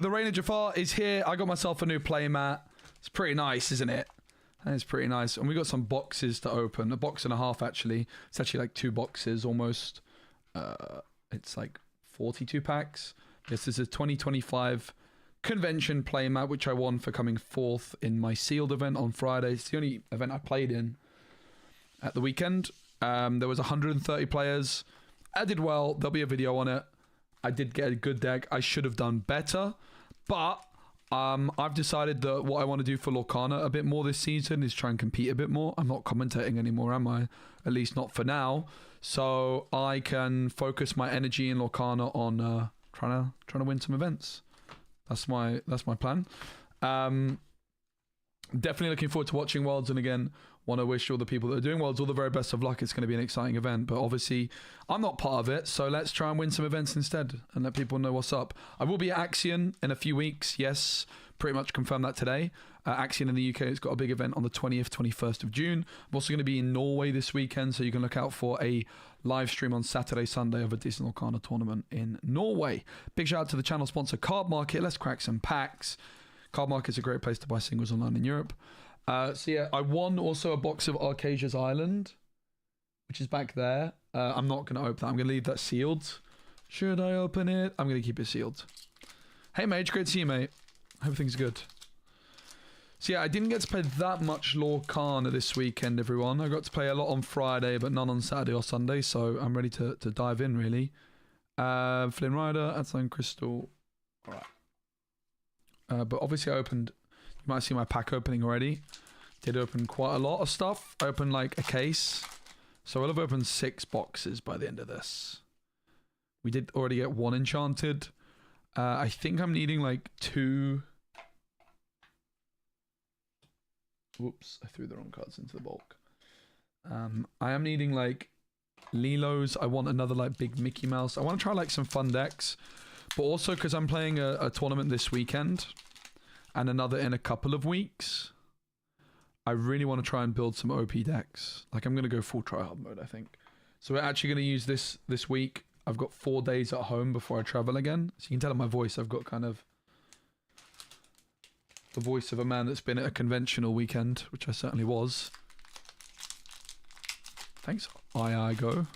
the Reign of Jafar is here. I got myself a new playmat. It's pretty nice, isn't it? It's pretty nice. And we got some boxes to open. A box and a half, actually. It's actually like 2 boxes almost. It's like 42 packs. This is a 2025 convention playmat, which I won for coming 4th in my sealed event on Friday. It's the only event I played in at the weekend. There was 130 players. I did well. There'll be a video on it. I did get a good deck. I should have done better, but I've decided that what I want to do for Lorcana a bit more this season is try and compete a bit more. I'm not commentating anymore, am I? At least not for now. So I can focus my energy in Lorcana on trying to win some events. That's my plan. Definitely looking forward to watching Worlds, and again, want to wish all the people that are doing Worlds all the very best of luck. It's going to be an exciting event, but obviously I'm not part of it, so let's try and win some events instead and let people know what's up. I will be at Axion in a few weeks. Yes, pretty much confirmed that today. Axion in the UK has got a big event on the 20th, 21st of June. I'm also going to be in Norway this weekend, so you can look out for a live stream on Saturday, Sunday of a Disney Lorcana tournament in Norway. Big shout out to the channel sponsor Card Market. Let's crack some packs. Card Market is a great place to buy singles online in Europe. So yeah, I won also a box of Arcasia's Island, which is back there. I'm not going to open that. I'm going to leave that sealed. Should I open it? I'm going to keep it sealed. Hey Mage, great to see you, mate. Hope things good. So yeah, I didn't get to play that much Lorcana this weekend, everyone. I got to play a lot on Friday, but none on Saturday or Sunday, so I'm ready to dive in, really. Flynn Rider, Atlan Crystal. All right. But obviously I opened, you might see my pack opening already. Did open quite a lot of stuff. I opened like a case. So I'll have opened 6 boxes by the end of this. We did already get 1 enchanted. I think I'm needing like 2. Whoops, I threw the wrong cards into the bulk. I am needing like Lilos. I want another like big Mickey Mouse. I want to try like some fun decks. But also because I'm playing a tournament this weekend and another in a couple of weeks, I really want to try and build some OP decks. Like I'm going to go full tryhard mode, I think. So we're actually going to use this week. I've got 4 days at home before I travel again. So you can tell in my voice, I've got kind of the voice of a man that's been at a conventional weekend, which I certainly was. Thanks, go.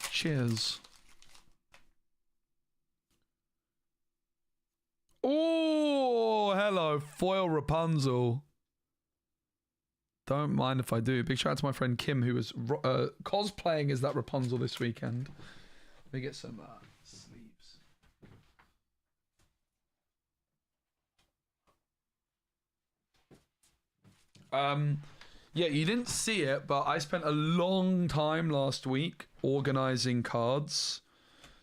Cheers. Oh, hello, foil Rapunzel. Don't mind if I do. Big shout out to my friend Kim, who was cosplaying as that Rapunzel this weekend. Let me get some sleeves. Yeah, you didn't see it, but I spent a long time last week organizing cards.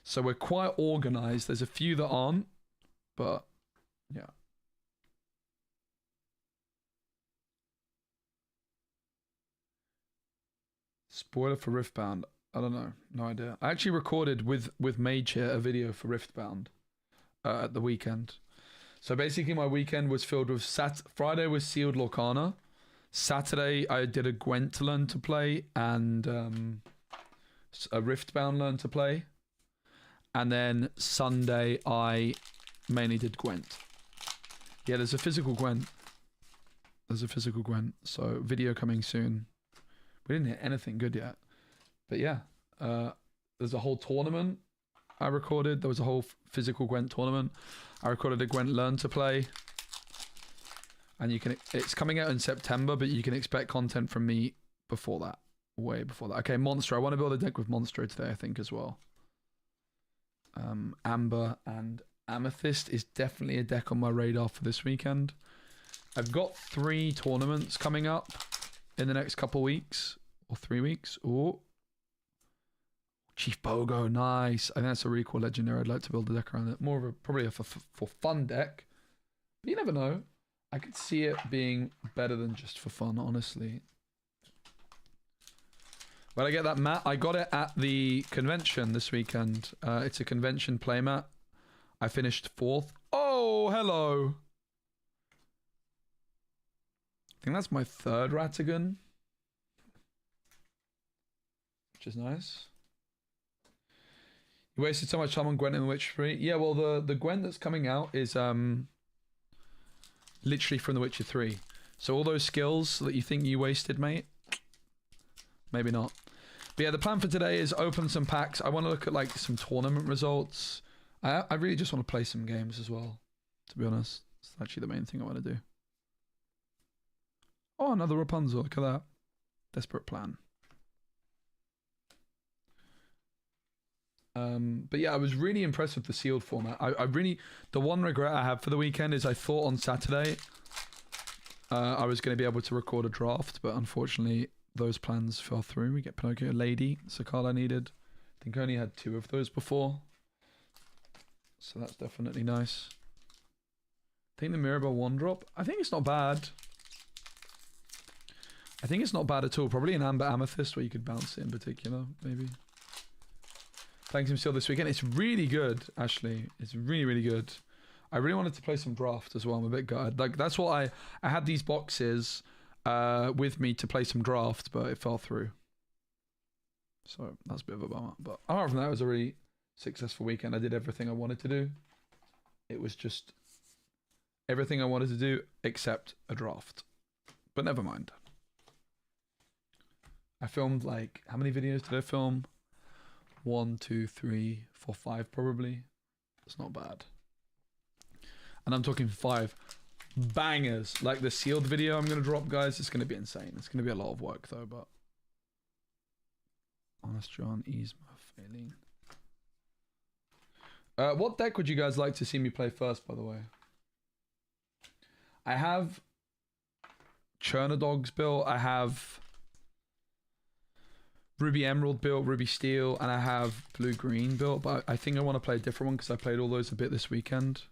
So we're quite organized. There's a few that aren't, but yeah. Spoiler for Riftbound. I don't know. No idea. I actually recorded with Mage here a video for Riftbound at the weekend. So basically my weekend was filled with Friday was sealed Lorcana. Saturday I did a Gwent to learn to play and a Riftbound learn to play. And then Sunday I mainly did Gwent. Yeah, there's a physical Gwent. There's a physical Gwent. So video coming soon. We didn't hit anything good yet. But yeah, there's a whole tournament I recorded. There was a whole physical Gwent tournament. I recorded a Gwent Learn to Play. And it's coming out in September, but you can expect content from me before that. Way before that. Okay, Monster. I want to build a deck with Monster today, I think, as well. Amber and Amethyst is definitely a deck on my radar for this weekend. I've got 3 tournaments coming up in the next couple weeks. Or 3 weeks. Oh. Chief Bogo, nice. I think that's a really cool legendary. I'd like to build a deck around it. More of a probably a for fun deck. But you never know. I could see it being better than just for fun, honestly. But I get that mat. I got it at the convention this weekend. It's a convention playmat. I finished 4th. Oh, hello. I think that's my 3rd Ratigan. Which is nice. You wasted so much time on Gwent in The Witcher 3. Yeah, well, the Gwent that's coming out is literally from The Witcher 3. So all those skills that you think you wasted, mate, maybe not. But yeah, the plan for today is open some packs. I want to look at like some tournament results. I really just want to play some games as well, to be honest. It's actually the main thing I want to do. Oh, another Rapunzel. Look at that. Desperate plan. But yeah, I was really impressed with the sealed format. I really, the one regret I have for the weekend is I thought on Saturday I was going to be able to record a draft, but unfortunately those plans fell through. We get Pinocchio Lady. It's a card I needed. I think I only had 2 of those before. So that's definitely nice. I think the Mirabelle 1-drop, I think it's not bad. I think it's not bad at all. Probably an Amber Amethyst where you could bounce it in particular, maybe. Playing some Seal this weekend. It's really good, actually. It's really, really good. I really wanted to play some draft as well. I'm a bit gutted. Like, that's what I had these boxes with me to play some draft, but it fell through. So that's a bit of a bummer. But apart from that, it was a really successful weekend. I did everything I wanted to do. It was just everything I wanted to do except a draft. But never mind. I filmed like, how many videos did I film? 1, 2, 3, 4, 5 probably. It's not bad. And I'm talking 5 bangers. Like the sealed video I'm going to drop, guys. It's going to be insane. It's going to be a lot of work though, but... Honest John, Yzma, Failing. What deck would you guys like to see me play first, by the way? I have Chernodogs built. I have Ruby Emerald built, Ruby Steel, and I have Blue Green built, but I think I want to play a different one because I played all those a bit this weekend.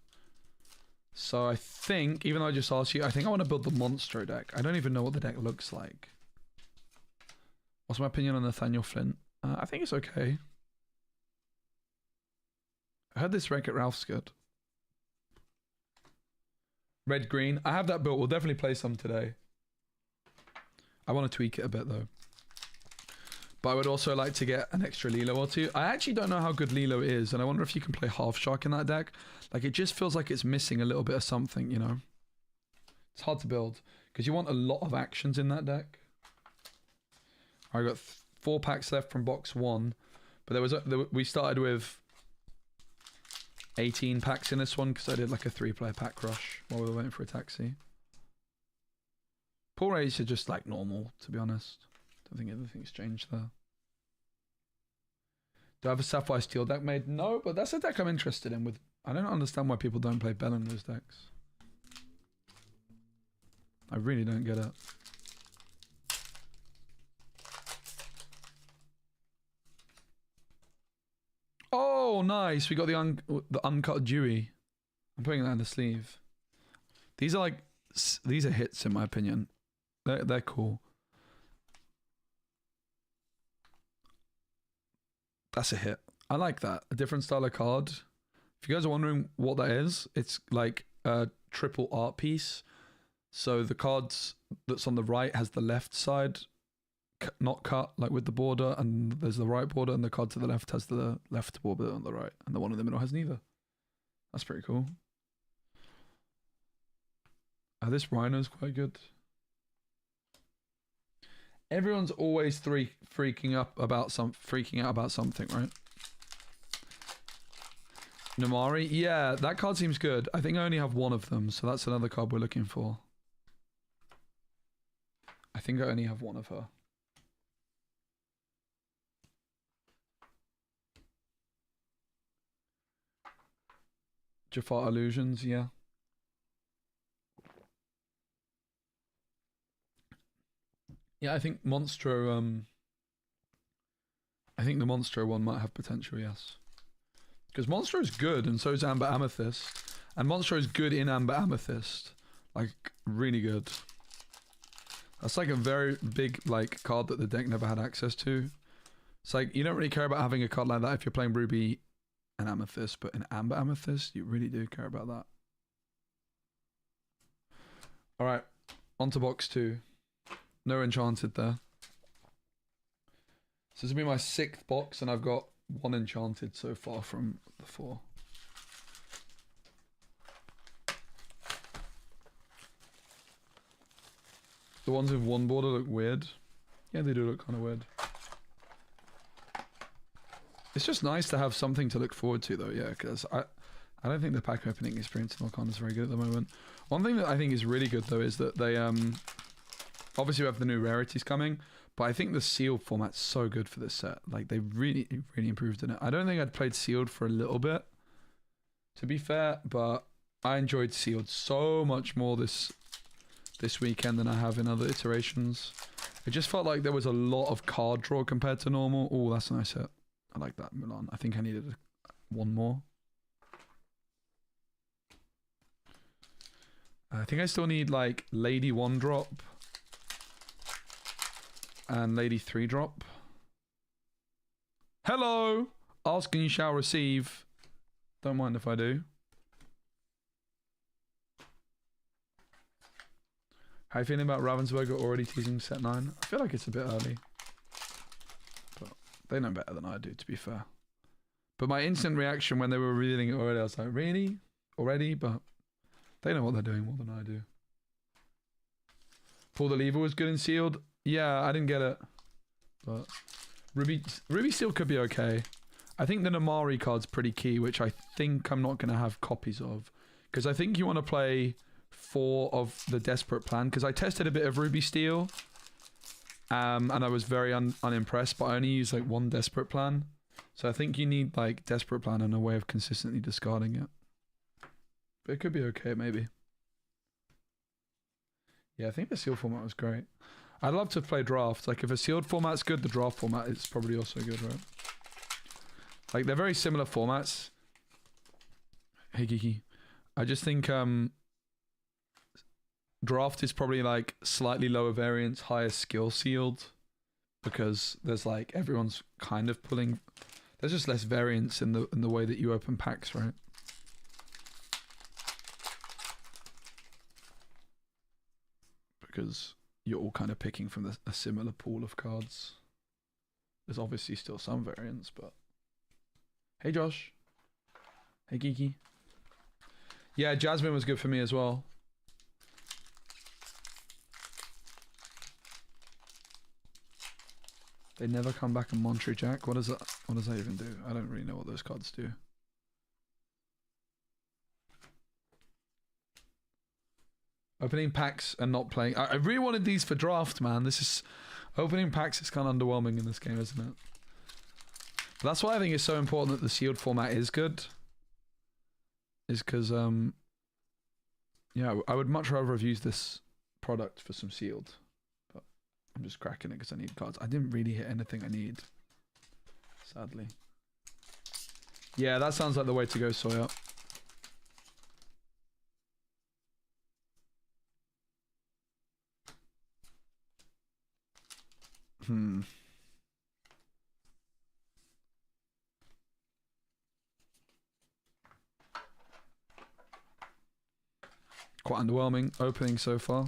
So I think, even though I just asked you, I think I want to build the Monstro deck. I don't even know what the deck looks like. What's my opinion on Nathaniel Flint? I think it's okay. I heard this Wreck-It Ralph's good. Red Green. I have that built. We'll definitely play some today. I want to tweak it a bit though. But I would also like to get an extra Lilo or 2. I actually don't know how good Lilo is, and I wonder if you can play Half Shark in that deck. Like, it just feels like it's missing a little bit of something, you know? It's hard to build, because you want a lot of actions in that deck. I got 4 packs left from box 1, but we started with 18 packs in this one, because I did like a 3-player pack rush while we were waiting for a taxi. Pull rates are just like normal, to be honest. Don't think anything's changed there. Do I have a Sapphire Steel deck made? No, but that's a deck I'm interested in. I don't understand why people don't play Bell in those decks. I really don't get it. Oh, nice. We got the uncut Dewey. I'm putting that in the sleeve. These are hits in my opinion. They're cool. That's a hit. I like that. A different style of card. If you guys are wondering what that is, it's like a triple art piece. So the cards that's on the right has the left side not cut, like with the border, and there's the right border, and the card to the left has the left border on the right, and the one in the middle has neither. That's pretty cool. This Rhino's quite good. Everyone's always freaking out about something, right? Namari, yeah, that card seems good. I think I only have 1 of them, so that's another card we're looking for. I think I only have 1 of her. Jafar Illusions, yeah. Yeah, I think Monstro, I think the Monstro one might have potential, yes. Because Monstro is good, and so is Amber Amethyst. And Monstro is good in Amber Amethyst. Like, really good. That's like a very big, like, card that the deck never had access to. It's like, you don't really care about having a card like that if you're playing Ruby and Amethyst, but in Amber Amethyst, you really do care about that. Alright, on to box 2. No enchanted there. So this will be my 6th box, and I've got one enchanted so far from the 4. The ones with one border look weird. Yeah, they do look kind of weird. It's just nice to have something to look forward to, though, yeah, because I don't think the pack opening experience in Lorcana is very good at the moment. One thing that I think is really good, though, is that they, obviously we have the new rarities coming, but I think the sealed format's so good for this set. Like, they really, really improved in it. I don't think I'd played sealed for a little bit, to be fair, but I enjoyed sealed so much more this weekend than I have in other iterations. It just felt like there was a lot of card draw compared to normal. Oh, that's a nice hit. I like that, Milan. I think I needed one more. I think I still need like Lady 1 drop and Lady 3 drop. Hello! Ask and you shall receive. Don't mind if I do. How are you feeling about Ravensburger already teasing set 9? I feel like it's a bit early. But they know better than I do, to be fair. But my instant reaction when they were revealing it already, I was like, really? Already? But they know what they're doing more than I do. Pull the lever was good and sealed. Yeah, I didn't get it. But Ruby Seal could be okay. I think the Namari card's pretty key, which I think I'm not going to have copies of. Because I think you want to play 4 of the Desperate Plan, because I tested a bit of Ruby Steel and I was very unimpressed, but I only used like 1 Desperate Plan, so I think you need like Desperate Plan and a way of consistently discarding it, but it could be okay maybe. Yeah, I think the sealed format was great. I'd love to play draft. Like if a sealed format's good, the draft format is probably also good, right? Like they're very similar formats. Hey Geeky, I just think draft is probably like slightly lower variance, higher skill sealed, because there's like everyone's kind of pulling. There's just less variance in the way that you open packs, right? Because you're all kind of picking from a similar pool of cards. There's obviously still some variance, but hey Josh, hey Geeky. Yeah, Jasmine was good for me as well. They never come back in Monterey Jack. What does that even do? I don't really know what those cards do. Opening packs and not playing. I really wanted these for draft, man. This is opening packs is kind of underwhelming in this game, isn't it? But that's why I think it's so important that the sealed format is good. Is because yeah, I would much rather have used this product for some sealed. I'm just cracking it because I need cards. I didn't really hit anything I need, sadly. Yeah, that sounds like the way to go, Sawyer. Quite underwhelming opening so far.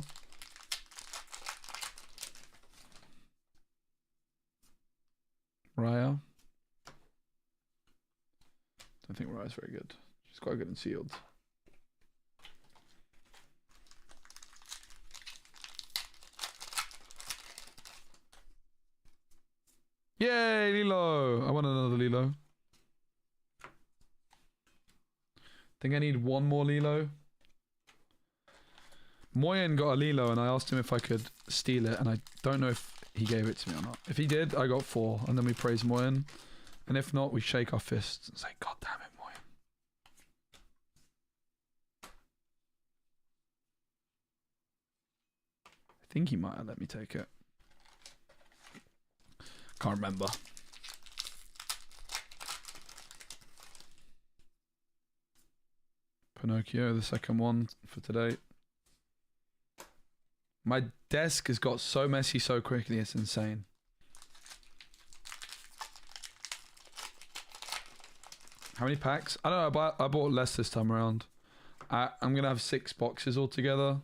Raya. Don't think Raya's very good. She's quite good in sealed. Yay, Lilo! I want another Lilo. Think I need one more Lilo. Moyen got a Lilo and I asked him if I could steal it, and I don't know if he gave it to me or not. If he did, I got 4, and then we praise Moyen. And if not, we shake our fists and say, God damn it, Moyen. I think he might have let me take it. Can't remember. Pinocchio, the second one for today. My desk has got so messy so quickly, it's insane. How many packs? I don't know, I bought less this time around. I'm going to have 6 boxes altogether.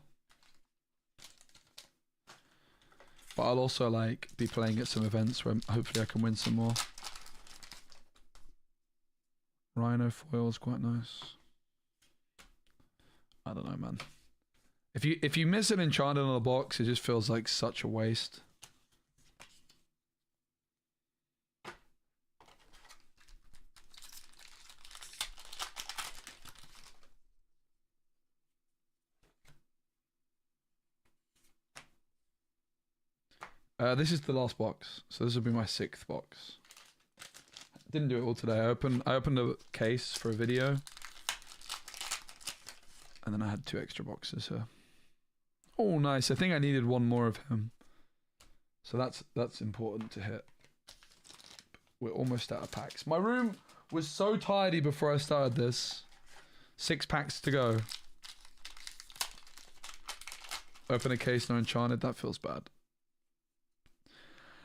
But I'll also like be playing at some events where hopefully I can win some more. Rhino foil is quite nice. I don't know, man. If you miss an enchanted on a box, it just feels like such a waste. This is the last box, so this will be my 6th box. Didn't do it all today. I opened a case for a video, and then I had 2 extra boxes here. Oh, nice! I think I needed 1 more of him, so that's important to hit. We're almost out of packs. My room was so tidy before I started this. 6 packs to go. Open a case, no enchanted. That feels bad.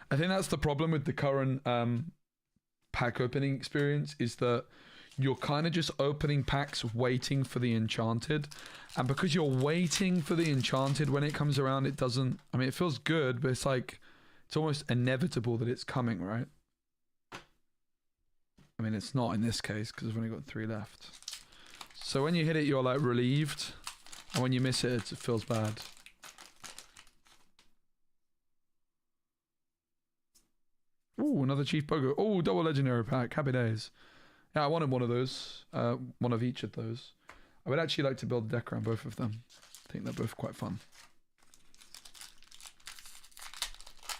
I think that's the problem with the current pack opening experience, is that you're kind of just opening packs waiting for the enchanted, and because you're waiting for the enchanted, when it comes around it doesn't, I mean, it feels good, but it's like it's almost inevitable that it's coming, right? I mean, it's not in this case because I've only got 3 left. So when you hit it, you're like relieved, and when you miss it, it feels bad. Ooh, another Chief Bogo. Oh, double legendary pack. Happy days. Yeah, I wanted one of those. One of each of those. I would actually like to build a deck around both of them. I think they're both quite fun.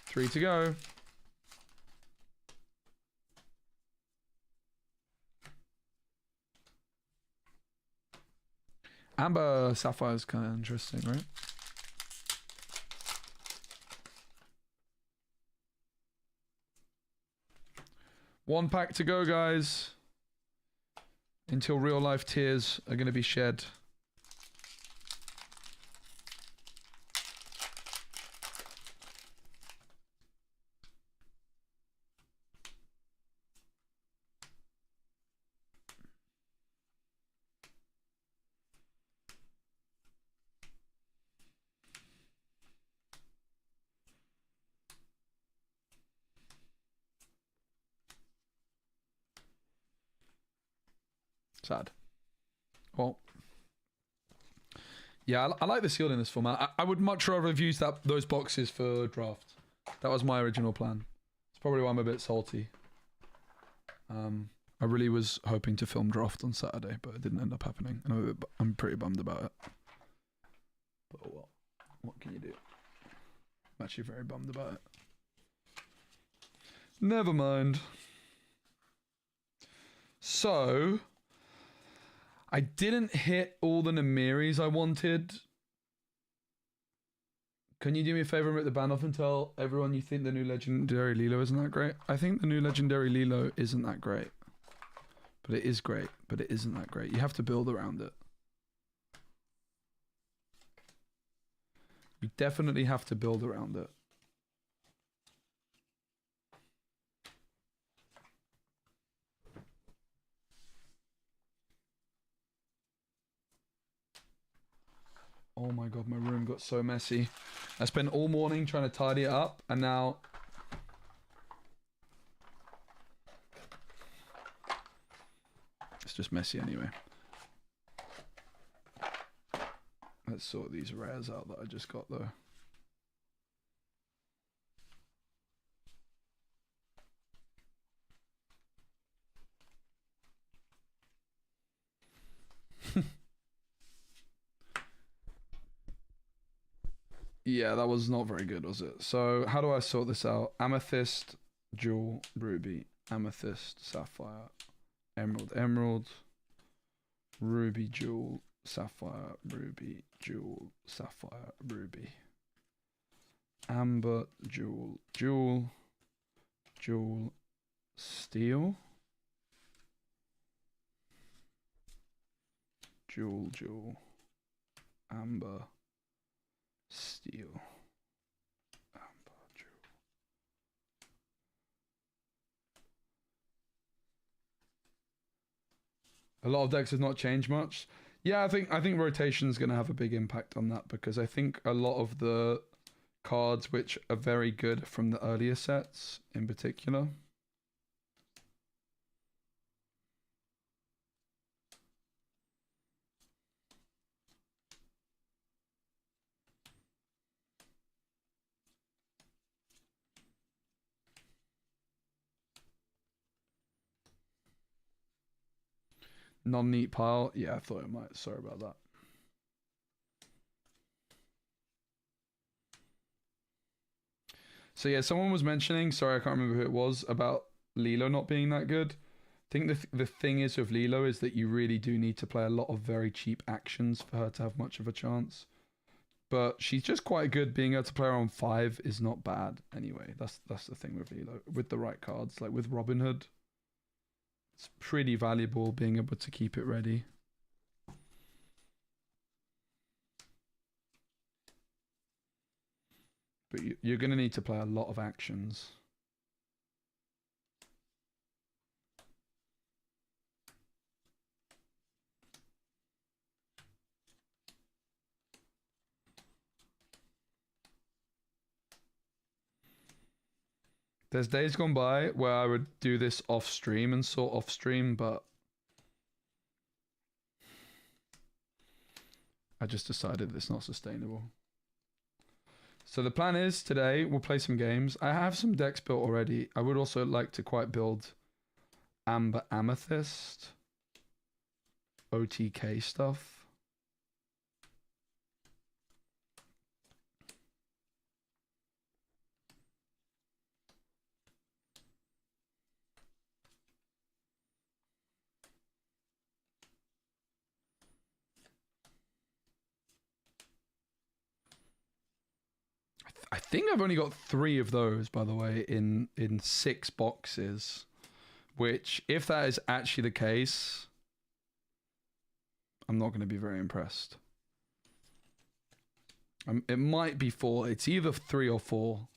3 to go. Amber Sapphire is kind of interesting, right? One pack to go, guys. Until real life tears are going to be shed. Sad. Well, yeah, I like the sealed in this format. I would much rather have used those boxes for draft. That was my original plan. It's probably why I'm a bit salty. I really was hoping to film draft on Saturday, but it didn't end up happening. And I'm pretty bummed about it. But well, what can you do? I'm actually very bummed about it. Never mind. So I didn't hit all the Namiris I wanted. Can you do me a favor and rip the band off and tell everyone you think the new Legendary Lilo isn't that great? I think the new Legendary Lilo isn't that great. But it is great, but it isn't that great. You have to build around it. You definitely have to build around it. Oh my god, my room got so messy. I spent all morning trying to tidy it up, and now it's just messy anyway. Let's sort these rares out that I just got though. Yeah, that was not very good, was it? So how do I sort this out? Amethyst, jewel, ruby, amethyst, sapphire, emerald, emerald, ruby, jewel, sapphire, ruby, jewel, sapphire, ruby, amber, jewel, jewel, jewel, steel, jewel, jewel, amber, steel, amber, jewel. A lot of decks have not changed much. Yeah, I think rotation is going to have a big impact on that, because I think a lot of the cards which are very good from the earlier sets in particular Non-neat pile. Yeah, I thought it might. Sorry about that. So yeah, someone was mentioning, sorry, I can't remember who it was, about Lilo not being that good. I think the thing is with Lilo is that you really do need to play a lot of very cheap actions for her to have much of a chance. But she's just quite good. Being able to play her on 5 is not bad anyway. That's the thing with Lilo. With the right cards, like with Robin Hood, it's pretty valuable being able to keep it ready. But you're going to need to play a lot of actions. There's days gone by where I would do this off stream and sort off stream, but I just decided it's not sustainable. So the plan is today we'll play some games. I have some decks built already. I would also like to quite build Amber Amethyst, OTK stuff. I think I've only got 3 of those, by the way, in 6 boxes. Which, if that is actually the case, I'm not going to be very impressed. It might be 4. It's either 3 or 4.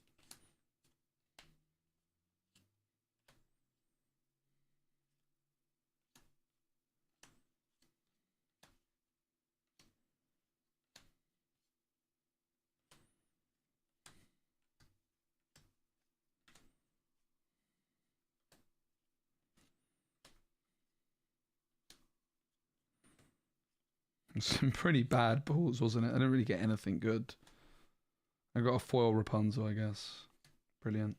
Some pretty bad pulls, wasn't it? I didn't really get anything good. I got a foil Rapunzel, I guess. Brilliant.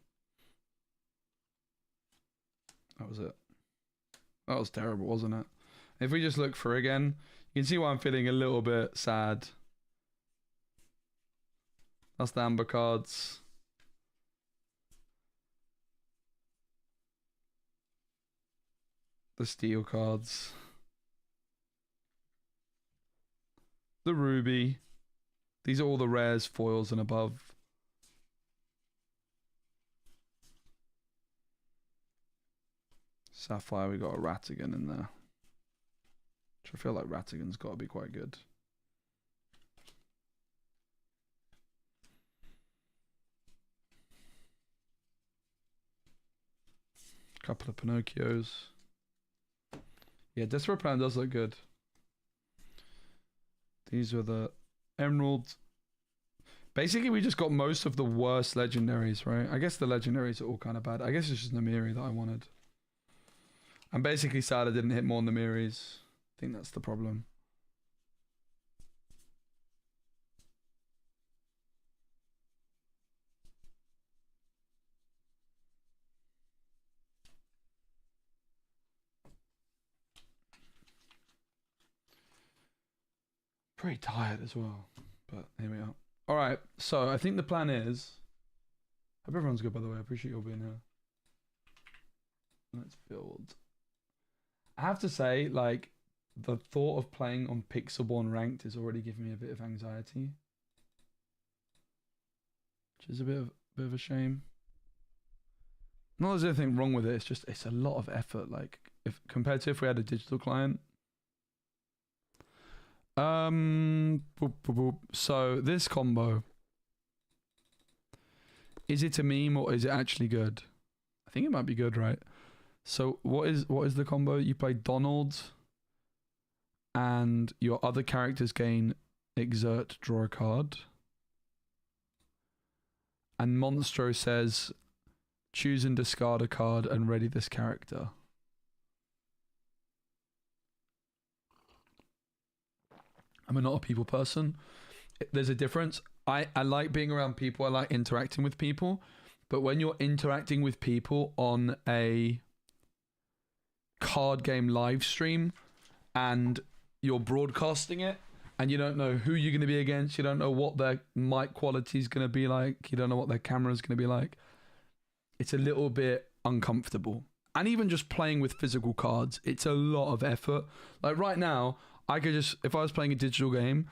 That was it. That was terrible, wasn't it? If we just look for again, you can see why I'm feeling a little bit sad. That's the amber cards. The steel cards. The ruby. These are all the rares, foils, and above. Sapphire, we got a Ratigan in there. Which I feel like Ratigan's got to be quite good. Couple of Pinocchios. Yeah, Desperate Plan does look good. These are the Emerald. Basically, we just got most of the worst legendaries, right? I guess the legendaries are all kind of bad. I guess it's just Namiri that I wanted. I'm basically sad I didn't hit more Namiris. I think that's the problem. Pretty tired as well, but here we are. All right, so I think the plan is. Hope everyone's good, by the way. I appreciate you all being here. Let's build. I have to say, like, the thought of playing on Pixelborn Ranked is already giving me a bit of anxiety, which is a bit of a shame. Not there's anything wrong with it. It's just it's a lot of effort. Like, if compared to if we had a digital client. So this combo, is it a meme or is it actually good? I think it might be good, right? So what is the combo? You play Donald and your other characters gain exert, draw a card. And Monstro says choose and discard a card and ready this character. I'm not a people person. There's a difference. I like being around people. I like interacting with people. But when you're interacting with people on a card game live stream, and you're broadcasting it, and you don't know who you're going to be against. You don't know what their mic quality is going to be like. You don't know what their camera is going to be like. It's a little bit uncomfortable. And even just playing with physical cards, it's a lot of effort. Like right now, I could just, if I was playing a digital game,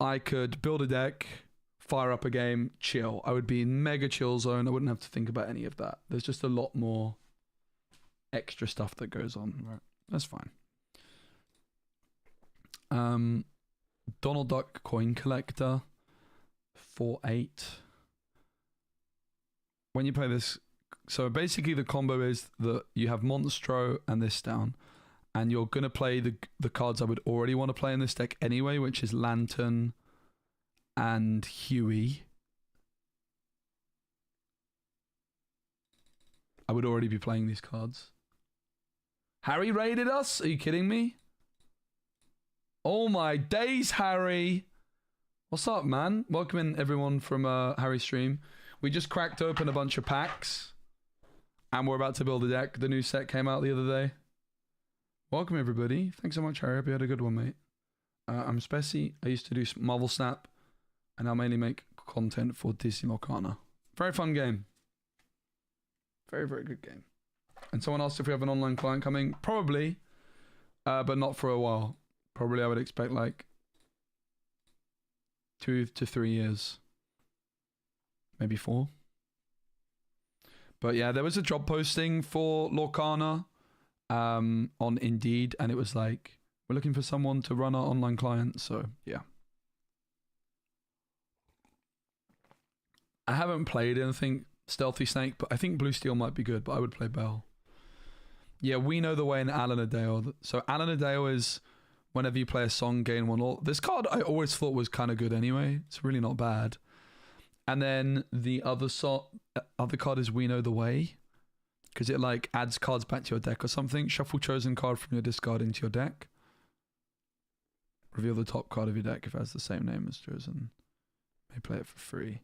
I could build a deck, fire up a game, chill. I would be in mega chill zone. I wouldn't have to think about any of that. There's just a lot more extra stuff that goes on. Right. That's fine. Donald Duck Coin Collector 4-8. When you play this, so basically the combo is that you have Monstro and this down, and you're going to play the cards I would already want to play in this deck anyway, which is Lantern and Huey. I would already be playing these cards. Harry raided us? Are you kidding me? Oh my days, Harry. What's up, man? Welcome in everyone from Harry's stream. We just cracked open a bunch of packs, and we're about to build a deck. The new set came out the other day. Welcome, everybody. Thanks so much, Harry. Hope you had a good one, mate. I'm Spessy. I used to do Marvel Snap, and I mainly make content for Disney Lorcana. Very fun game. Very, very good game. And someone asked if we have an online client coming. Probably, but not for a while. Probably I would expect like 2 to 3 years. Maybe 4. But yeah, there was a job posting for Lorcana on Indeed, and it was like, we're looking for someone to run our online client. So yeah. I haven't played anything Stealthy Snake, but I think Blue Steel might be good, but I would play Bell. Yeah, We Know the Way in Alan Adale. So Alan Adale is whenever you play a song, gain 1 all. This card I always thought was kind of good anyway. It's really not bad. And then the other card is We Know the Way, because it like adds cards back to your deck or something. Shuffle chosen card from your discard into your deck. Reveal the top card of your deck if it has the same name as chosen. May play it for free.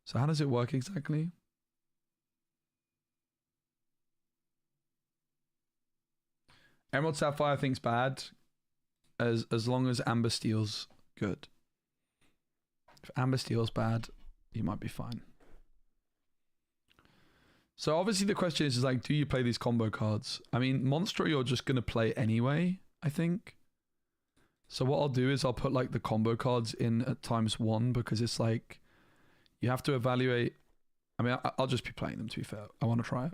So how does it work exactly? Emerald Sapphire I think's bad, as long as Amber Steel's good. If Amber Steel's bad, you might be fine. So obviously the question is like, do you play these combo cards? I mean, Monstro you're just going to play anyway, I think. So what I'll do is I'll put like the combo cards in at ×1, because it's like, you have to evaluate. I mean, I'll just be playing them, to be fair. I want to try it.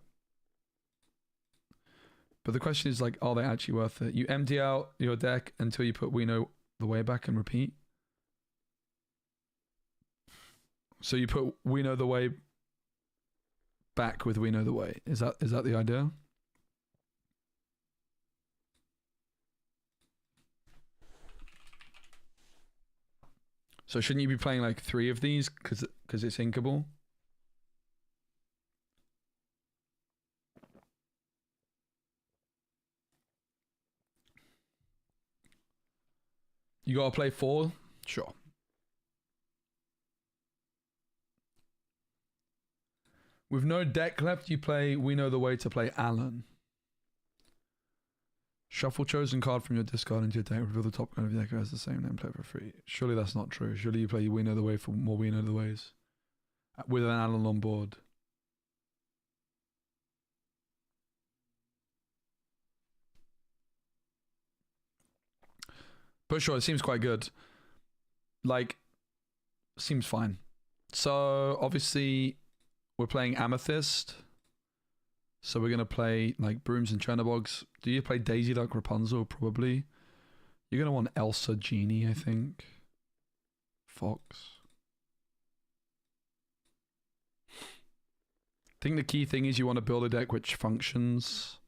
But the question is like, are they actually worth it? You empty out your deck until you put We Know the Way back and repeat. So you put We Know the Way back with We Know the Way. Is that the idea? So shouldn't you be playing like 3 of these because it's inkable? You gotta play 4? Sure. With no deck left, you play We Know the Way to play Alan. Shuffle chosen card from your discard into your deck. Reveal the top card of your deck has the same name. Play for free. Surely that's not true. Surely you play We Know the Way for more We Know the Ways. With an Alan on board. But sure, it seems quite good. Like, seems fine. So, obviously, we're playing Amethyst. So we're going to play, like, Brooms and Chernobyls. Do you play Daisy Duck Rapunzel? Probably. You're going to want Elsa Genie, I think. Fox. I think the key thing is you want to build a deck which functions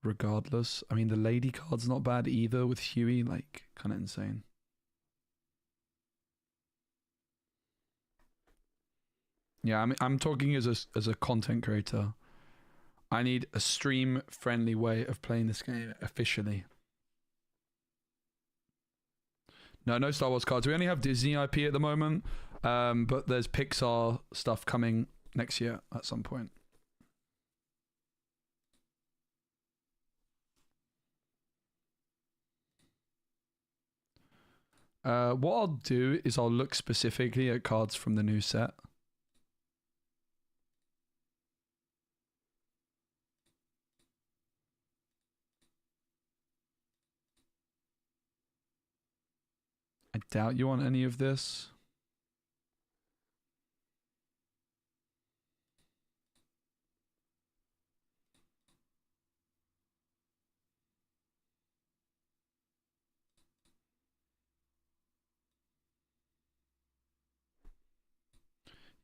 regardless. I mean, the lady card's not bad either with Huey, like, kind of insane. Yeah, I'm talking as a content creator. I need a stream-friendly way of playing this game officially. No Star Wars cards. We only have Disney IP at the moment, but there's Pixar stuff coming next year at some point. What I'll do is I'll look specifically at cards from the new set. I doubt you want any of this.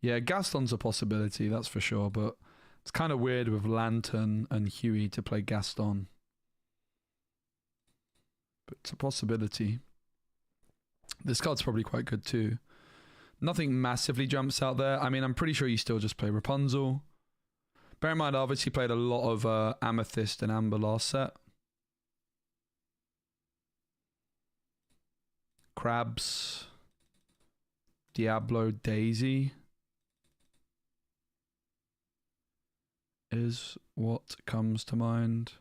Yeah, Gaston's a possibility, that's for sure, but it's kind of weird with Lantern and Huey to play Gaston. But it's a possibility. This card's probably quite good too. Nothing massively jumps out there. I mean, I'm pretty sure you still just play Rapunzel. Bear in mind, I obviously played a lot of Amethyst and Amber last set. Crabs. Diablo Daisy is what comes to mind.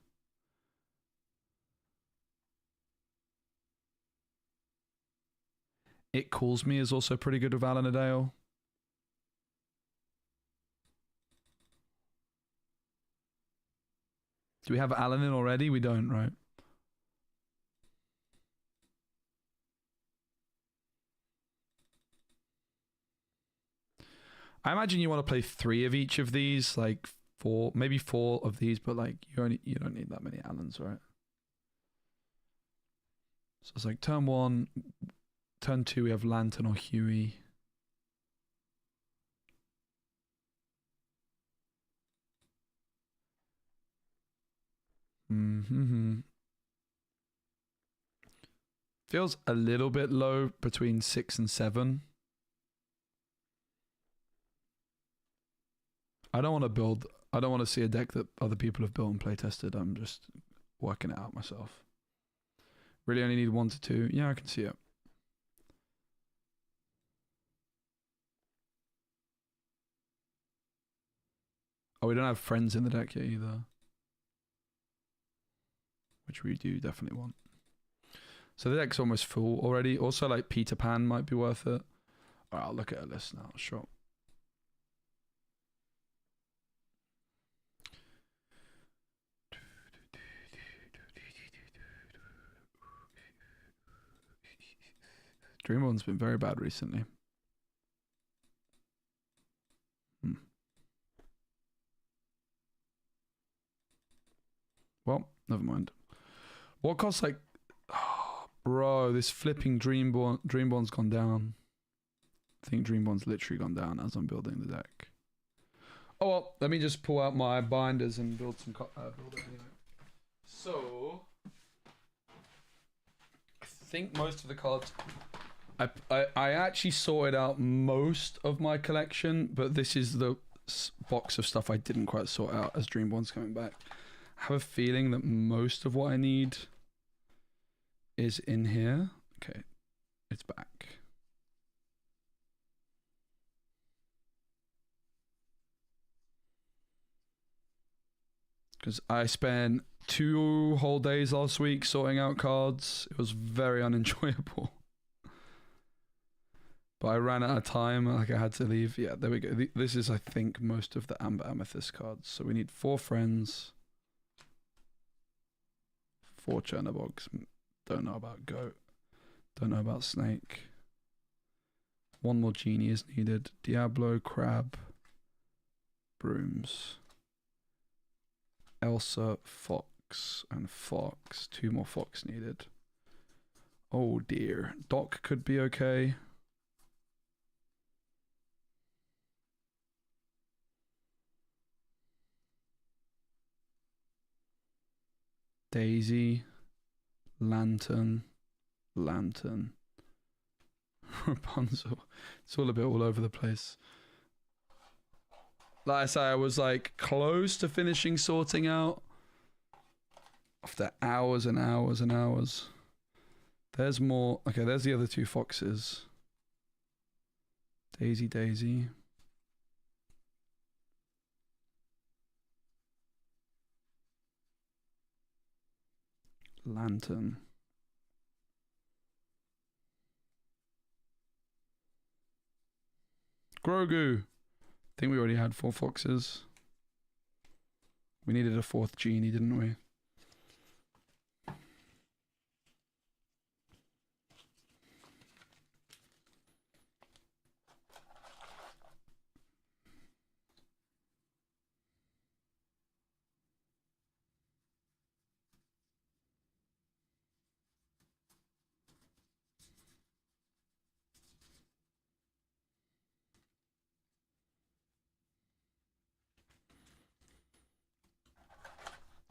It Calls Me is also pretty good with Alanadale. Do we have Alan in already? We don't, right? I imagine you want to play 3 of each of these, like 4, maybe 4 of these, but like you don't need that many Allens, right? So it's like turn 1, turn 2 we have Lantern or Huey. Feels a little bit low between 6 and 7. I don't want to see a deck that other people have built and play tested. I'm just working it out myself. Really only need 1 to 2. Yeah, I can see it. Oh, we don't have friends in the deck yet either. Which we do definitely want. So the deck's almost full already. Also, like Peter Pan might be worth it. Alright, I'll look at a list now. Sure. Dreamborn's been very bad recently. Well, never mind. What costs like... Oh, bro, this flipping Dreamborn's gone down. I think Dreamborn's literally gone down as I'm building the deck. Oh well, let me just pull out my binders and build some... build it anyway. So... I think most of the cards... I actually sorted out most of my collection, but this is the box of stuff I didn't quite sort out as Dreamborn's coming back. I have a feeling that most of what I need is in here. Okay, it's back. Because I spent 2 whole days last week sorting out cards. It was very unenjoyable. But I ran out of time, like I had to leave. Yeah, there we go. This is, I think, most of the Amber Amethyst cards. So we need 4 friends. 4 Chernobyls. Don't know about Goat. Don't know about Snake. 1 more Genie is needed. Diablo, Crab, Brooms. Elsa, Fox, and Fox. 2 more Fox needed. Oh dear. Doc could be okay. Daisy, Lantern, Rapunzel. It's all a bit all over the place. Like I say, I was like close to finishing sorting out after hours and hours and hours. There's more. Okay, there's the other 2 foxes. Daisy. Lantern. Grogu. I think we already had 4 foxes. We needed a 4th genie, didn't we?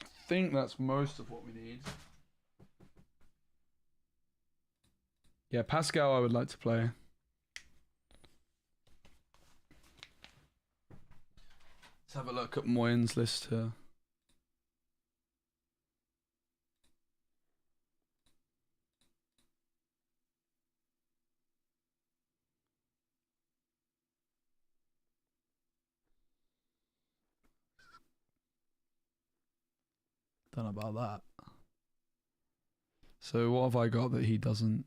I think that's most of what we need. Yeah, Pascal I would like to play. Let's have a look at Moyen's list here. Don't know about that. So what have I got that he doesn't?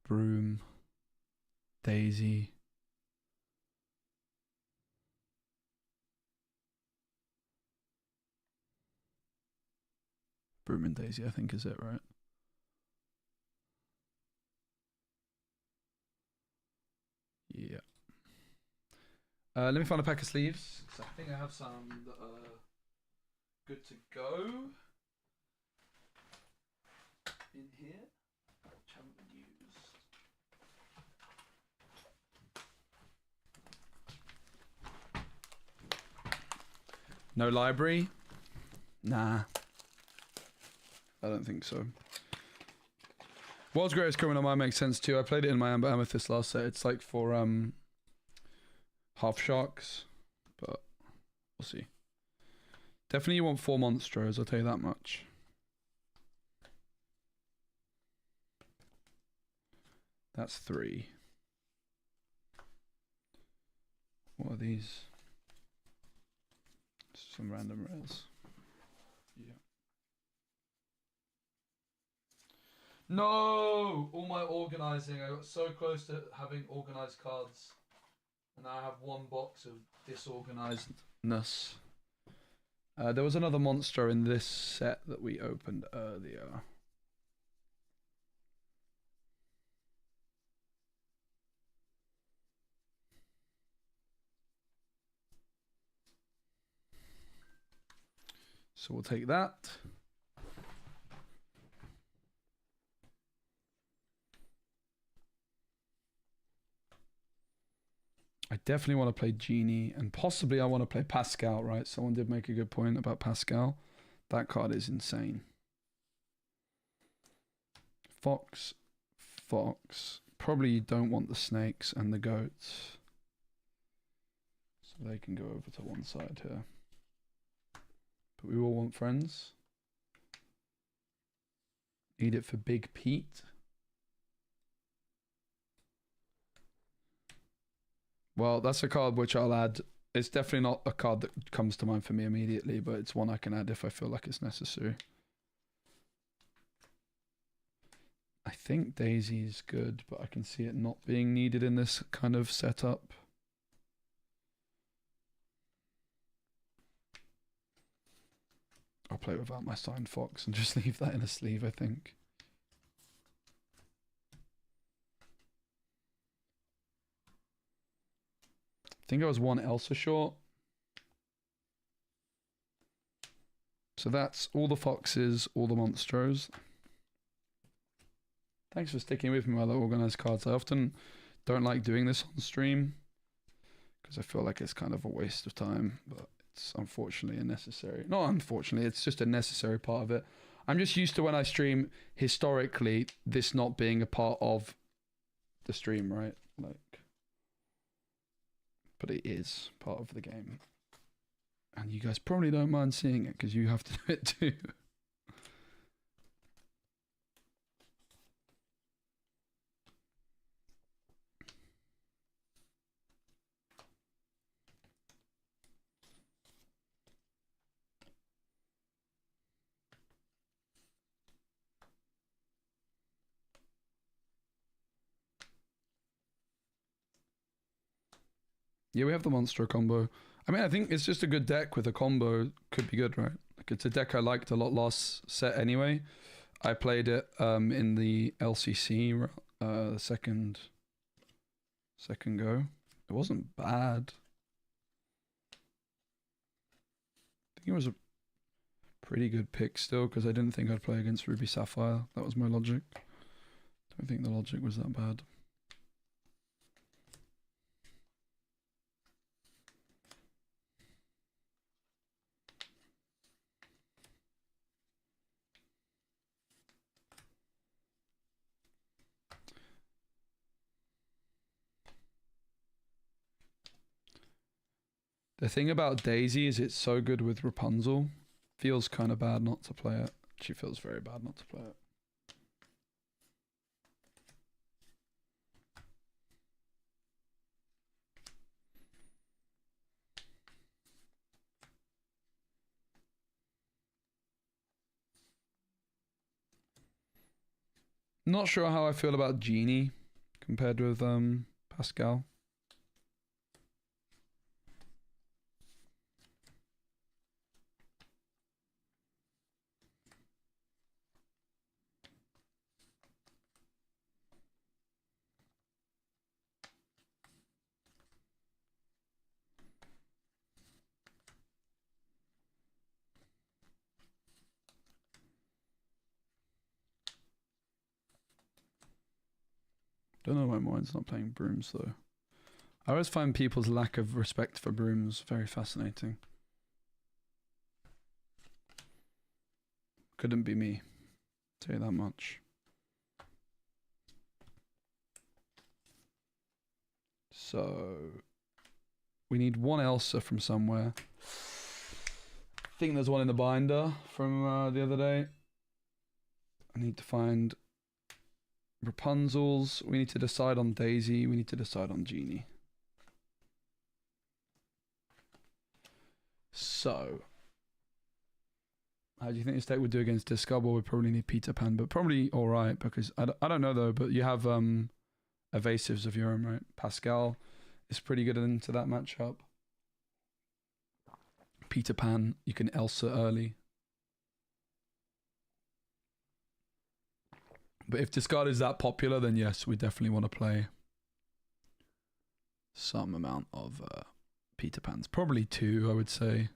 Broom. Daisy. Broom and Daisy, I think is it, right? Yeah. Let me find a pack of sleeves. So I think I have some that are good to go in here, which haven't been used. No library? Nah. I don't think so. World's Greatest Criminal might make sense too. I played it in my Amber Amethyst last set. It's like for half sharks, but we'll see. Definitely you want 4 monstros, I'll tell you that much. That's 3. What are these? Some random rares. Yeah. No! All my organising. I got so close to having organised cards. And now I have 1 box of disorganizedness. There was another monster in this set that we opened earlier. So we'll take that. I definitely want to play Genie, and possibly I want to play Pascal, right? Someone did make a good point about Pascal. That card is insane. Fox. Probably you don't want the snakes and the goats. So they can go over to one side here. But we all want friends. Need it for Big Pete. Well, that's a card which I'll add. It's definitely not a card that comes to mind for me immediately, but it's one I can add if I feel like it's necessary. I think Daisy's good, but I can see it not being needed in this kind of setup. I'll play without my signed fox and just leave that in a sleeve, I think. I think I was 1 Elsa short. So that's all the foxes, all the monstros. Thanks for sticking with me while I organize cards. I often don't like doing this on stream because I feel like it's kind of a waste of time, but it's unfortunately a necessary. Not unfortunately, it's just a necessary part of it. I'm just used to when I stream, historically, this not being a part of the stream, right? Like, but it is part of the game. And you guys probably don't mind seeing it because you have to do it too. Yeah, we have the monster combo. I mean, I think it's just a good deck with a combo. Could be good, right? Like, it's a deck I liked a lot last set anyway. I played it in the LCC second go. It wasn't bad. I think it was a pretty good pick still, because I didn't think I'd play against Ruby Sapphire. That was my logic. Don't think the logic was that bad. The thing about Daisy is it's so good with Rapunzel. Feels kind of bad not to play it. She feels very bad not to play it. Not sure how I feel about Genie compared with Pascal. Don't know why mine's not playing Brooms though. I always find people's lack of respect for Brooms very fascinating. Couldn't be me. Tell you that much. So we need one Elsa from somewhere. I think there's one in the binder from the other day. I need to find Rapunzel's. We need to decide on Daisy. We need to decide on Genie. So, how do you think this deck would do against Discover? We probably need Peter Pan, but probably alright, because I don't know though, but you have evasives of your own, right? Pascal is pretty good into that matchup. Peter Pan, you can Elsa early. But if discard is that popular, then yes, we definitely want to play some amount of Peter Pans. Probably 2, I would say,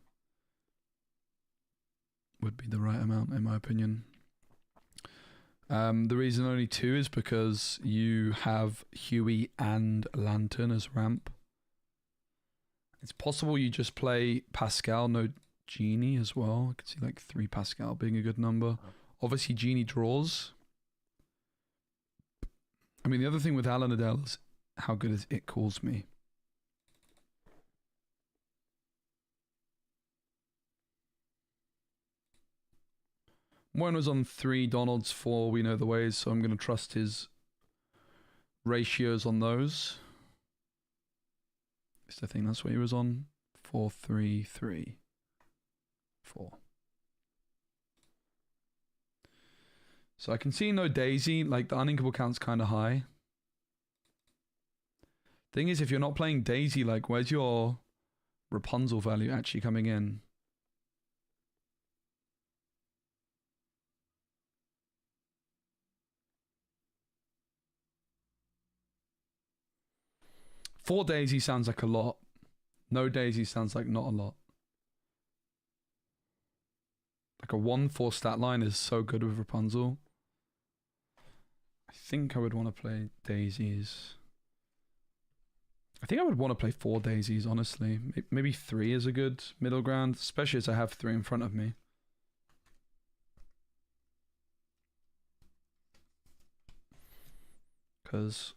would be the right amount, in my opinion. The reason only 2 is because you have Huey and Lantern as ramp. It's possible you just play Pascal, no Genie as well. I could see like 3 Pascal being a good number. Obviously, Genie draws. I mean, the other thing with Alan Adele is how good is It Calls Me. Moen was on 3, Donald's 4, We Know the Ways, so I'm going to trust his ratios on those. I think that's what he was on. 4, 3, 3, 4. So I can see no Daisy, like the uninkable count's kind of high. Thing is, if you're not playing Daisy, like where's your Rapunzel value actually coming in? Four Daisy sounds like a lot. No Daisy sounds like not a lot. Like a 1-4 stat line is so good with Rapunzel. I think I would want to play Daisies. I think I would want to play 4 Daisies, honestly. Maybe 3 is a good middle ground, especially as I have 3 in front of me. Because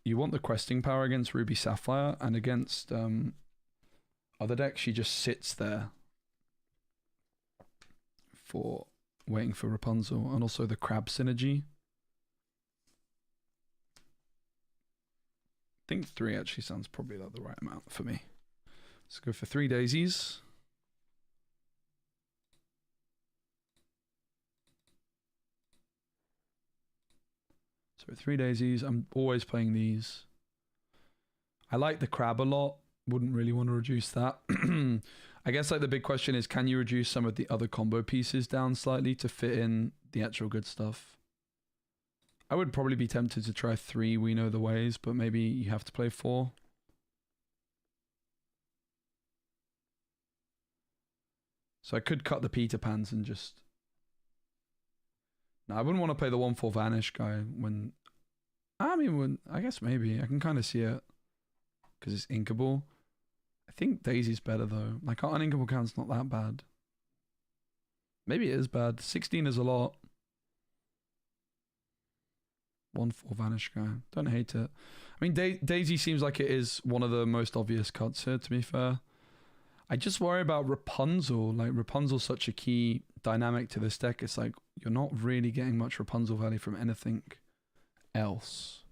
you want the questing power against Ruby Sapphire, and against other decks, she just sits there for waiting for Rapunzel, and also the crab synergy. I think 3 actually sounds probably like the right amount for me. Let's go for 3 Daisies. So 3 Daisies, I'm always playing these. I like the crab a lot. Wouldn't really want to reduce that. I guess like the big question is, can you reduce some of the other combo pieces down slightly to fit in the actual good stuff? I would probably be tempted to try 3 We Know the Ways, but maybe you have to play 4. So I could cut the Peter Pans and just... No, I wouldn't want to play the 1/4 Vanish guy when... I guess maybe. I can kind of see it. Because it's inkable. I think Daisy's better though. Like our uninkable count's not that bad. Maybe it is bad. 16 is a lot. 1/4 Vanish guy. Don't hate it. I mean, Daisy seems like it is one of the most obvious cuts here, to be fair. I just worry about Rapunzel. Like, Rapunzel's such a key dynamic to this deck. It's like, you're not really getting much Rapunzel value from anything else.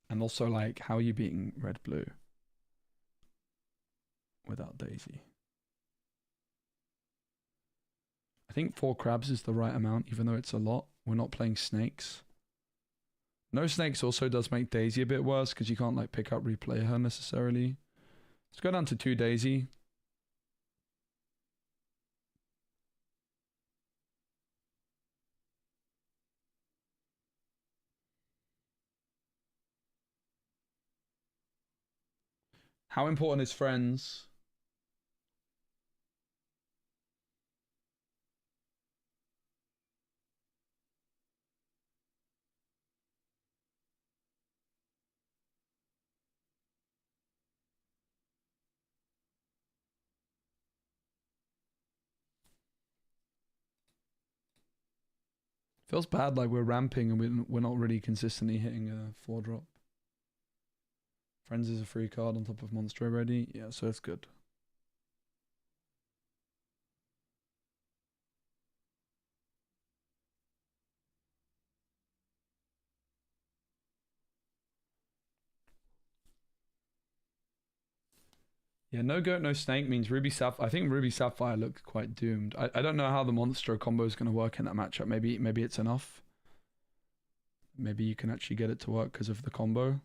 And also, like, how are you beating red-blue without Daisy? I think 4 crabs is the right amount, even though it's a lot. We're not playing snakes. No snakes also does make Daisy a bit worse, because you can't, like, pick up replay her necessarily. Let's go down to 2 Daisy. How important is friends? Feels bad like we're ramping and we're not really consistently hitting a 4-drop. Friends is a free card on top of Monster already. Yeah, so it's good. Yeah, no goat, no snake means Ruby Sapphire. I think Ruby Sapphire looked quite doomed. I don't know how the Monstro combo is going to work in that matchup. Maybe it's enough. Maybe you can actually get it to work because of the combo.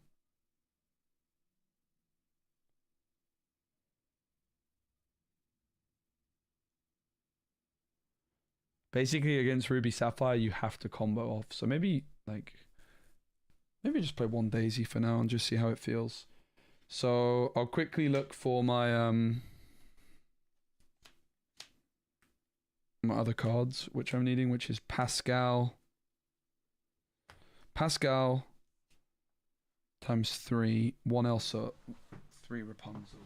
Basically, against Ruby Sapphire, you have to combo off. So maybe, like, maybe just play 1 Daisy for now and just see how it feels. So I'll quickly look for my my other cards, which I'm needing, which is Pascal. Pascal times 3, 1 Elsa, 3 Rapunzel.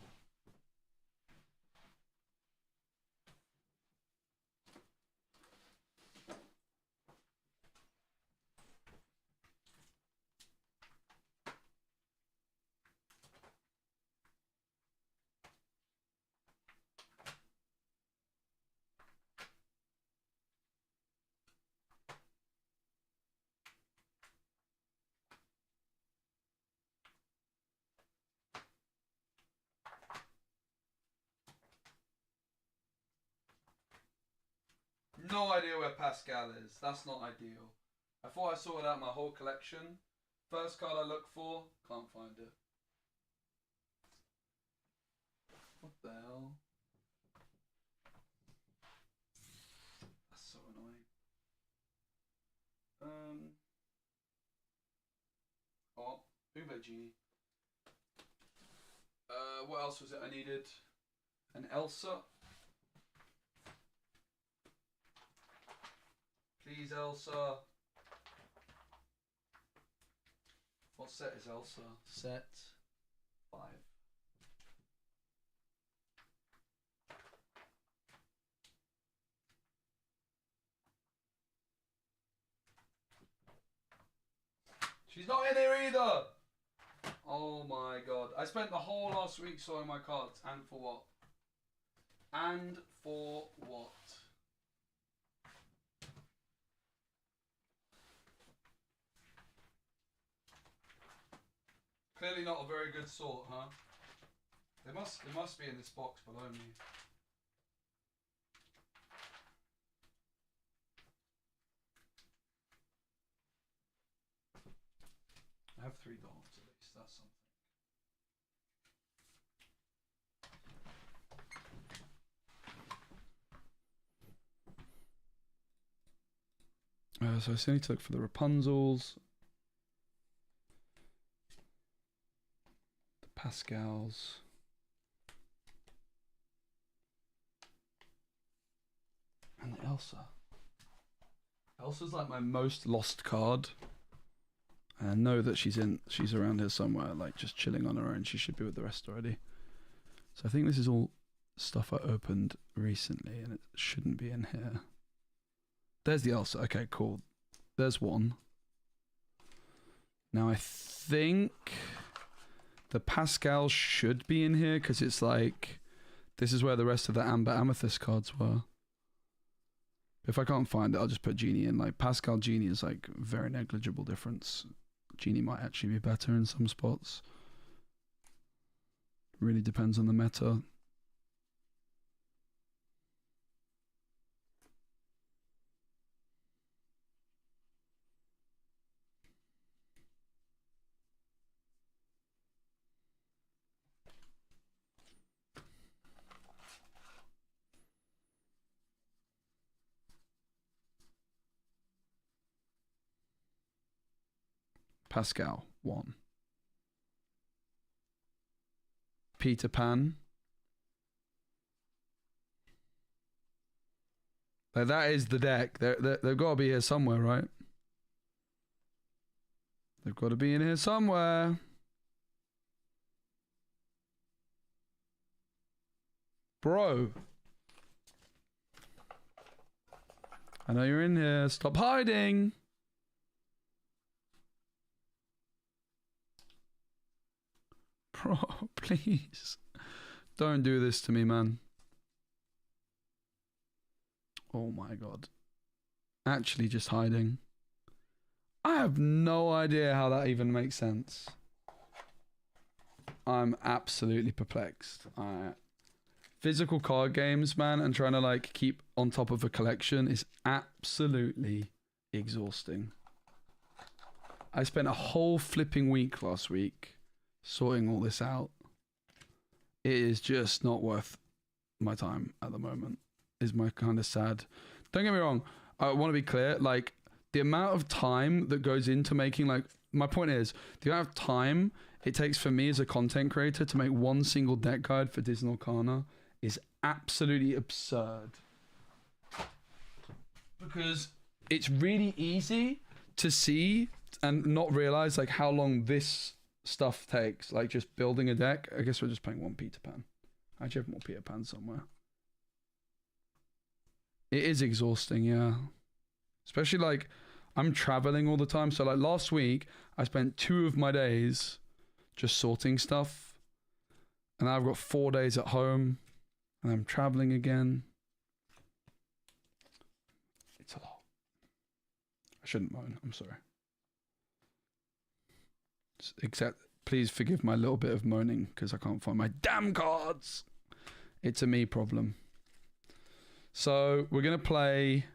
No idea where Pascal is. That's not ideal. I thought I sorted out my whole collection. First card I look for, can't find it. What the hell? That's so annoying. Oh, Uber Genie. What else was it I needed? An Elsa. Please, Elsa. What set is Elsa? Set 5. She's not in here either! Oh my god. I spent the whole last week sorting my cards. And for what? And for what? Clearly not a very good sort, huh? It must be in this box below me. 3 dogs at least. That's something. So I still need to look for the Rapunzels, the Pascals, and the Elsa. Elsa's like my most lost card. I know that she's around here somewhere, like just chilling on her own. She should be with the rest already. So I think this is all stuff I opened recently, and it shouldn't be in here. There's the Elsa. Okay, cool. There's one. Now I think the Pascal should be in here because it's like this is where the rest of the Amber Amethyst cards were. If I can't find it, I'll just put Genie in. Like Pascal Genie is like very negligible difference. Genie might actually be better in some spots. Really depends on the meta. Pascal, 1. Peter Pan. Like, that is the deck. They've got to be here somewhere, right? They've got to be in here somewhere. Bro. I know you're in here. Stop hiding. Bro, please. Don't do this to me, man. Oh my god. Actually just hiding. I have no idea how that even makes sense. I'm absolutely perplexed. Physical card games, man, and trying to like keep on top of a collection is absolutely exhausting. I spent a whole flipping week last week sorting all this out. It is just not worth my time at the moment. Is my kind of sad. Don't get me wrong. I want to be clear. Like the amount of time that goes into making, like, my point is the amount of time it takes for me as a content creator to make one single deck guide for Disney Lorcana is absolutely absurd. Because it's really easy to see and not realize like how long this stuff takes. Like just building a deck. I guess we're just playing one Peter Pan. I actually have more Peter Pan somewhere. It is exhausting, yeah. Especially like I'm traveling all the time. So like last week, I spent 2 of my days just sorting stuff. And I've got 4 days at home. And I'm traveling again. It's a lot. I shouldn't moan. I'm sorry. Except, please forgive my little bit of moaning because I can't find my damn cards. It's a me problem. So we're going to play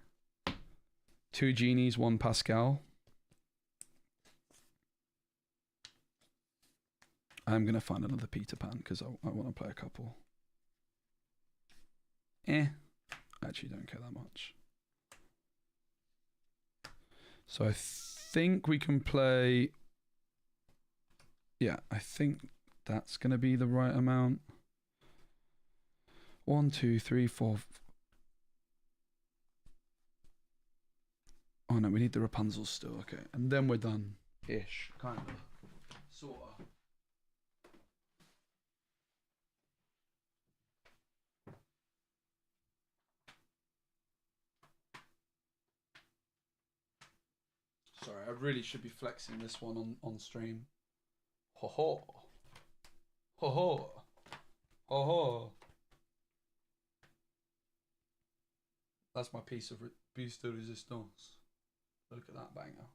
2 Genies, 1 Pascal. I'm going to find another Peter Pan because I want to play a couple. I actually don't care that much. So I think we can play... Yeah, I think that's going to be the right amount. 1, 2, 3, 4... Oh no, we need the Rapunzel still. Okay, and then we're done. Ish, kind of. Sort of. Sorry, I really should be flexing this one on stream. Ho ho. Ho ho. Ho ho. That's my piece de resistance. Look at that banger.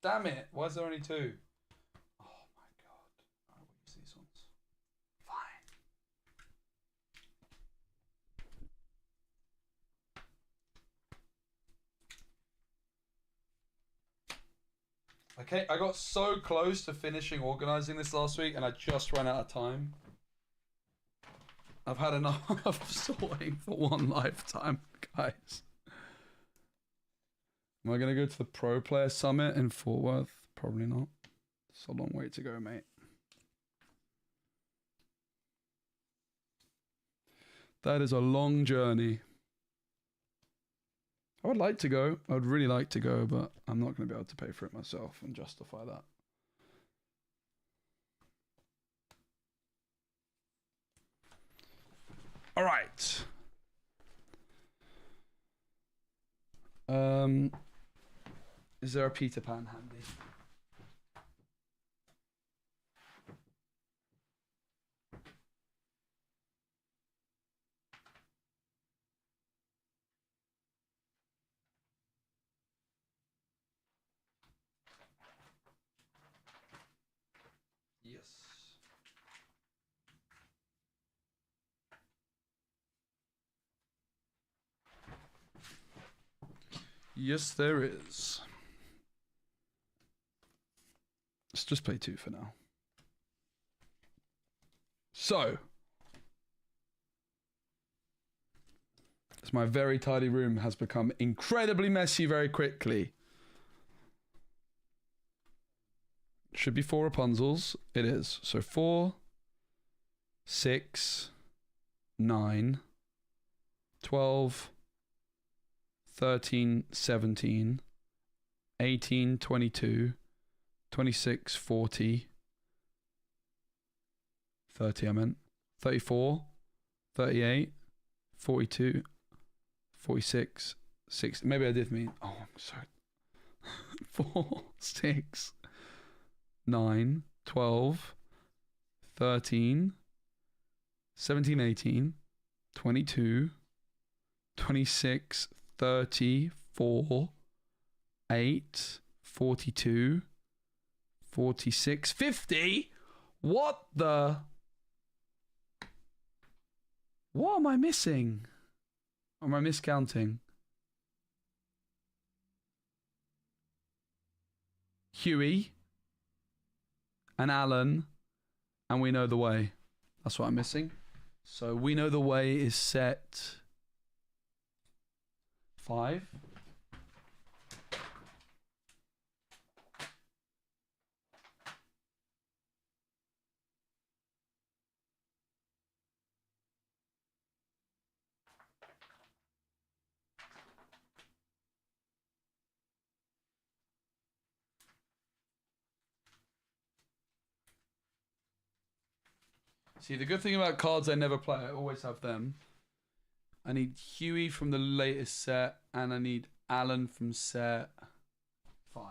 Damn it! Why is there only 2? Oh my god. Alright, we'll use these ones. Fine. Okay, I got so close to finishing organizing this last week, and I just ran out of time. I've had enough sorting for one lifetime, guys. Am I going to go to the Pro Player Summit in Fort Worth? Probably not. It's a long way to go, mate. That is a long journey. I would like to go. I would really like to go, but I'm not going to be able to pay for it myself and justify that. All right. Is there a Peter Pan handy? Yes. Yes, there is. Let's just play 2 for now. So, as my very tidy room has become incredibly messy very quickly. Should be 4 Rapunzels. It is. So 4, 6, 9, 12, 13, 17, 18, 22, 26, 40, 30 I meant, 34, 38, 42, 46, 60. Maybe I did mean, oh, I'm sorry. 4, 6, 9, 12, 13, 17, 18, 22, 26, 34, 8, 42, 46, 50? What the? What am I missing? Am I miscounting? Huey and Alan and We Know the Way. That's what I'm missing. So We Know the Way is set 5. See, the good thing about cards I never play, I always have them. I need Huey from the latest set, and I need Alan from set 5.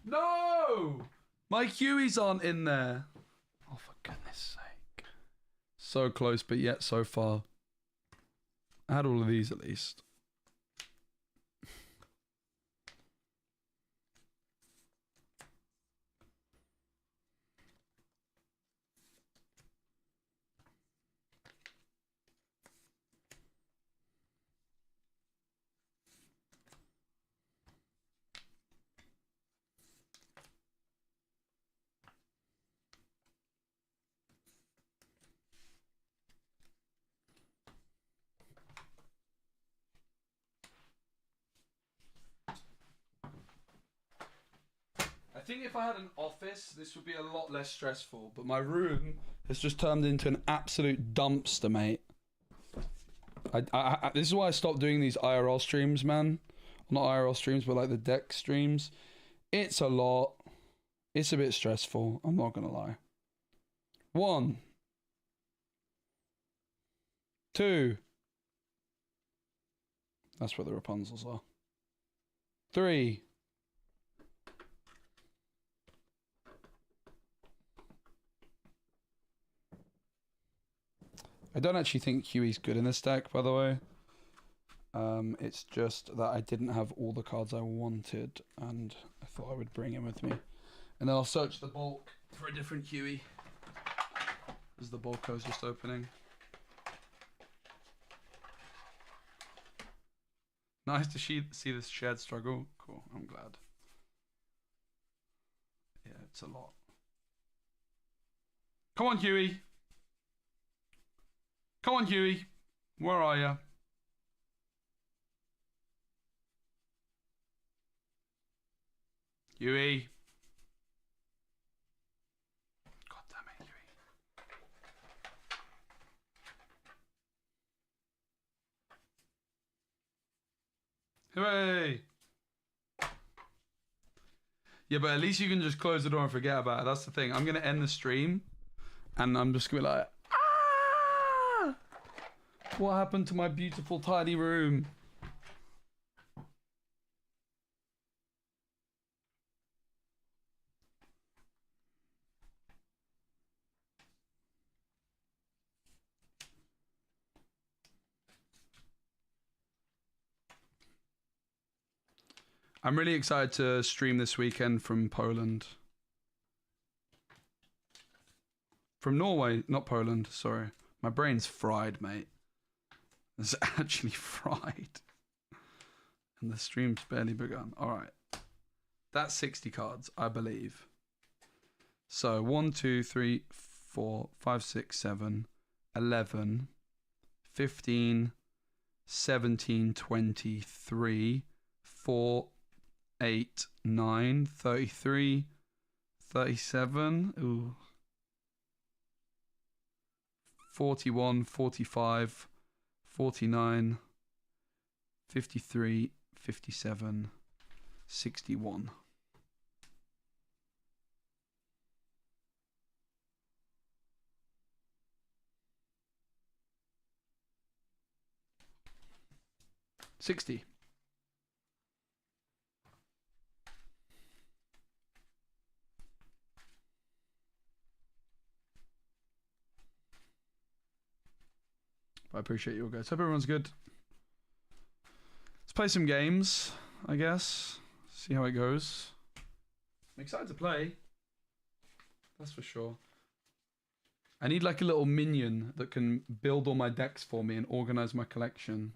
No! My Hueys aren't in there. Oh, for goodness sake. So close, but yet so far. I had all of these at least. I think if I had an office, this would be a lot less stressful. But my room has just turned into an absolute dumpster, mate. This is why I stopped doing these IRL streams, man. Not IRL streams, but like the deck streams. It's a lot. It's a bit stressful. I'm not gonna lie. 1, 2. That's where the Rapunzels are. 3. I don't actually think Huey's good in this deck, by the way. It's just that I didn't have all the cards I wanted, and I thought I would bring him with me. And then I'll search the bulk for a different Huey, as the bulko's just opening. Nice to see this shared struggle. Cool, I'm glad. Yeah, it's a lot. Come on, Huey. Come on, Huey. Where are you? Huey. God damn it, Huey. Hooray! Yeah, but at least you can just close the door and forget about it. That's the thing. I'm going to end the stream, and I'm just going to be like, ah! What happened to my beautiful, tidy room? I'm really excited to stream this weekend from Poland. From Norway, not Poland, sorry. My brain's fried, mate. It's actually fried. And the stream's barely begun. Alright. That's 60 cards, I believe. So 1, 2, 3, 4, 5, 6, 7, 11, 15, 17, 23, 4, 8, 9, 33, 37, ooh, 41, 45, 49, 53, 57, 61. $60. I appreciate you all guys. Hope everyone's good. Let's play some games, I guess. See how it goes. I'm excited to play. That's for sure. I need like a little minion that can build all my decks for me and organize my collection.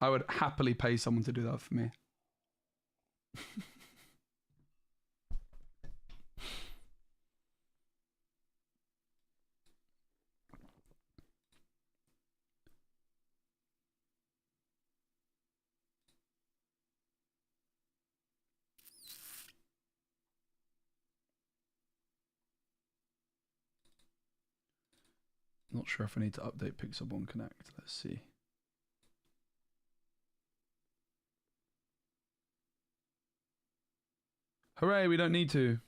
I would happily pay someone to do that for me. Not sure if I need to update Pixelborn Connect. Let's see. Hooray, we don't need to.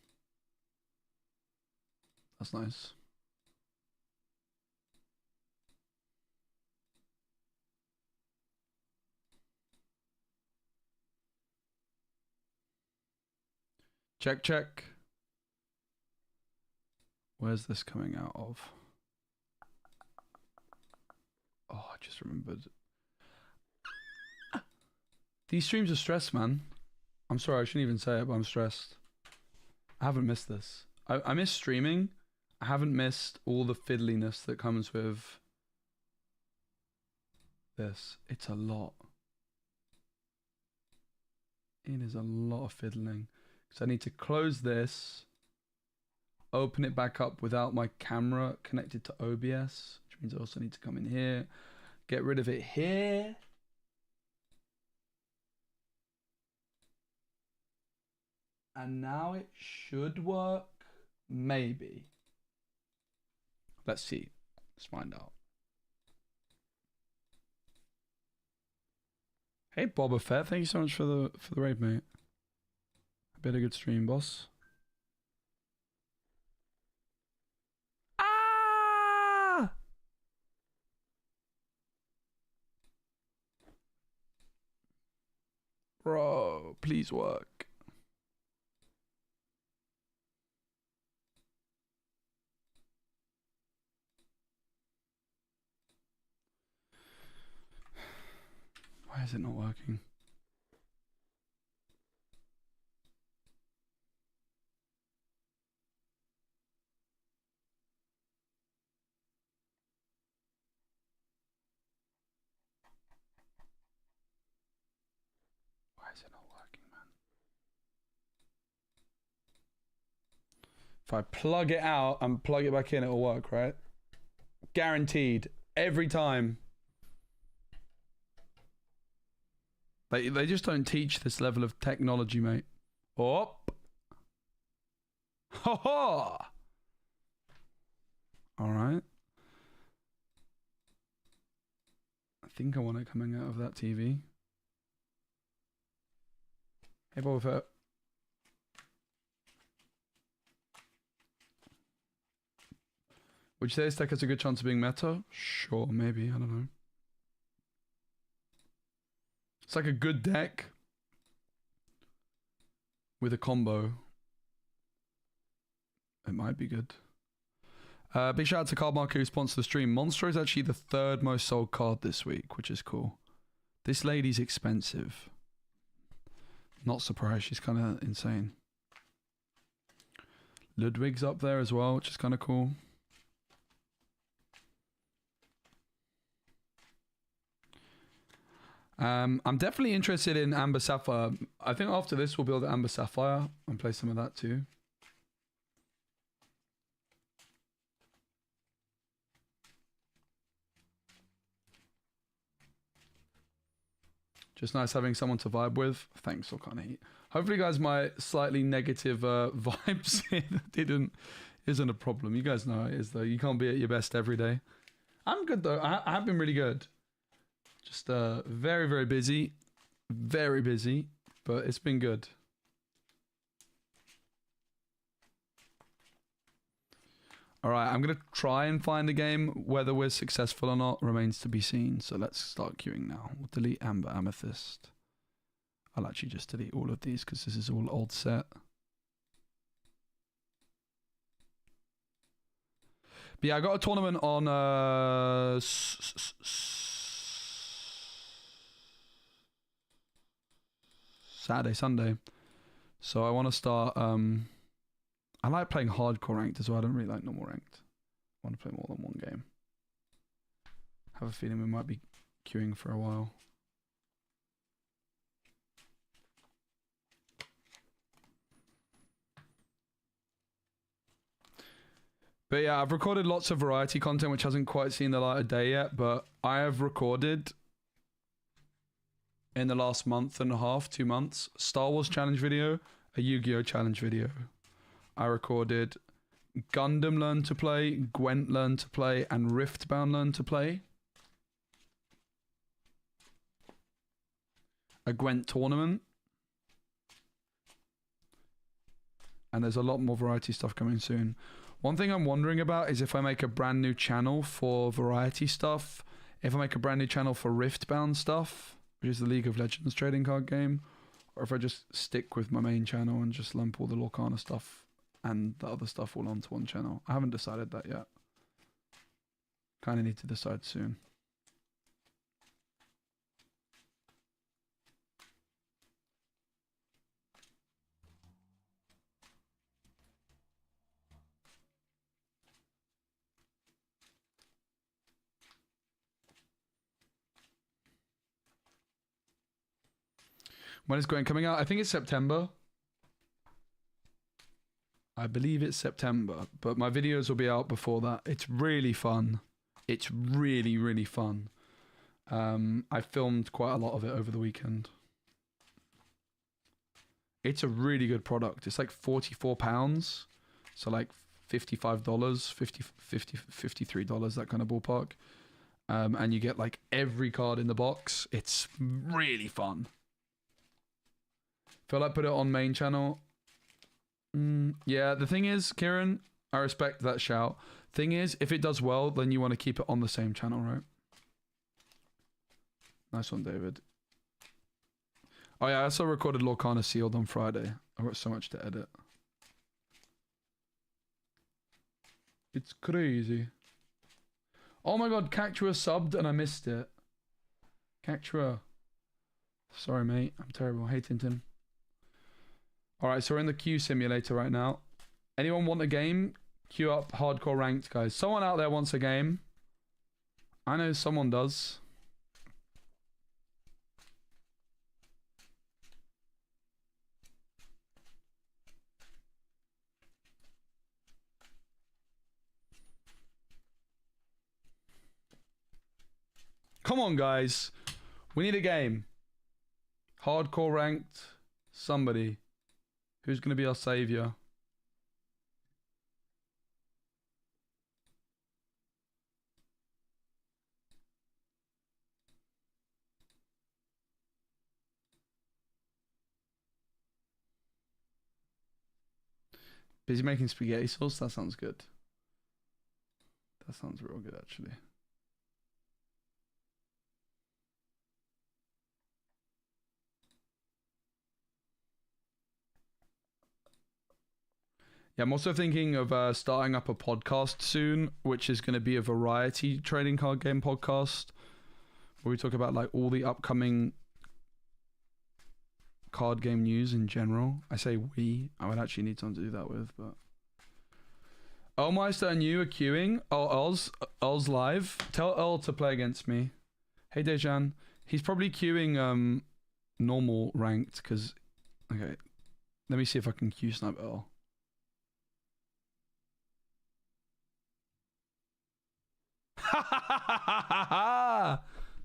That's nice. Check, check. Where's this coming out of? Oh, I just remembered. These streams are stressed, man. I'm sorry, I shouldn't even say it, but I'm stressed. I haven't missed this. I miss streaming. I haven't missed all the fiddliness that comes with this. It's a lot. It is a lot of fiddling. Because I need to close this, open it back up without my camera connected to OBS, which means I also need to come in here, get rid of it here. And now it should work. Maybe. Let's see. Let's find out. Hey Boba Fett, thank you so much for the raid, mate. I bet a good stream, boss. Ah! Bro, please work. Why Why is it not working? Why is it not working, man? If I plug it out and plug it back in, it'll work, right? Guaranteed. Every time. They just don't teach this level of technology, mate. Oh. Ha ha! Alright. I think I want it coming out of that TV. Hey, Boba Fett. Would you say this deck has a good chance of being meta? Sure, maybe. I don't know. It's like a good deck with a combo. It might be good. Big shout out to Card Marker who sponsored the stream. Monstro is actually the 3rd most sold card this week, which is cool. This lady's expensive. Not surprised. She's kind of insane. Ludwig's up there as well, which is kind of cool. I'm definitely interested in Amber Sapphire. I think after this we'll build Amber Sapphire and play some of that too. Just nice having someone to vibe with. Thanks, Lorcana. Hopefully, guys, my slightly negative vibes isn't a problem. You guys know how it is, though. You can't be at your best every day. I'm good, though. I have been really good. Just very, very busy. Very busy, but it's been good. Alright, I'm going to try and find a game. Whether we're successful or not remains to be seen. So let's start queuing now. We'll delete Amber Amethyst. I'll actually just delete all of these because this is all old set. But yeah, I got a tournament on Saturday, Sunday. So I want to start... I like playing hardcore ranked as well. I don't really like normal ranked. I want to play more than one game. Have a feeling we might be queuing for a while. But yeah, I've recorded lots of variety content which hasn't quite seen the light of day yet, but I have recorded in the last month and a half, 2 months, Star Wars challenge video, a Yu-Gi-Oh challenge video. I recorded Gundam Learn to Play, Gwent Learn to Play, and Riftbound Learn to Play. A Gwent tournament. And there's a lot more variety stuff coming soon. One thing I'm wondering about is if I make a brand new channel for variety stuff, if I make a brand new channel for Riftbound stuff, which is the League of Legends trading card game, or if I just stick with my main channel and just lump all the Lorcana stuff and the other stuff all onto one channel. I haven't decided that yet. Kind of need to decide soon. When is Gwent coming out? I think it's September. I believe it's September, but my videos will be out before that. It's really fun. It's really, really fun. I filmed quite a lot of it over the weekend. It's a really good product. It's like £44. So like $55, $53, that kind of ballpark. And you get like every card in the box. It's really fun. Feel like put it on main channel. Yeah, the thing is, Kieran, I respect that shout. Thing is, if it does well, then you want to keep it on the same channel, right? Nice one, David. Oh yeah, I also recorded Lorcana Sealed on Friday. I've got so much to edit. It's crazy. Oh my god, Cactua subbed and I missed it. Cactua. Sorry, mate. I'm terrible. Hey, Tintin. Alright, so we're in the queue simulator right now. Anyone want a game? Queue up hardcore ranked, guys. Someone out there wants a game. I know someone does. Come on, guys. We need a game. Hardcore ranked. Somebody. Who's going to be our savior? Busy making spaghetti sauce? That sounds good. That sounds real good, actually. Yeah, I'm also thinking of starting up a podcast soon, which is going to be a variety trading card game podcast, where we talk about like all the upcoming card game news in general. I say we. I would actually need someone to do that with, but. Elmeister and you are queuing. Oh, Oz live. Tell Earl to play against me. Hey, Dejan. He's probably queuing normal ranked, because... Okay. Let me see if I can queue snipe Earl.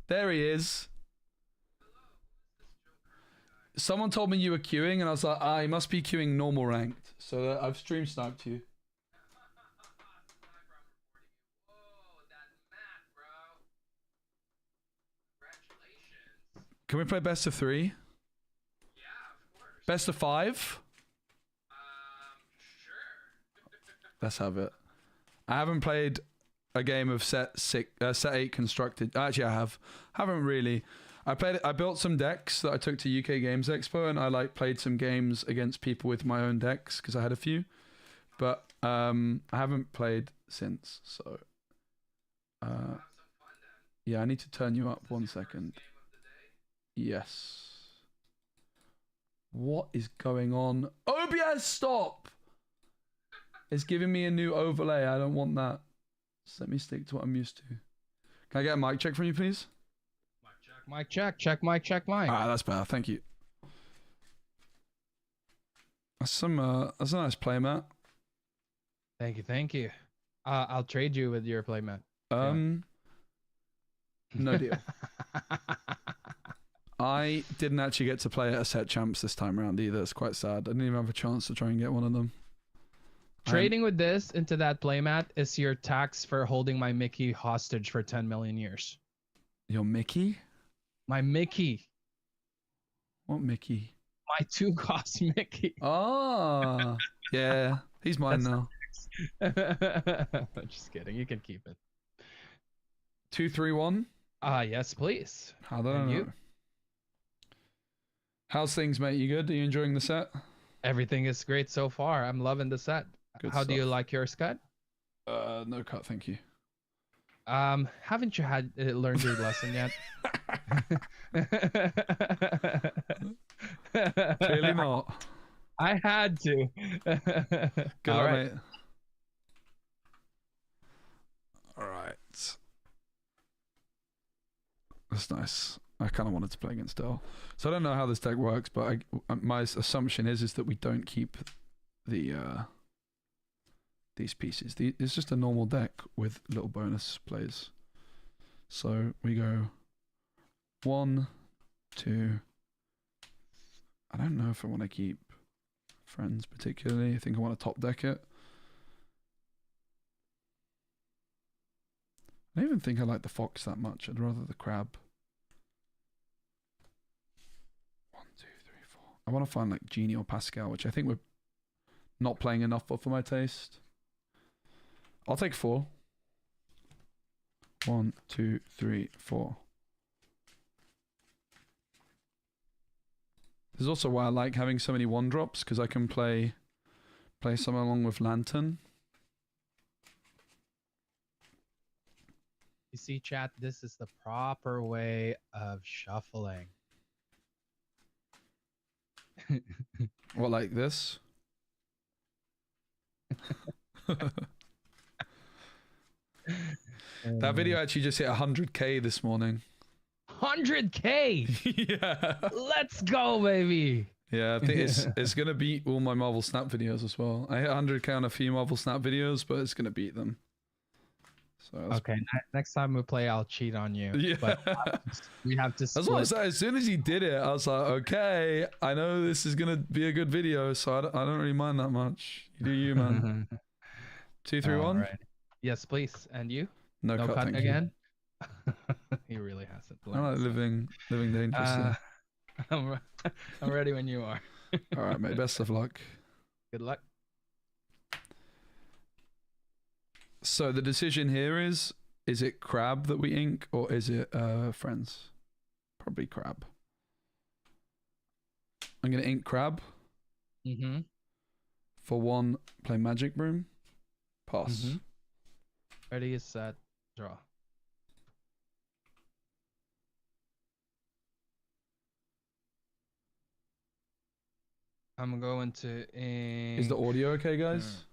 There he is. Someone told me you were queuing, and I was like, he must be queuing normal ranked. So I've stream sniped you. Can we play best of 3? Yeah, of course. Best of 5? Sure. Let's have it. I haven't played a game of set 8 constructed. Actually, I have. Haven't really. I built some decks that I took to UK Games Expo, and I like played some games against people with my own decks because I had a few. But I haven't played since. So yeah, I need to turn you up 1 second. Yes. What is going on? OBS, stop! It's giving me a new overlay. I don't want that. Just let me stick to what I'm used to. Can I get a mic check from you, please? Mic check. Check mic, check mic. Ah, that's better. Thank you. That's a nice playmat. Thank you. I'll trade you with your playmat. No deal. I didn't actually get to play at a set champs this time around either. It's quite sad. I didn't even have a chance to try and get one of them. Trading with this into that playmat is your tax for holding my Mickey hostage for 10 million years. Your Mickey? My Mickey. What Mickey? My 2-cost Mickey. Ah, yeah. He's mine now. Just kidding. You can keep it. 2-3-1? Yes, please. I don't know. You? How's things, mate? You good? Are you enjoying the set? Everything is great so far. I'm loving the set. Good How do you stuff. like yours, Scott? No cut, thank you. Haven't you learned your lesson yet? Clearly not. I had to. Good, All right. mate. All right. That's nice. I kind of wanted to play against Earl. So I don't know how this deck works, but my assumption is that we don't keep the these pieces. It's just a normal deck with little bonus plays. So we go 1, 2. I don't know if I want to keep friends particularly. I think I want to top deck it. I don't even think I like the fox that much. I'd rather the crab. 1, 2, 3, 4. I want to find like Genie or Pascal, which I think we're not playing enough for my taste. I'll take 4. 1, 2, 3, 4. This is also why I like having so many 1-drops, because I can play some along with Lantern. You see, chat, this is the proper way of shuffling. What, like this? That video actually just hit 100K this morning. 100K. Yeah. Let's go, baby. Yeah, I think it's gonna beat all my Marvel Snap videos as well. I hit 100K on a few Marvel Snap videos, but it's gonna beat them. So Okay, next time we play, I'll cheat on you. yeah. But we have to That's what I split. said. As soon as he did it, I was like, okay, I know this is gonna be a good video, so I don't really mind that much. You do you, man. 2, 3, 1. Alright. Yes, please. And you? No, No cut, cut thank you. again? He really hasn't I like learned. living dangerously. I'm ready when you are. All right, mate. Best of luck. Good luck. So the decision here is it Crab that we ink or is it Friends? Probably Crab. I'm gonna ink Crab. Mm-hmm. For 1, play Magic Broom. Pass. Mm-hmm. Ready, set, draw. I'm going to ink. Is the audio okay, guys?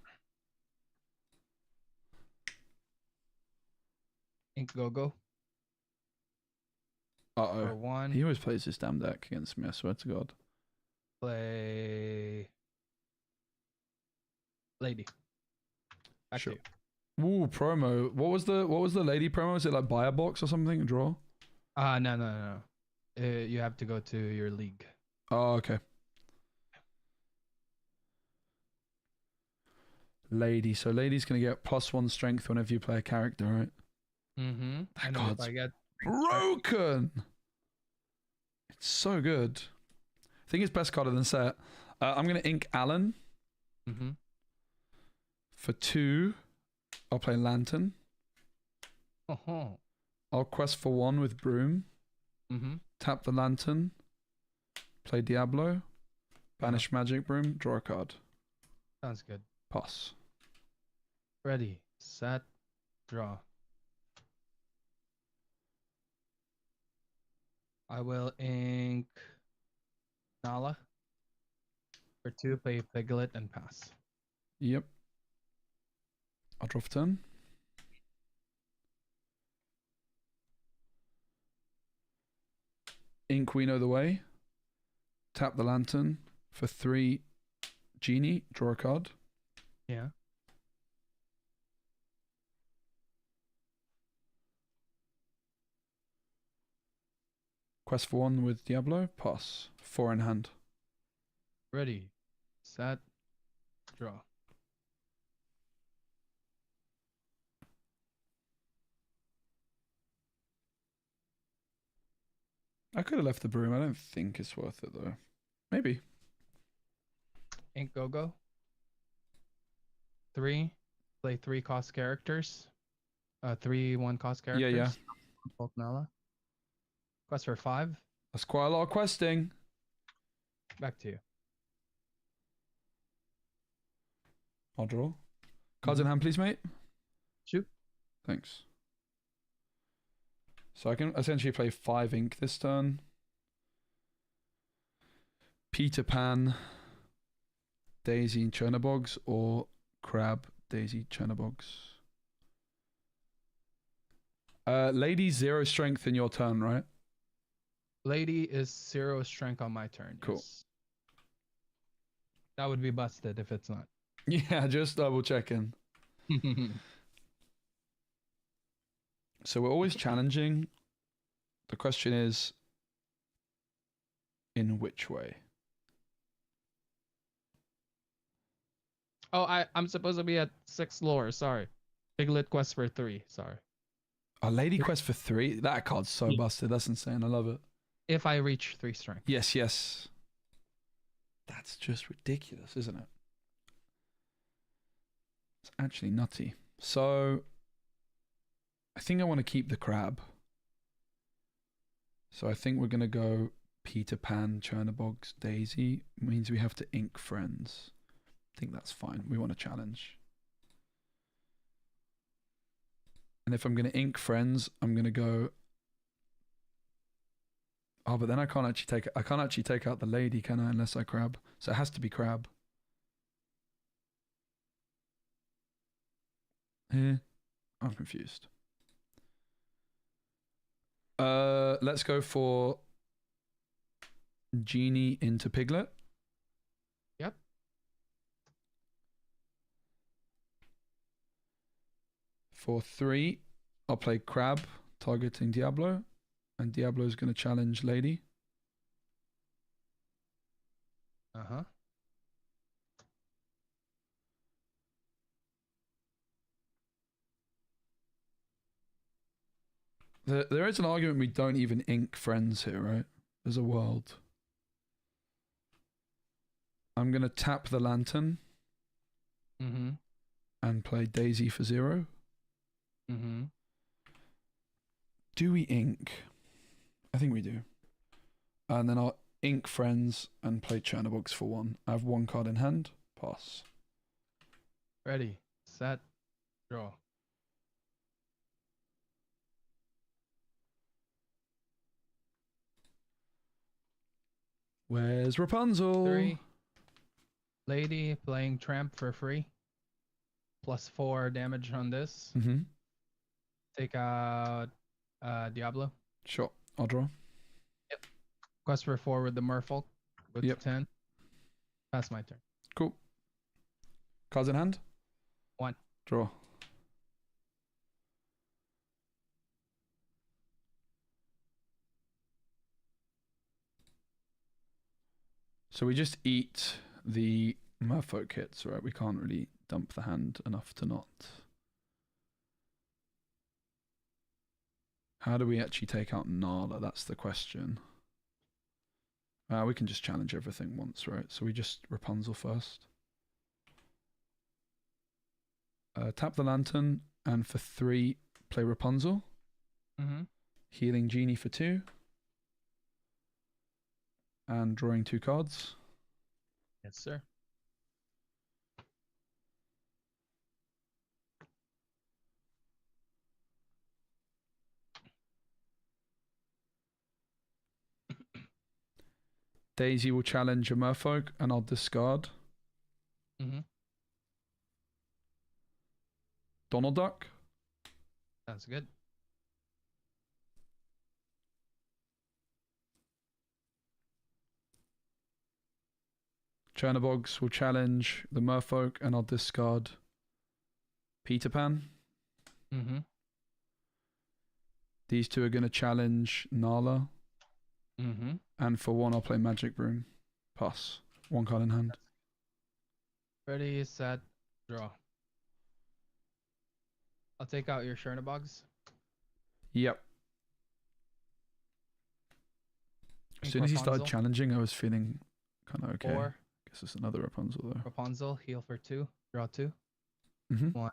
Ink go. Uh-oh. For 1, He always plays this damn deck against me, I swear to God. play Lady. Back Sure. to you. Ooh, promo. What was the lady promo? Is it like buy a box or something? Draw? No. You have to go to your league. Oh, okay. Lady. So lady's gonna get +1 strength whenever you play a character, right? Mm-hmm. That And if card's I get broken. It's so good. I think it's best card of the set. I'm gonna ink Alan. Mm-hmm. For 2, I'll play Lantern. Oh. I'll quest for 1 with Broom. Mm-hmm. Tap the Lantern. Play Diablo. Banish Magic Broom. Draw a card. Sounds good. Pass. Ready, set, draw. I will ink Nala. For 2, play Piglet and pass. Yep. I'll draw for turn. Ink We Know the Way. Tap the Lantern. For 3, Genie. Draw a card. Yeah. Quest for 1 with Diablo. Pass. 4 in hand. Ready, set, draw. I could have left the Broom. I don't think it's worth it though. Maybe. Ink go. 3, play 3 cost characters. 3 1-cost characters. Yeah. Bulk Nala. Quest for 5. That's quite a lot of questing. Back to you. I'll draw. Cards in hand, please, mate. Shoot. Thanks. So I can essentially play 5 ink this turn. Peter Pan, Daisy and Chernobogs, or Crab, Daisy, Chernobogs. Lady 0 strength in your turn, right? Lady is 0 strength on my turn. Cool. Yes. That would be busted if it's not. Yeah, just double checking. So we're always challenging. The question is, in which way? Oh, I'm supposed to be at 6 lore. Sorry. Piglet quest for 3. Sorry. A Lady Quest for 3? That card's so Yeah. busted. That's insane. I love it. If I reach 3 strength. Yes. That's just ridiculous, isn't it? It's actually nutty. So, I think I want to keep the Crab. So I think we're going to go Peter Pan, Chernobogs, Daisy. Means we have to ink Friends. I think that's fine. We want a challenge. And if I'm going to ink Friends, I'm going to go Oh, but then I can't actually take out the lady, can I? Unless I crab. So it has to be crab. Here, I'm confused. Let's go for genie into piglet. Yep. For 3, I'll play crab, targeting Diablo, and Diablo's going to challenge lady. Uh-huh. There is an argument we don't even ink friends here, right? There's a world. I'm going to tap the lantern Mm-hmm. and play Daisy for 0. Mm-hmm. Do we ink? I think we do. And then I'll ink friends and play Chernobox for 1. I have 1 card in hand. Pass. Ready, set, draw. Where's Rapunzel? 3. Lady playing tramp for free. +4 damage on this. Mm-hmm. Take out Diablo. Sure. I'll draw. Quest for 4 with the merfolk with Yep. 10. Pass my turn. Cool. Cards in hand? 1. Draw. So we just eat the merfolk hits, right? We can't really dump the hand enough to not. How do we actually take out Nala? That's the question. We can just challenge everything once, right? So we just Rapunzel first. Tap the lantern, and for 3, play Rapunzel. Mm-hmm. Healing Genie for 2. And drawing 2 cards. Yes, sir. Daisy will challenge a merfolk, and I'll discard. Mm-hmm. Donald Duck. Sounds good. Chernobogs will challenge the merfolk, and I'll discard Peter Pan. Mm-hmm. These 2 are going to challenge Nala. Mm-hmm. And for 1, I'll play Magic Broom. Pass. 1 card in hand. Ready, set, draw. I'll take out your Chernobogs. Yep. As soon as he started challenging, I was feeling kind of okay. 4. Guess it's another Rapunzel, though. Rapunzel, heal for 2, draw 2. Mm-hmm. 1.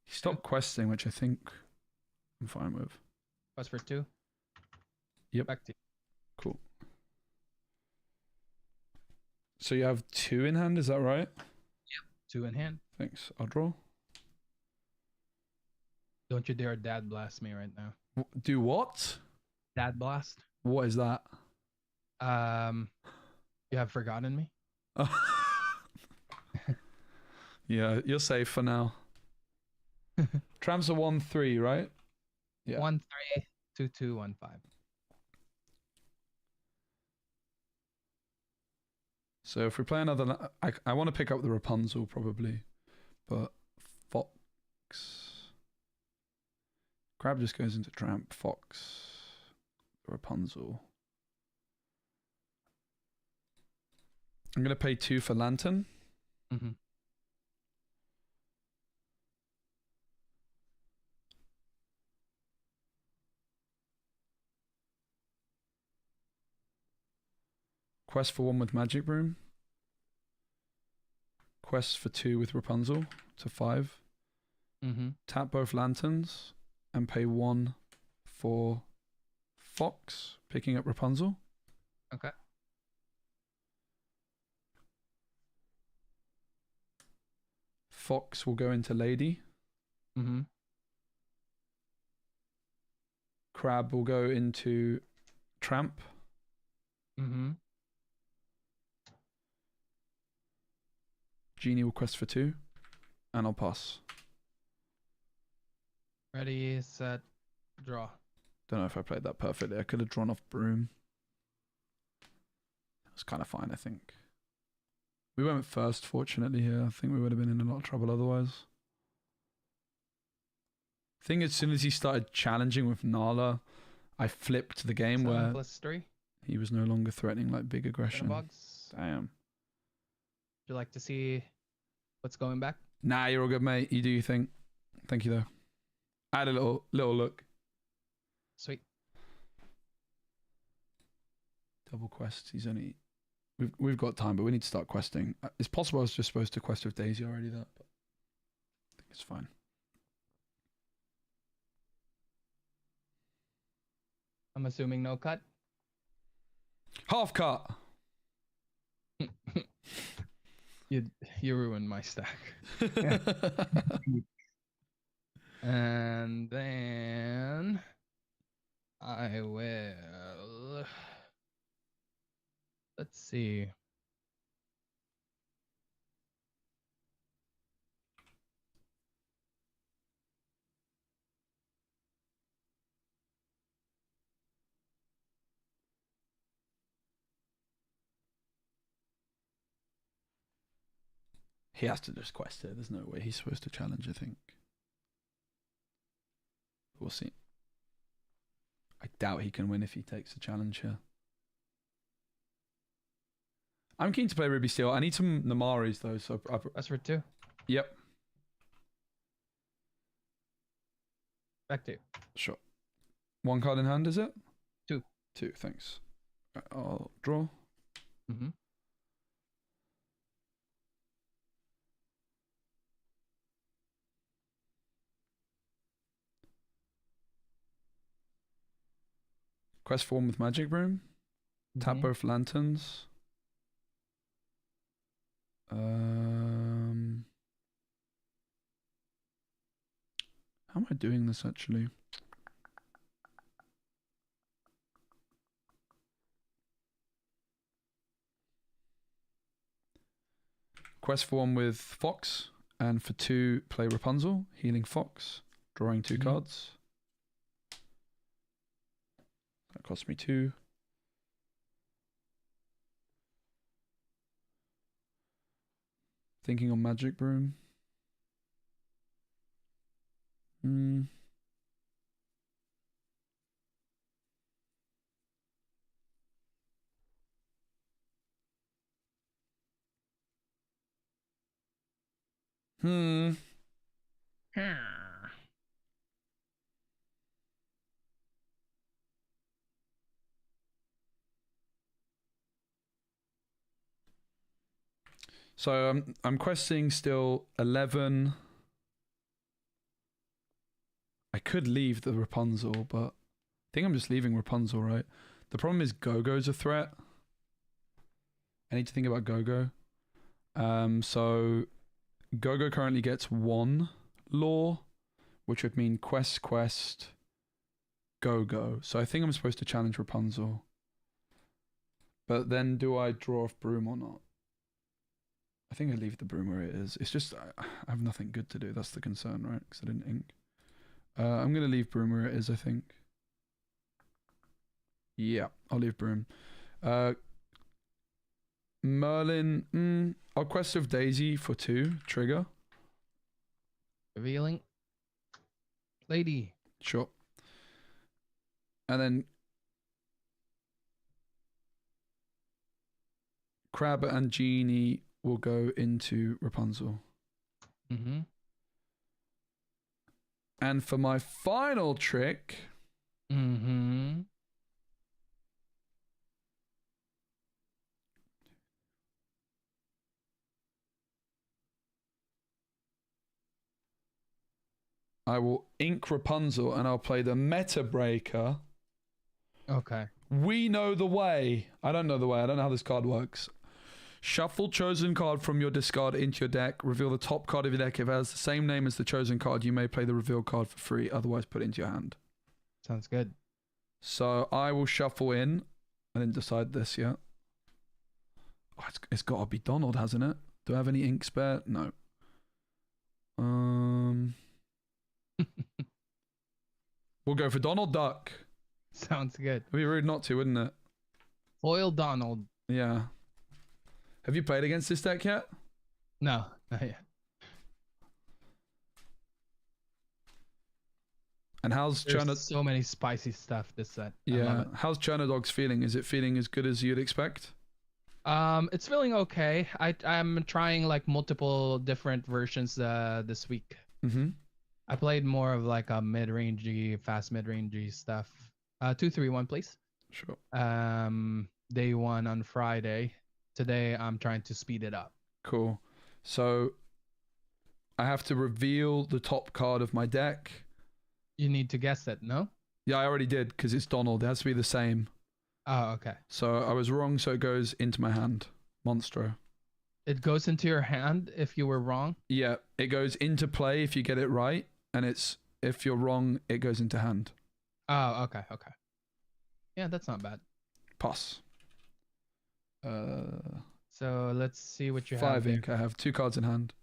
He stopped questing, which I think I'm fine with. Quest for 2. Yep. Back to you. Cool. So you have 2 in hand, is that right? 2 in hand. Thanks. I'll draw. Don't you dare dad blast me right now. Do what? Dad blast? What is that? You have forgotten me? Yeah, you're safe for now. Tramps are 1-3, right? Yeah. 1-3, 2-2, 1-5. So if we play another, I want to pick up the Rapunzel probably, but Fox. Crab just goes into Tramp, Fox, Rapunzel. I'm going to pay 2 for Lantern. Mm-hmm. Quest for 1 with Magic Broom. Quest for 2 with Rapunzel to 5. Mm-hmm. Tap both lanterns and pay 1 for Fox, picking up Rapunzel. Okay. Fox will go into Lady. Mm-hmm. Crab will go into Tramp. Mm-hmm. Genie will quest for 2, and I'll pass. Ready, set, draw. Don't know if I played that perfectly. I could have drawn off Broom. It was kind of fine, I think. We went first, fortunately, here. I think we would have been in a lot of trouble otherwise. I think as soon as he started challenging with Nala, I flipped the game 7 where plus 3. he was no longer threatening like big aggression. Bugs. Damn. Would you like to see what's going back? Nah, you're all good, mate. You do your thing. Thank you, though. I had a little look. Sweet. Double quest. He's only... We've got time, but we need to start questing. It's possible I was just supposed to quest with Daisy already, but I think it's fine. I'm assuming no cut. Half cut. You ruined my stack. And then I will. Let's see. He has to just quest it. There's no way he's supposed to challenge, I think. We'll see. I doubt he can win if he takes a challenge here. I'm keen to play Ruby Steel. I need some Namaris though, so That's for 2. Yep. Back to you. Sure. 1 card in hand, is it? 2. 2, thanks. I'll draw. Mm-hmm. Quest form with Magic Broom. Tap both lanterns. How am I doing this actually? Quest form with Fox, and for 2 play Rapunzel, healing Fox, drawing 2 cards. That cost me 2. Thinking on Magic Broom. So I'm questing still 11. I could leave the Rapunzel, but I think I'm just leaving Rapunzel, right? The problem is Go-Go's a threat. I need to think about Go-Go. So Go-Go currently gets 1 lore, which would mean quest, Go-Go. So I think I'm supposed to challenge Rapunzel. But then do I draw off Broom or not? I think I leave the Broom where it is. It's just I have nothing good to do. That's the concern, right? Because I didn't ink. I'm going to leave Broom where it is, I think. Yeah, I'll leave Broom. Merlin, I'll quest with Daisy for 2, trigger. Revealing. Lady. Sure. And then Crab and Genie will go into Rapunzel. Mm-hmm. And for my final trick... Mm-hmm. I will ink Rapunzel and I'll play the Meta Breaker. Okay. We know the way. I don't know the way. I don't know how this card works. Shuffle chosen card from your discard into your deck. Reveal the top card of your deck. If it has the same name as the chosen card, you may play the reveal card for free. Otherwise, put it into your hand. Sounds good. So I will shuffle in I didn't decide this yet. Oh, it's got to be Donald, hasn't it? Do I have any ink spare? No. We'll go for Donald Duck. Sounds good. It'd be rude not to, wouldn't it? Foil Donald. Yeah. Have you played against this deck yet? No, not yet. And how's There's Cherno? so many spicy stuff this set. I love Yeah. it. How's Chernodog's feeling? Is it feeling as good as you'd expect? It's feeling okay. I'm trying like multiple different versions this week. Mm-hmm. I played more of like a mid-rangey, fast mid-rangey stuff. 2-3-1, please. Sure. Day 1 on Friday. Today I'm trying to speed it up. Cool. So I have to reveal the top card of my deck. You need to guess it, no? Yeah, I already did because it's Donald. It has to be the same. Oh, okay. So I was wrong, so it goes into my hand. Monstro. It goes into your hand if you were wrong. Yeah, it goes into play if you get it right, and it's if you're wrong, it goes into hand. Oh, okay. Yeah, that's not bad. Pass. So let's see what you have. 5 there. ink. I have 2 cards in hand.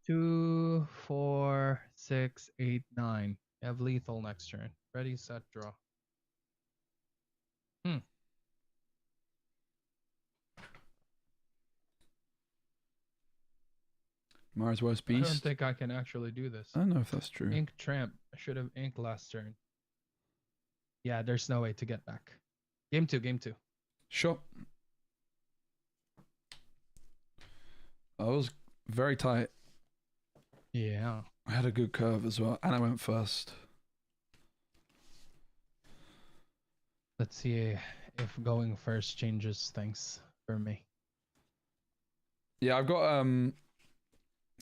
2, 4, 6, 8, 9. You have lethal next turn. Ready, set, draw. Mars Worst I don't Beast. think I can actually do this. I don't know if that's true. Ink Tramp. I should have ink last turn. Yeah, there's no way to get back. Game 2. Sure. I was very tight. Yeah. I had a good curve as well, and I went first. Let's see if going first changes things for me. Yeah, I've got a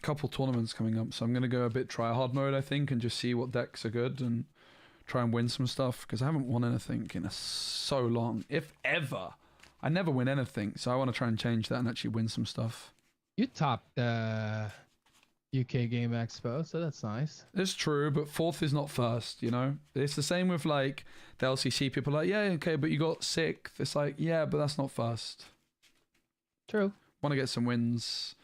couple tournaments coming up, so I'm gonna go a bit try hard mode, I think, and just see what decks are good and try and win some stuff because I haven't won anything in so long, if ever. I never win anything, so I want to try and change that and actually win some stuff. You topped the UK Game Expo, so that's nice. It's true, but fourth is not first, you know? It's the same with like the LCC people are like, yeah, okay, but you got sixth. It's like, yeah, but that's not first. True. Want to get some wins.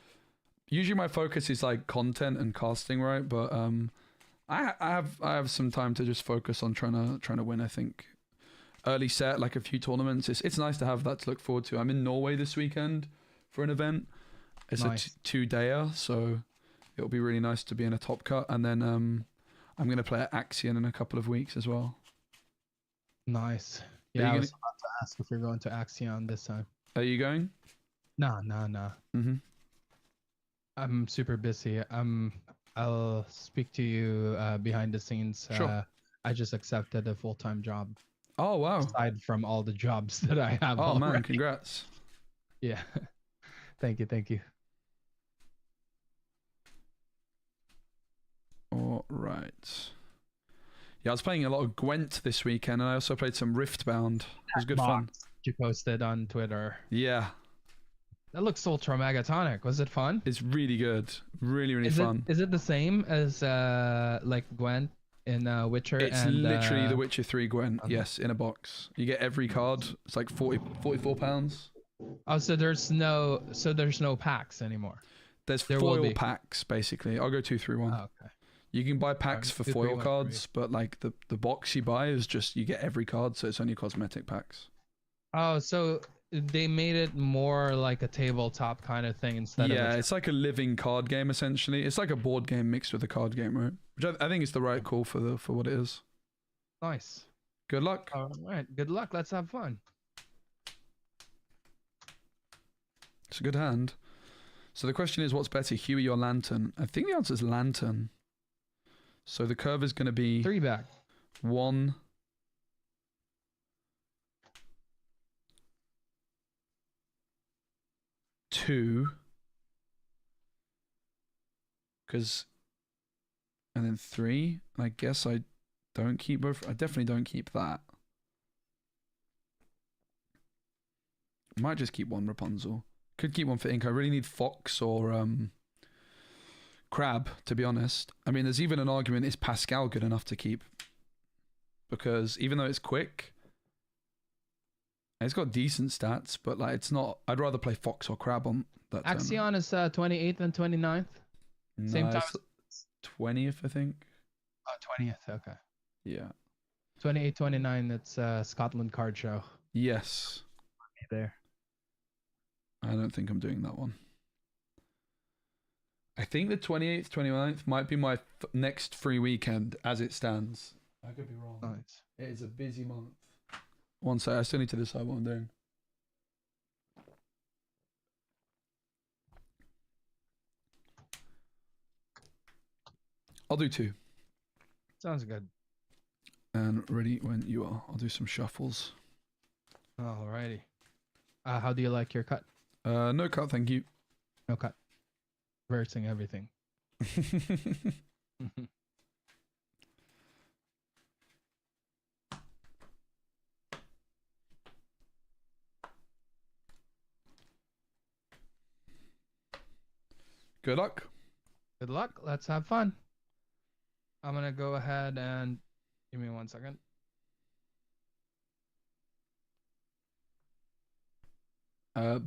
Usually my focus is like content and casting, right? But I have some time to just focus on trying to win, I think. Early set, like a few tournaments. It's nice to have that to look forward to. I'm in Norway this weekend for an event. It's Nice. a 2-dayer, so it'll be really nice to be in a top cut. And then I'm going to play at Axion in a couple of weeks as well. Nice. Are Yeah, I you was about to ask if you're going to Axion this time. Are you going? No. Mm-hmm. I'm super busy. I'll speak to you behind the scenes. Sure. I just accepted a full-time job Oh, wow. aside from all the jobs that I have. Oh, man, already. congrats. Yeah. Thank you. All right. Yeah, I was playing a lot of Gwent this weekend, and I also played some Riftbound. It was good fun. Box you posted on Twitter. Yeah, That looks ultra megatonic. Was it fun? it's really good. Really Is fun. it the same as like Gwent in Witcher? It's and, literally The Witcher 3 Gwent. okay. Yes, in a box. You get every card. It's like 44 pounds. Oh, so there's no packs anymore. There's There will foil be. packs, basically. I'll go 2-3-1. Oh, okay. You can buy packs for 2, 3, foil 1, 3. cards, but like the box you buy is just, you get every card, so it's only cosmetic packs. Oh, so they made it more like a tabletop kind of thing instead Yeah, of it's like a living card game, essentially. It's like a board game mixed with a card game, right? Which I think is the right call for what it is. nice. Good luck. All right. Good luck. Let's have fun. It's a good hand. So the question is, what's better, Huey or Lantern? I think the answer is Lantern. So the curve is going to be 3 back. 1, 2, and then 3. And I guess I don't keep both. I definitely don't keep that. Might just keep 1 Rapunzel. Could keep 1 for ink. I really need Fox or Crab, to be honest. I mean, there's even an argument, is Pascal good enough to keep? Because even though it's quick, It's got decent stats, but like it's not. I'd rather play Fox or Crab on that. Axion is 28th and 29th. Same time. 20th, I think. Oh, 20th. Okay. Yeah. 28, 29. It's Scotland Card Show. Yes. There. I don't think I'm doing that one. I think the 28th, 29th might be my next free weekend as it stands. I could be wrong. Nice. It is a busy month. One sec, I still need to decide what I'm doing. I'll do 2. Sounds good. And ready when you are. I'll do some shuffles. Alrighty. How do you like your cut? No cut, thank you. No cut. Versing everything. Good luck. Good luck. Let's have fun. I'm gonna go ahead and give me 1 second.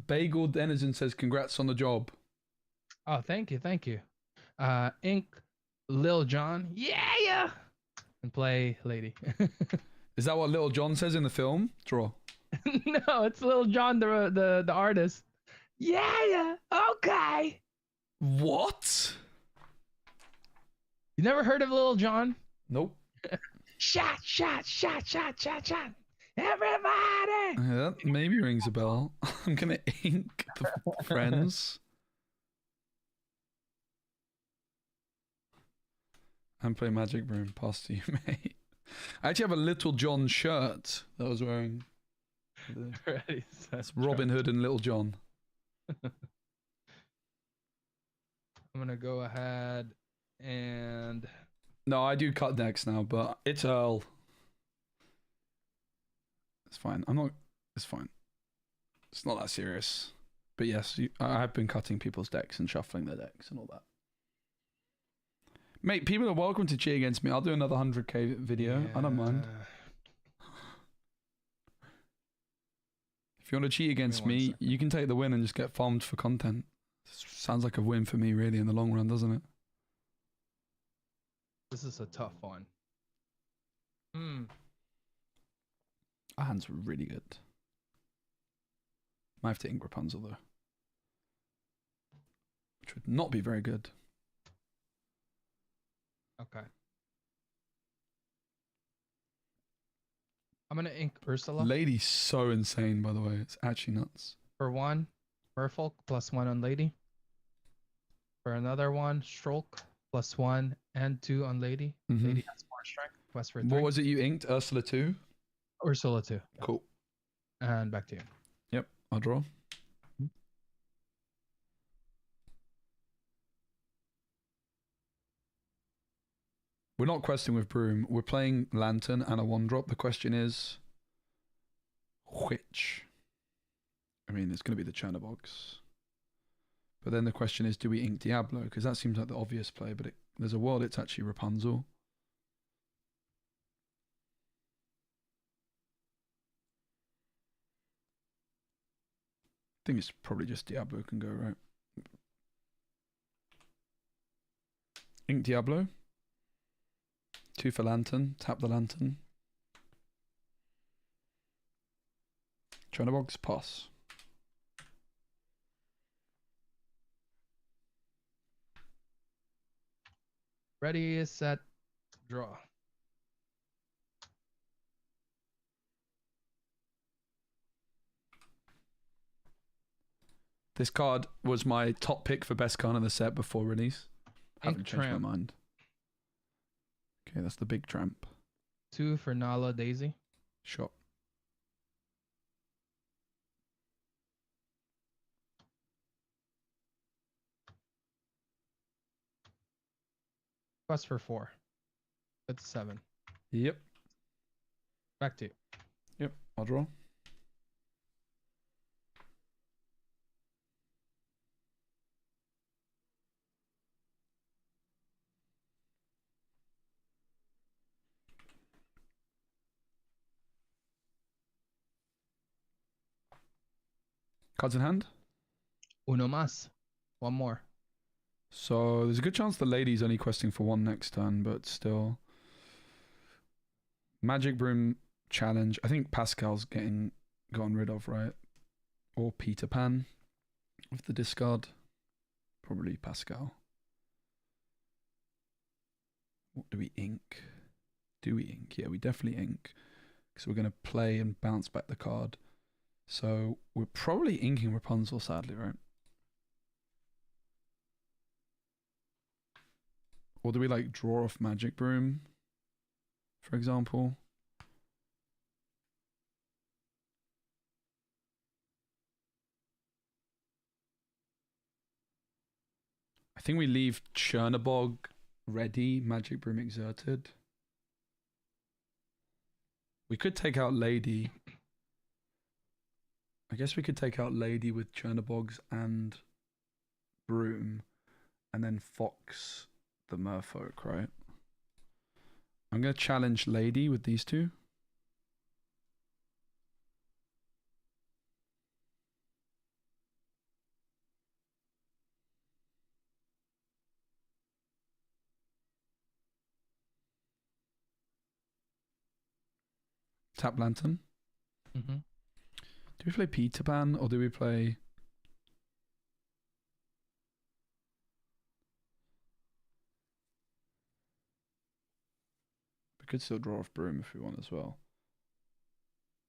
Bagel Denizen says congrats on the job. Oh, thank you, thank you. Ink Lil Jon, yeah, and play Lady. Is that what Little John says in the film? Draw. No, it's Lil Jon, the artist. Yeah, okay. What? You never heard of Lil Jon? Nope. Shot. Everybody. That maybe rings a bell. I'm gonna ink the friends. And play Magic Broom. Pass to you, mate. I actually have a Little John shirt that I was wearing. Ready, It's Robin Hood and Little John. I'm gonna go ahead and No, I do cut decks now, but it's Earl. It's fine. It's fine. It's not that serious. But yes, I have been cutting people's decks and shuffling their decks and all that. Mate, people are welcome to cheat against me. I'll do another 100k video. I don't mind. If you want to cheat against me, you can take the win and just get farmed for content. Sounds like a win for me, really, in the long run, doesn't it? This is a tough one. Our hands were really good. Might have to ink Rapunzel, though. Which would not be very good. Okay. I'm gonna ink Ursula. Lady's so insane, by the way. It's actually nuts. For 1, Merfolk +1 on Lady. For another one, Stroke +1 and 2 on Lady. Lady has 4 strength. Quest for 3. What was it you inked? Ursula 2? Ursula 2. Cool. And back to you. Yep, I'll draw. We're not questing with Broom. We're playing Lantern and a 1-drop. The question is, which? I mean, it's going to be the Chernobog's. But then the question is, do we ink Diablo? Because that seems like the obvious play, but there's a world it's actually Rapunzel. I think it's probably just Diablo can go, right? Ink Diablo. 2 for Lantern. Tap the Lantern. Chernobog's pass. Ready, set, draw. This card was my top pick for best card in the set before release. Haven't changed Tramp. my mind. Okay, that's the big tramp. 2 for Nala Daisy. Shot. Quest for 4. That's 7. Yep. Back to you. Yep, I'll draw. Cards in hand. Uno más. One more. So there's a good chance the lady's only questing for one next turn, but still. Magic Broom challenge. I think Pascal's getting gotten rid of, right? Or Peter Pan with the discard. Probably Pascal. What do we ink? Do we ink? Yeah, we definitely ink. Because we're going to play and bounce back the card. So we're probably inking Rapunzel, sadly, right? Or do we like draw off Magic Broom, for example? I think we leave Chernabog ready, Magic Broom exerted. We could take out Lady. I guess we could take out Lady with Chernabogs and Broom, and then Fox the Merfolk, right? I'm going to challenge Lady with these two. Tap Lantern. Mm-hmm. Do we play Peter Pan or do we play... We could still draw off Broom if we want as well.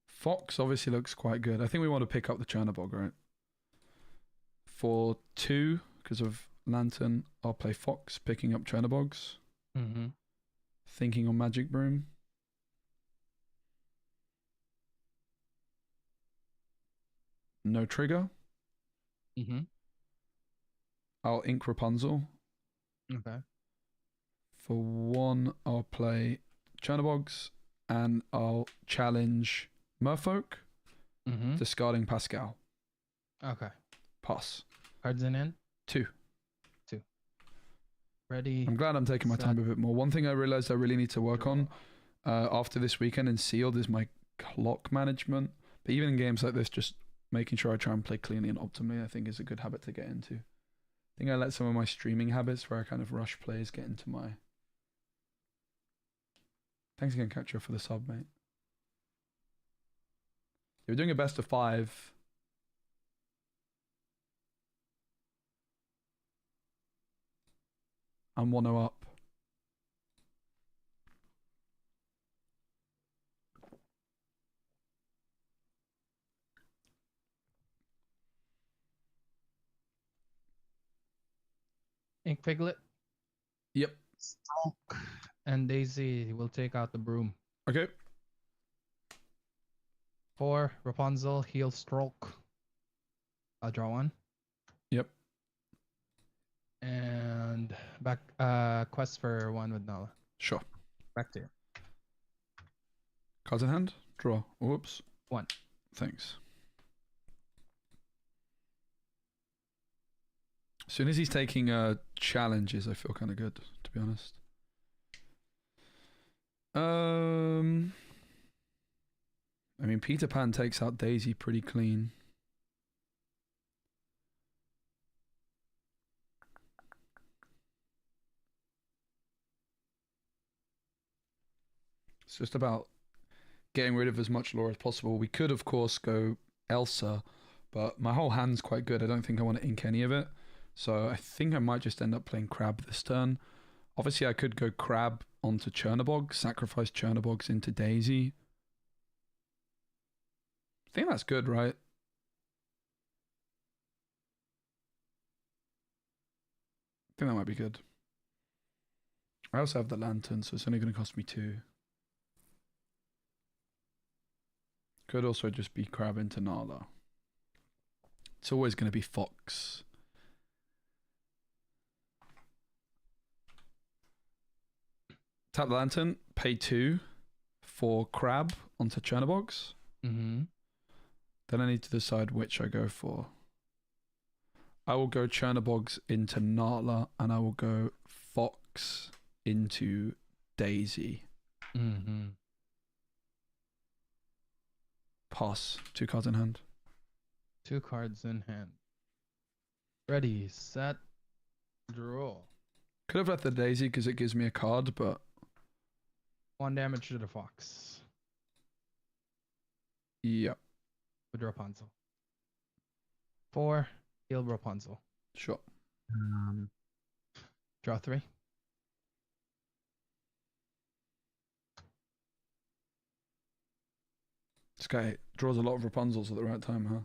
Fox obviously looks quite good. I think we want to pick up the Chernabog, right? For 2, because of Lantern, I'll play Fox, picking up Chernabogs. Mm-hmm. Thinking on Magic Broom. No trigger. Mm-hmm. I'll ink Rapunzel. Okay. For 1, I'll play Chernabogs, and I'll challenge Merfolk, Mm-hmm. discarding Pascal. Okay. Pass. Cards in hand. 2. Ready. I'm glad I'm taking my time a bit more. One thing I realized I really need to work on after this weekend in Sealed is my clock management. But even in games like this, just making sure I try and play cleanly and optimally, I think is a good habit to get into. I think I let some of my streaming habits where I kind of rush plays get into my... Thanks again, Catcher, for the sub, mate. You're doing a best of 5. I'm 1-0 up. Ink Piglet. Yep. Stroke. And Daisy will take out the Broom. Okay. 4. Rapunzel. Heal Stroke. I'll draw 1. Yep. And back quest for 1 with Nala. Sure. Back to you. Cards in hand. Draw. Whoops. 1. Thanks. As soon as he's taking challenges, I feel kind of good, to be honest. I mean, Peter Pan takes out Daisy pretty clean. It's just about getting rid of as much lore as possible. We could, of course, go Elsa, but my whole hand's quite good. I don't think I want to ink any of it. So I think I might just end up playing Crab this turn. Obviously, I could go Crab onto Chernabog, sacrifice Chernabogs into Daisy. I think that's good, right? I think that might be good. I also have the Lantern, so it's only going to cost me 2. Could also just be Crab into Nala. It's always going to be Fox. Tap the Lantern, pay 2 for Crab onto Chernabogs. Mm-hmm. Then I need to decide which I go for. I will go Chernabogs into Nala, and I will go Fox into Daisy. Mm-hmm. Pass. 2 cards in hand. 2 cards in hand. Ready, set, draw. Could have left the daisy because it gives me a card, but 1 damage to the fox. yeah, With Rapunzel. 4, heal Rapunzel. sure. Draw 3. This guy draws a lot of Rapunzels at the right time, huh?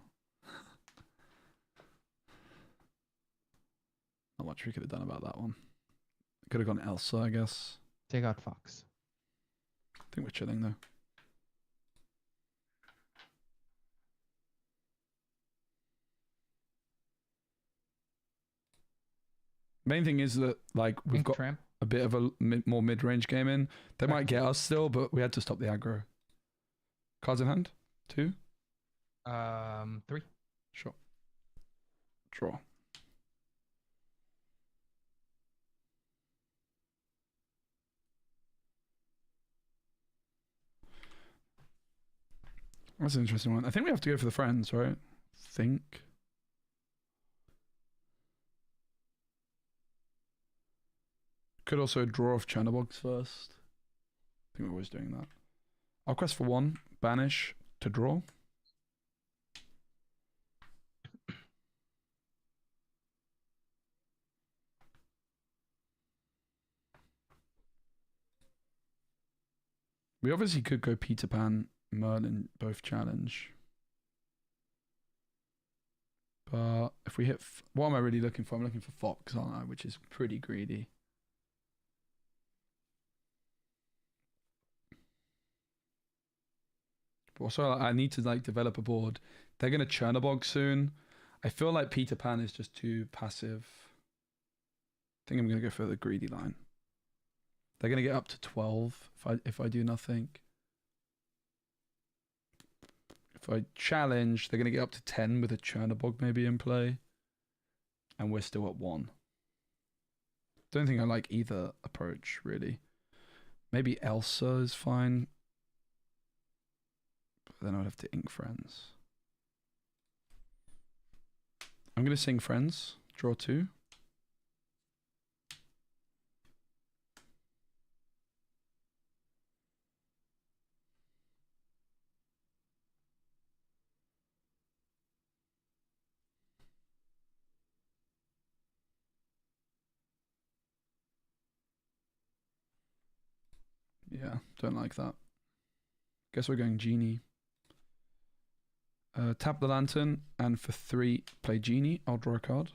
Not much we could have done about that one. Could have gone Elsa, I guess. Take out fox. I think we're chilling though. Main thing is that like we've Ink got tramp. a bit of a more mid-range game in. They might get us still, but we had to stop the aggro. Cards in hand? 2? 3. Sure. Draw. That's an interesting one. I think we have to go for the friends, right? Think. Could also draw off Chernobyls first. I think we're always doing that. I'll quest for 1. Banish to draw. We obviously could go Peter Pan, Merlin, both challenge. But if we hit... what am I really looking for? I'm looking for Fox, aren't I? Which is pretty greedy. But also, I need to like develop a board. They're going to Chernobog soon. I feel like Peter Pan is just too passive. I think I'm going to go for the greedy line. They're going to get up to 12 if I do nothing. If I challenge, they're going to get up to 10 with a Chernobog maybe in play. And we're still at 1. Don't think I like either approach, really. Maybe Elsa is fine. But then I would have to ink friends. I'm going to sing friends. Draw 2. Yeah, don't like that. Guess we're going Genie. Tap the lantern, and for 3, play Genie. I'll draw a card.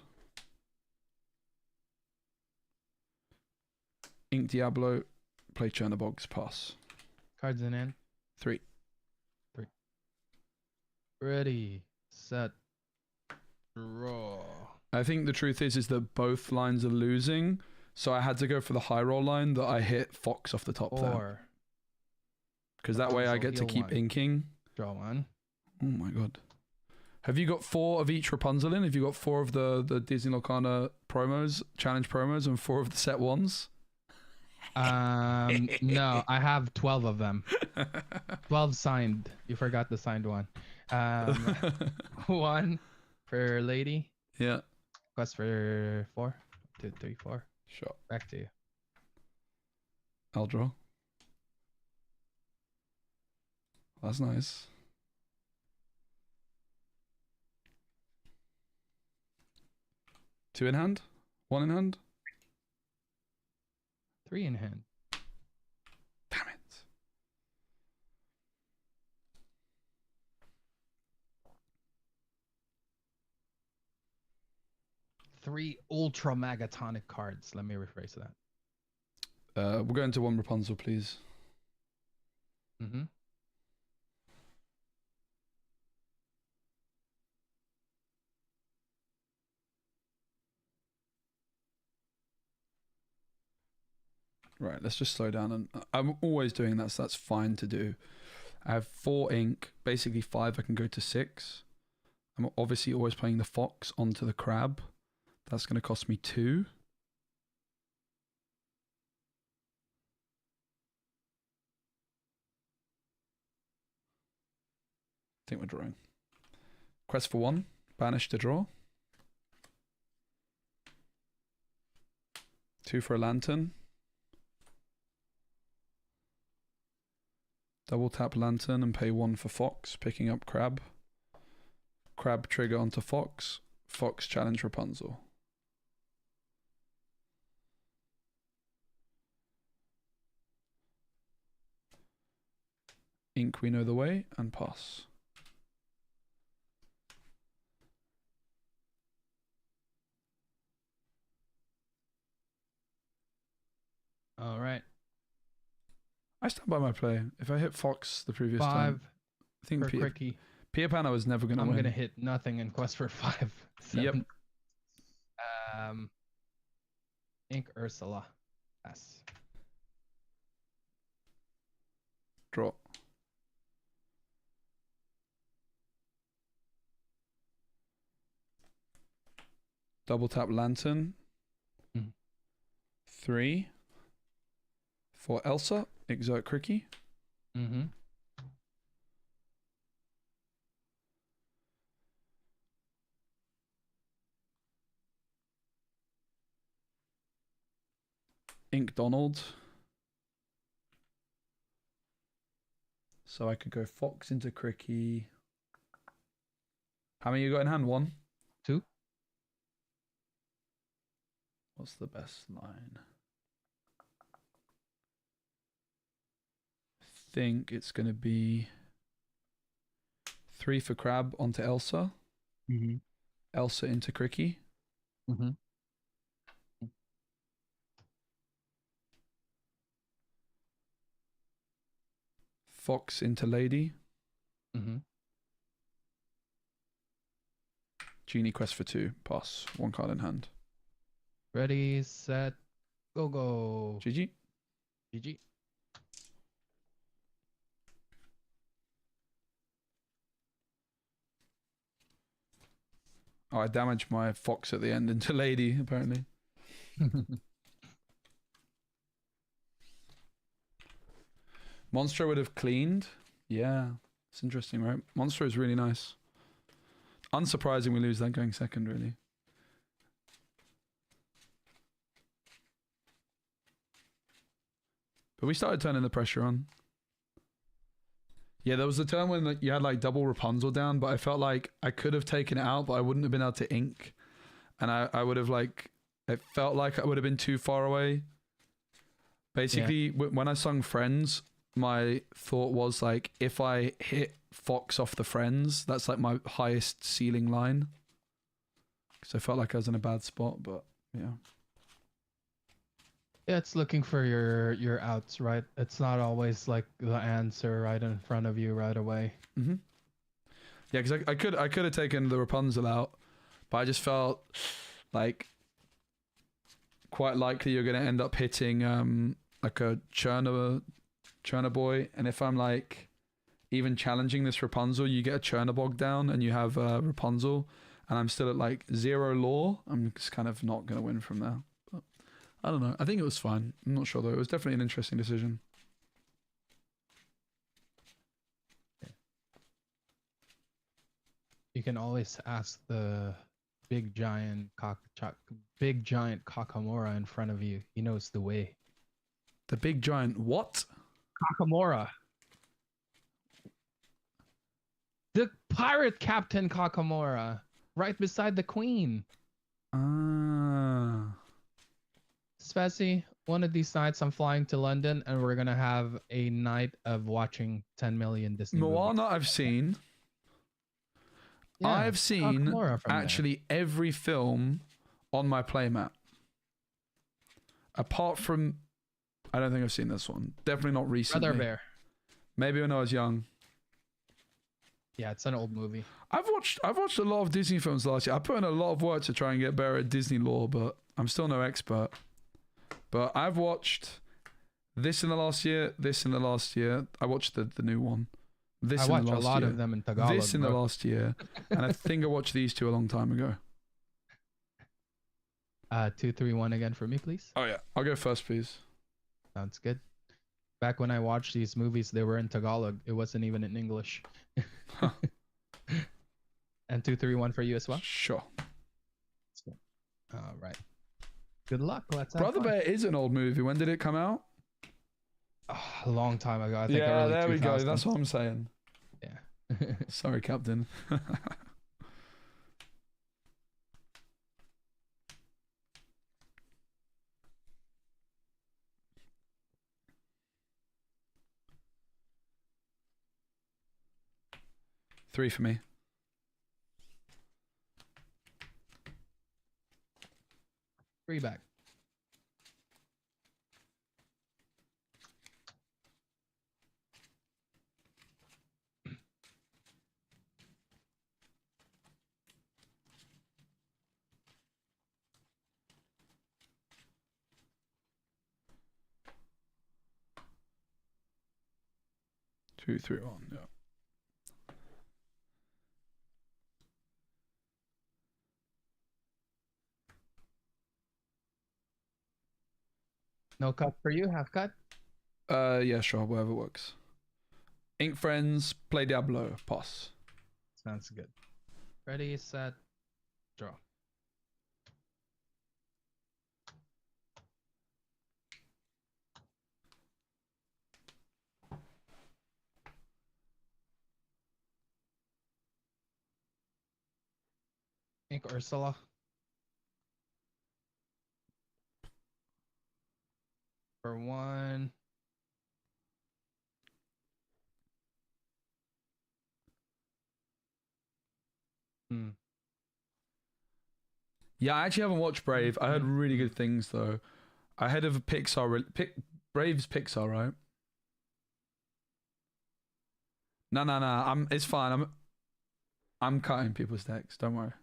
Ink Diablo, play Chernobog's pass. Cards in hand. 3. Ready, set, draw. I think the truth is that both lines are losing, so I had to go for the high roll line that I hit Fox off the top there. 4. Because that way I get to heal keep 1. inking. Draw 1. Oh my god. Have you got 4 of each Rapunzel in? Have you got 4 of the Disney Lorcana promos, challenge promos, and 4 of the set ones? No, I have 12 of them. 12 signed. You forgot the signed one. 1 for lady. Yeah. Quest for 4. 2, 3, 4. Sure. Back to you. I'll draw. That's nice. Two in hand? 1 in hand? 3 in hand. Damn it. Three ultra magatonic cards. Let me rephrase that. We'll go into 1 Rapunzel, please. Mm-hmm. Right, let's just slow down. And I'm always doing that, so that's fine to do. I have 4 ink, basically 5. I can go to 6. I'm obviously always playing the fox onto the crab. That's going to cost me 2. I think we're drawing. Quest for 1. Banish to draw. 2 for a lantern. Double tap lantern and pay 1 for Fox, picking up Crab. Crab trigger onto Fox. Fox challenge Rapunzel. Ink, we know the way, and pass. All right. I stand by my play. If I hit Fox the previous 5 time, I think for Cricky. Peter Pan was never gonna I'm win. gonna hit nothing in Quest for 5. Yep. 7. Ink Ursula. Yes. Draw. Double tap lantern. Mhm. 3 for Elsa. Exert Cricky. Mm-hmm. Ink Donald. So I could go Fox into Cricky. How many you got in hand? 1? 2. What's the best line? I think it's going to be 3 for Crab onto Elsa. Mm-hmm. Elsa into Cricky. Mm-hmm. Fox into Lady. Mm-hmm. Genie Quest for 2. Pass. 1 card in hand. Ready, set, go. GG. GG. Oh, I damaged my Fox at the end into Lady, apparently. Monstro would have cleaned. Yeah. It's interesting, right? Monstro is really nice. Unsurprising we lose that going second, really. But we started turning the pressure on. Yeah, there was a turn when you had like double Rapunzel down, but I felt like I could have taken it out, but I wouldn't have been able to ink. And I would have like, it felt like I would have been too far away. Basically, when I sung Friends, my thought was like, if I hit Fox off the Friends, that's like my highest ceiling line. Because I felt like I was in a bad spot, but yeah. Yeah, it's looking for your outs, right? It's not always like the answer right in front of you right away. Mm-hmm. Yeah, because I could have taken the Rapunzel out, but I just felt like quite likely you're going to end up hitting like a Churner boy, and if I'm like even challenging this Rapunzel, you get a Chernabog down and you have Rapunzel, and I'm still at like 0 lore. I'm just kind of not going to win from there. But I don't know. I think it was fine. I'm not sure though. It was definitely an interesting decision. You can always ask the big giant Kakamora in front of you. He knows the way. The big giant what? Kakamora. The pirate captain Kakamora. Right beside the queen. Ah. Spessy, one of these nights I'm flying to London and we're gonna have a night of watching 10 million Disney Moana movies. I've seen. Yeah, I've seen Kakamora from actually every film on my playmat. Apart from, I don't think I've seen this one. Definitely not there. recently. Brother Bear. Maybe when I was young. Yeah, it's an old movie. I've watched a lot of Disney films last year. I put in a lot of work to try and get better at Disney lore, but I'm still no expert. But I've watched this in the last year, this in the last year. I watched the new one. This I in watch the a last lot year. of them in Tagalog. This in the bro. last year. And I think I watched these two a long time ago. 2, 3, 1 again for me, please. Oh yeah. I'll go first, please. Sounds good. Back when I watched these movies, they were in Tagalog. It wasn't even in English. Huh. And 231 for you as well. Sure. All right. Good luck. Let's have Brother fun. Bear is an old movie. When did it come out? A long time ago. I think Yeah, early there we go. 2000s. That's what I'm saying. Yeah. Sorry, Captain. Three for me. Three back. Two, three, one. Yeah. No cut for you. Half cut. Yeah, sure. Whatever works. Ink Friends, play Diablo. Pass. Sounds good. Ready, set, draw. Ink Ursula. For one. Yeah, I actually haven't watched Brave. I heard really good things though. Ahead of Pixar. Brave's Pixar, right? No. It's fine. I'm cutting people's decks. Don't worry.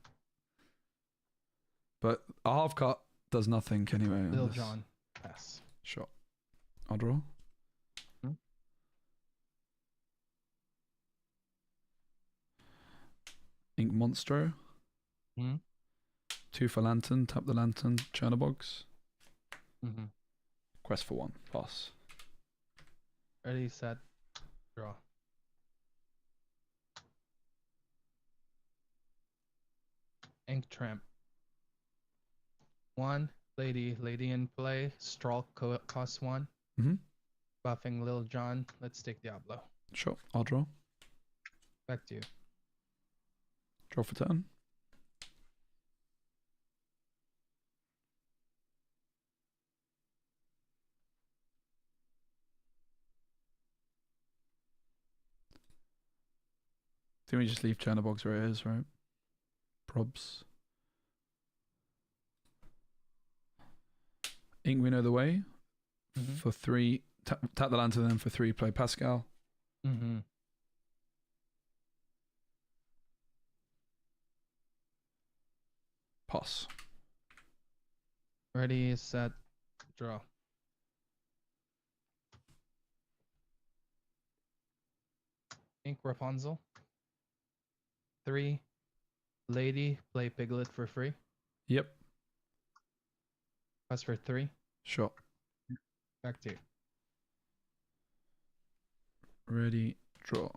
But a half cut does nothing anyway. Lil Jon. Pass. Sure. I'll draw. Ink Monstro. Hmm. Two for Lantern. Tap the Lantern. Chernobogs. Mm-hmm. Quest for one. Pass. Ready, set, draw. Ink Tramp. One. Lady in play. Stroll costs one. Mm-hmm. Buffing Lil Jon. Let's take Diablo. Sure. I'll draw. Back to you. Draw for turn. Then we just leave Chernobogs where it is, right? Probs. Ink, we know the way. For three, tap the Lantern, then for three, play Pascal. Mm-hmm. Pass. Ready, set, draw. Ink Rapunzel. Three. Lady, play Piglet for free. Yep. Pass for three. Sure. Back to you. Ready, draw.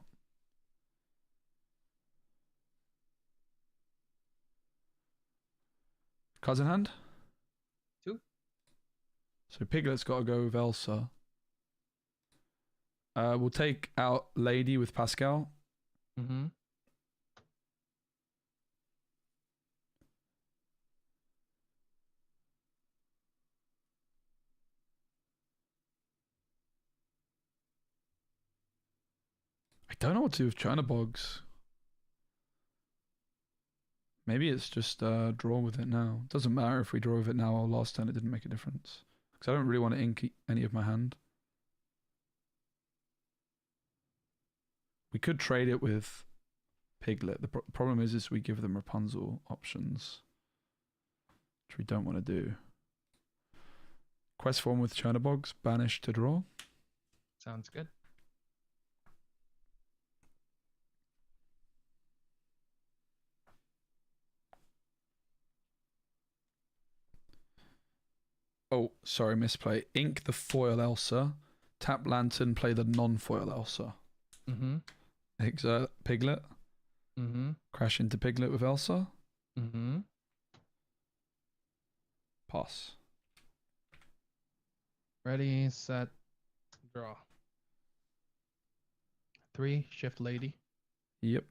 Cards in hand? Two. So Piglet's got to go with Elsa. We'll take out Lady with Pascal. Mm-hmm. I don't know what to do with Chernobogs. Maybe it's just draw with it now. Doesn't matter if we draw with it now or last turn it didn't make a difference. Because I don't really want to ink any of my hand. We could trade it with Piglet. The problem is we give them Rapunzel options, which we don't want to do. Quest form with Chernobogs, banish to draw. Sounds good. Oh, sorry, misplay. Ink the foil Elsa. Tap Lantern, play the non-foil Elsa. Mm-hmm. Exert Piglet. Mm-hmm. Crash into Piglet with Elsa. Mm-hmm. Pass. Ready, set, draw. 3, shift lady. Yep.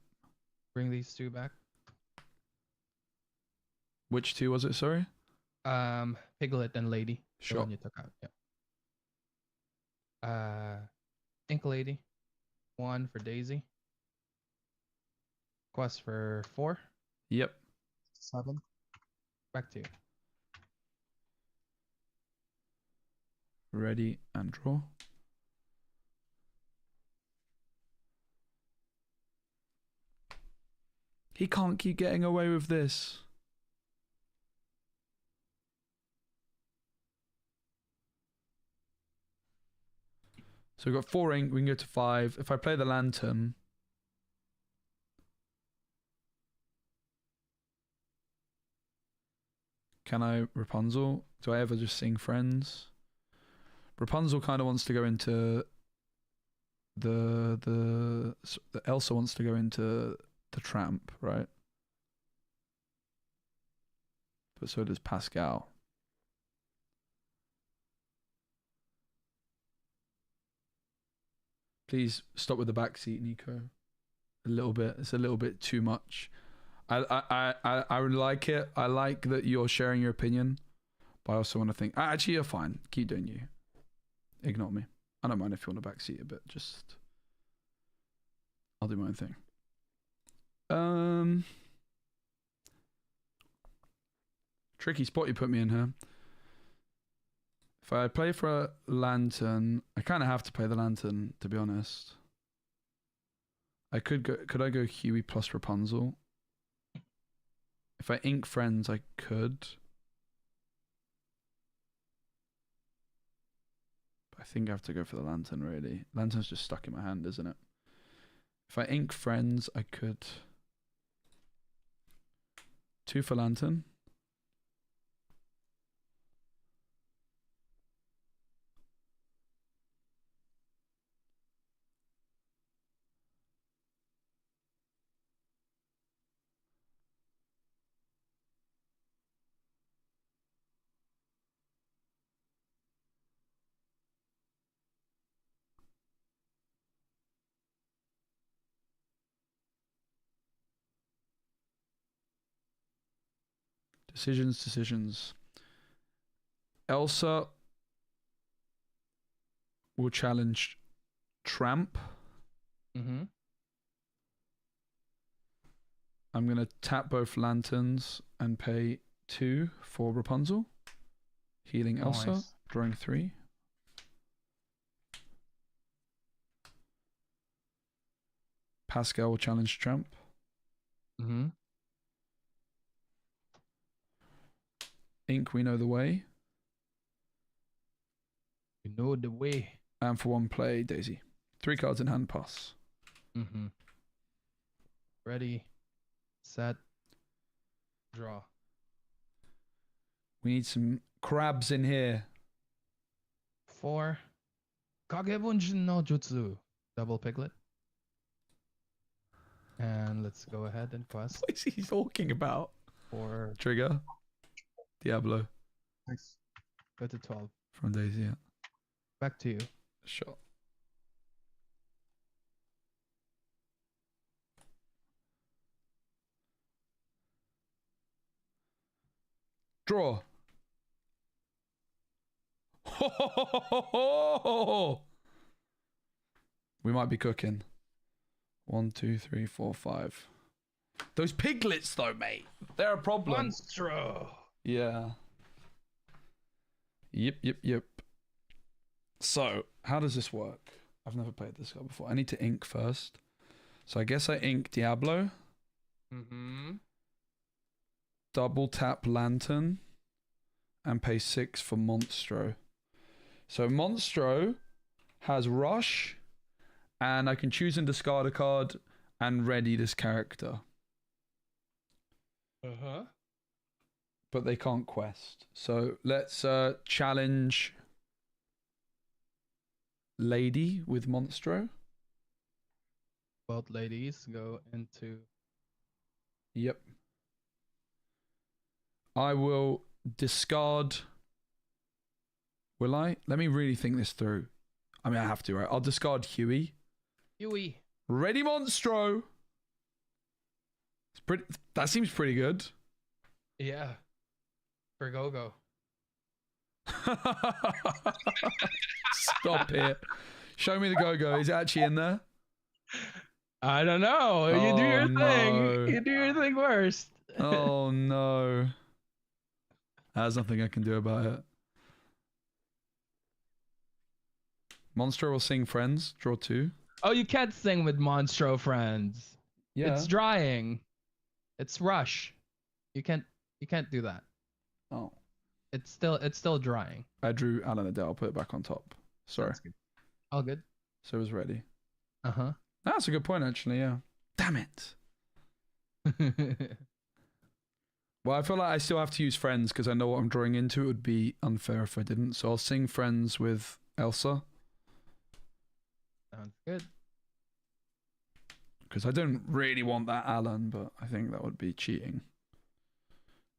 Bring these 2 back. Which 2 was it, sorry? Piglet and lady. The Sure. one you took out. Yeah. Ink lady. 1 for Daisy. Quest for 4. Yep. 7. Back to you. Ready and draw. He can't keep getting away with this. So we've got 4 ink, we can go to 5. If I play the lantern, can I Rapunzel? Do I ever just sing Friends? Rapunzel kind of wants to go into the Elsa wants to go into the tramp, right? But so does Pascal. Please stop with the backseat, Nico. A little bit. It's a little bit too much. I like it. I like that you're sharing your opinion, but I also want to think. Actually, you're fine. Keep doing you. Ignore me. I don't mind if you want to backseat a bit. Just, I'll do my own thing. Tricky spot you put me in here. If I play for a lantern, I kind of have to play the lantern, to be honest. I could go. Could I go Huey plus Rapunzel? If I ink Friends, I could. But I think I have to go for the lantern, really. Lantern's just stuck in my hand, isn't it? If I ink Friends, I could. 2 for lantern. Decisions. Elsa will challenge Tramp. Mm-hmm. I'm going to tap both lanterns and pay 2 for Rapunzel. Healing Elsa. Nice. Drawing 3. Pascal will challenge Tramp. Mm-hmm. Ink, we know the way. You know the way. And for 1 play, Daisy. 3 cards in hand, pass. Mm-hmm. Ready, set, draw. We need some crabs in here. 4. Kagebunjin no Jutsu. Double Piglet. And let's go ahead and quest What is he talking about? for Trigger. Diablo. Nice. Go to 12. From Daisy, yeah. Back to you. Sure. Draw. We might be cooking. 1, 2, 3, 4, 5. Those piglets, though, mate. They're a problem. Monstro. Yeah. Yep. So, how does this work? I've never played this guy before. I need to ink first. So I guess I ink Diablo. Mm-hmm. Double tap Lantern. And pay 6 for Monstro. So Monstro has Rush. And I can choose and discard a card and ready this character. Uh-huh. But they can't quest. So let's challenge Lady with Monstro. Both ladies go into Yep. I will discard. Will I? Let me really think this through. I mean, I have to, right? I'll discard Huey. Huey. Ready, Monstro. It's pretty. That seems pretty good. Yeah. For Go-Go. Stop it. Show me the go-go. Is it actually in there? I don't know. You do your no. thing. You do your thing first. Oh no. There's nothing I can do about it. Monstro will sing Friends. Draw 2. Oh, you can't sing with Monstro Friends. Yeah. It's drying. It's Rush. You can't do that. Oh. It's still drying. I drew Alan Adele. I'll put it back on top. Sorry. That's good. All good. So it was ready. Uh-huh. That's a good point, actually, yeah. Damn it. Well, I feel like I still have to use Friends because I know what I'm drawing into. It would be unfair if I didn't. So I'll sing Friends with Elsa. Sounds good. Because I don't really want that Alan, but I think that would be cheating.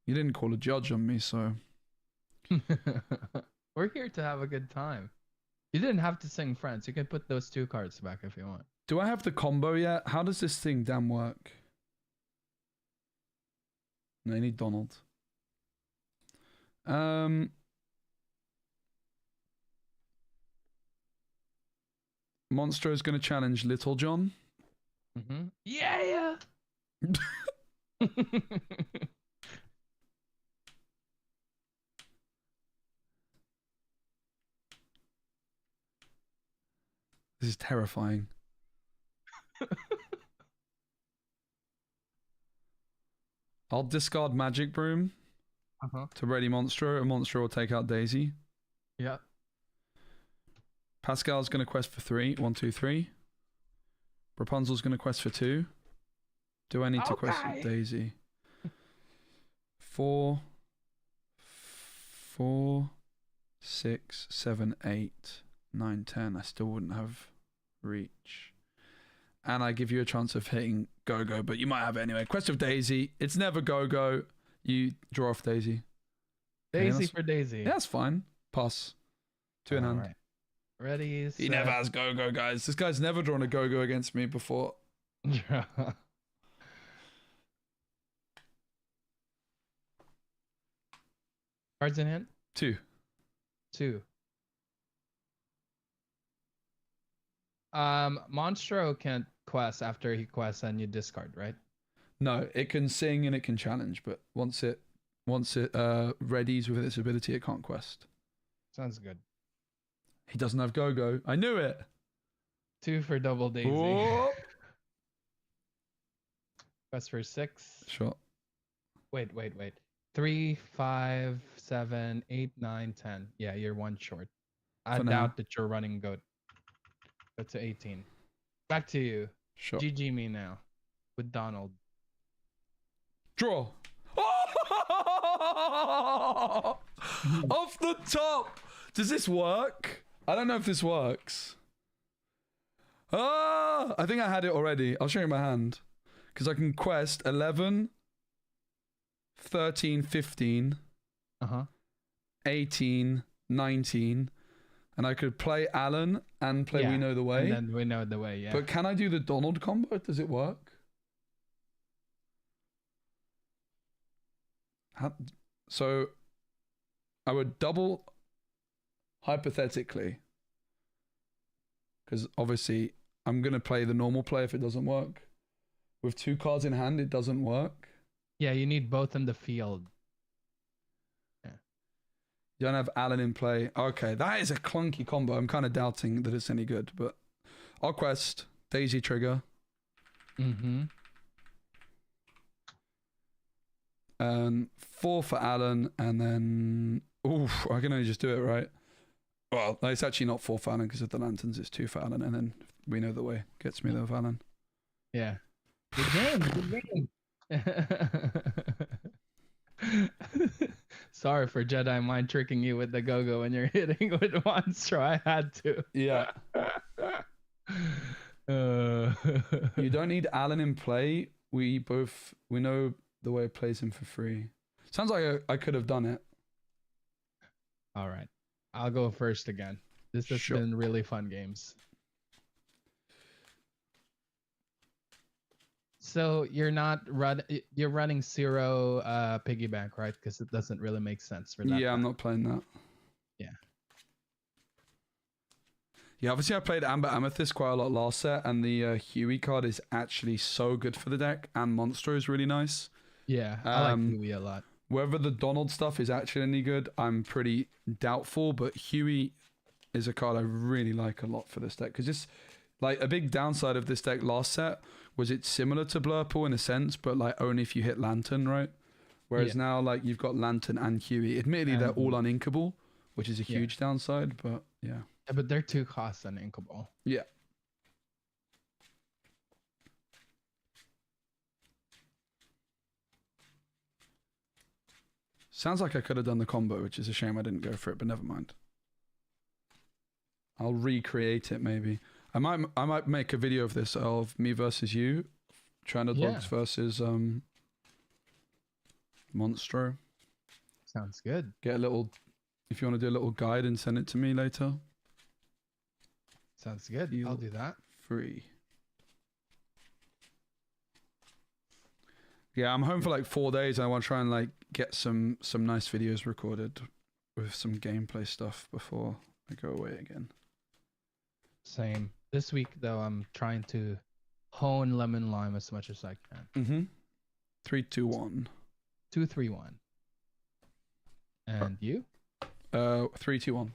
You didn't call a judge on me, so... We're here to have a good time. You didn't have to sing Friends. You can put those 2 cards back if you want. Do I have the combo yet? How does this thing damn work? No, I need Donald. Monstro is going to challenge Little John. Mm-hmm. Yeah. This is terrifying. I'll discard Magic Broom to ready Monstro, and Monstro will take out Daisy. Yeah. Pascal's going to quest for 3. 1, 2, 3. Rapunzel's going to quest for 2. Do I need to quest for Daisy? 4, 6, 7, 8, 9, 10. I still wouldn't have reach. And I give you a chance of hitting Go-Go, but you might have it anyway. Quest of Daisy. It's never Go-Go. You draw off Daisy. Daisy for Daisy. Yeah, that's fine. Pass. 2 in hand. Right. Ready? He never has Go-Go, guys. This guy's never drawn a Go-Go against me before. Cards in hand? 2. 2. Monstro can't quest after he quests and you discard, right? No, it can sing and it can challenge, but once it readies with its ability, it can't quest. Sounds good. He doesn't have Go-Go. I knew it. 2 for double Daisy. Whoop. Quest for 6. Shot. Wait. 3, 5, 7, 8, 9, 10. Yeah, you're 1 short. I For now. doubt that you're running goat. Go to 18. Back to you. Shot. GG me now. With Donald. Draw. Off the top. Does this work? I don't know if this works. I think I had it already. I'll show you my hand. Because I can quest 11, 13, 15, 18, 19. And I could play Alan and play We Know the Way. And then We Know the Way, yeah. But can I do the Donald combo? Does it work? So I would double, hypothetically, because obviously I'm going to play the normal play if it doesn't work. With 2 cards in hand, it doesn't work. Yeah, you need both in the field. You don't have Alan in play. Okay, that is a clunky combo. I'm kind of doubting that it's any good, but I'll quest Daisy trigger. And 4 for Alan, and then I can only just do it, right? Well, no, it's actually not 4 for Alan because of the lanterns. It's 2 for Alan, and then We Know the Way gets me there with Alan. Yeah. Good game. Sorry for Jedi mind tricking you with the Go-Go when you're hitting with Monstro. I had to. Yeah. You don't need Alan in play we know the way it plays him for free. Sounds like I could have done it. All right. I'll go first again. This has Sure. been really fun games. So you're running zero piggy bank, right? Because it doesn't really make sense for that. Yeah, I'm not playing that. Yeah. Yeah, obviously I played Amber Amethyst quite a lot last set, and the Huey card is actually so good for the deck, and Monstro is really nice. Yeah, I like Huey a lot. Whether the Donald stuff is actually any good, I'm pretty doubtful, but Huey is a card I really like a lot for this deck, because it's like a big downside of this deck last set was it's similar to Blurple in a sense, but like only if you hit Lantern, right? Whereas now like you've got Lantern and Huey. Admittedly, they're all uninkable, which is a huge downside, but yeah. Yeah, but they're 2 costs uninkable. Yeah. Sounds like I could have done the combo, which is a shame I didn't go for it, but never mind. I'll recreate it maybe. I might make a video of this of me versus you, China Dogs versus Monstro. Sounds good. Get a little, if you want to do a little guide and send it to me later. Sounds good. I'll do that. Free. Yeah, I'm home for like 4 days. I want to try and like get some nice videos recorded with some gameplay stuff before I go away again. Same. This week though, I'm trying to hone Lemon Lime as much as I can. 3, 2, 1. 2, 3, 1. And you? 3, 2, 1.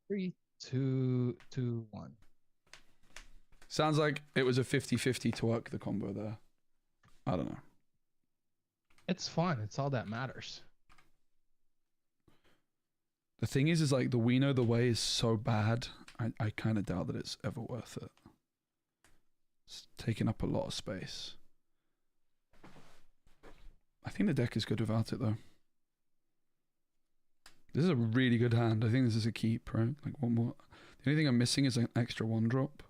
3, 2, 2, 1. Sounds like it was a 50-50 to work the combo there. I don't know. It's fun. It's all that matters. The thing is like the We Know the Way is so bad. I kind of doubt that it's ever worth it. It's taking up a lot of space. I think the deck is good without it though. This is a really good hand. I think this is a keep, right? Like one more. The only thing I'm missing is an extra 1-drop.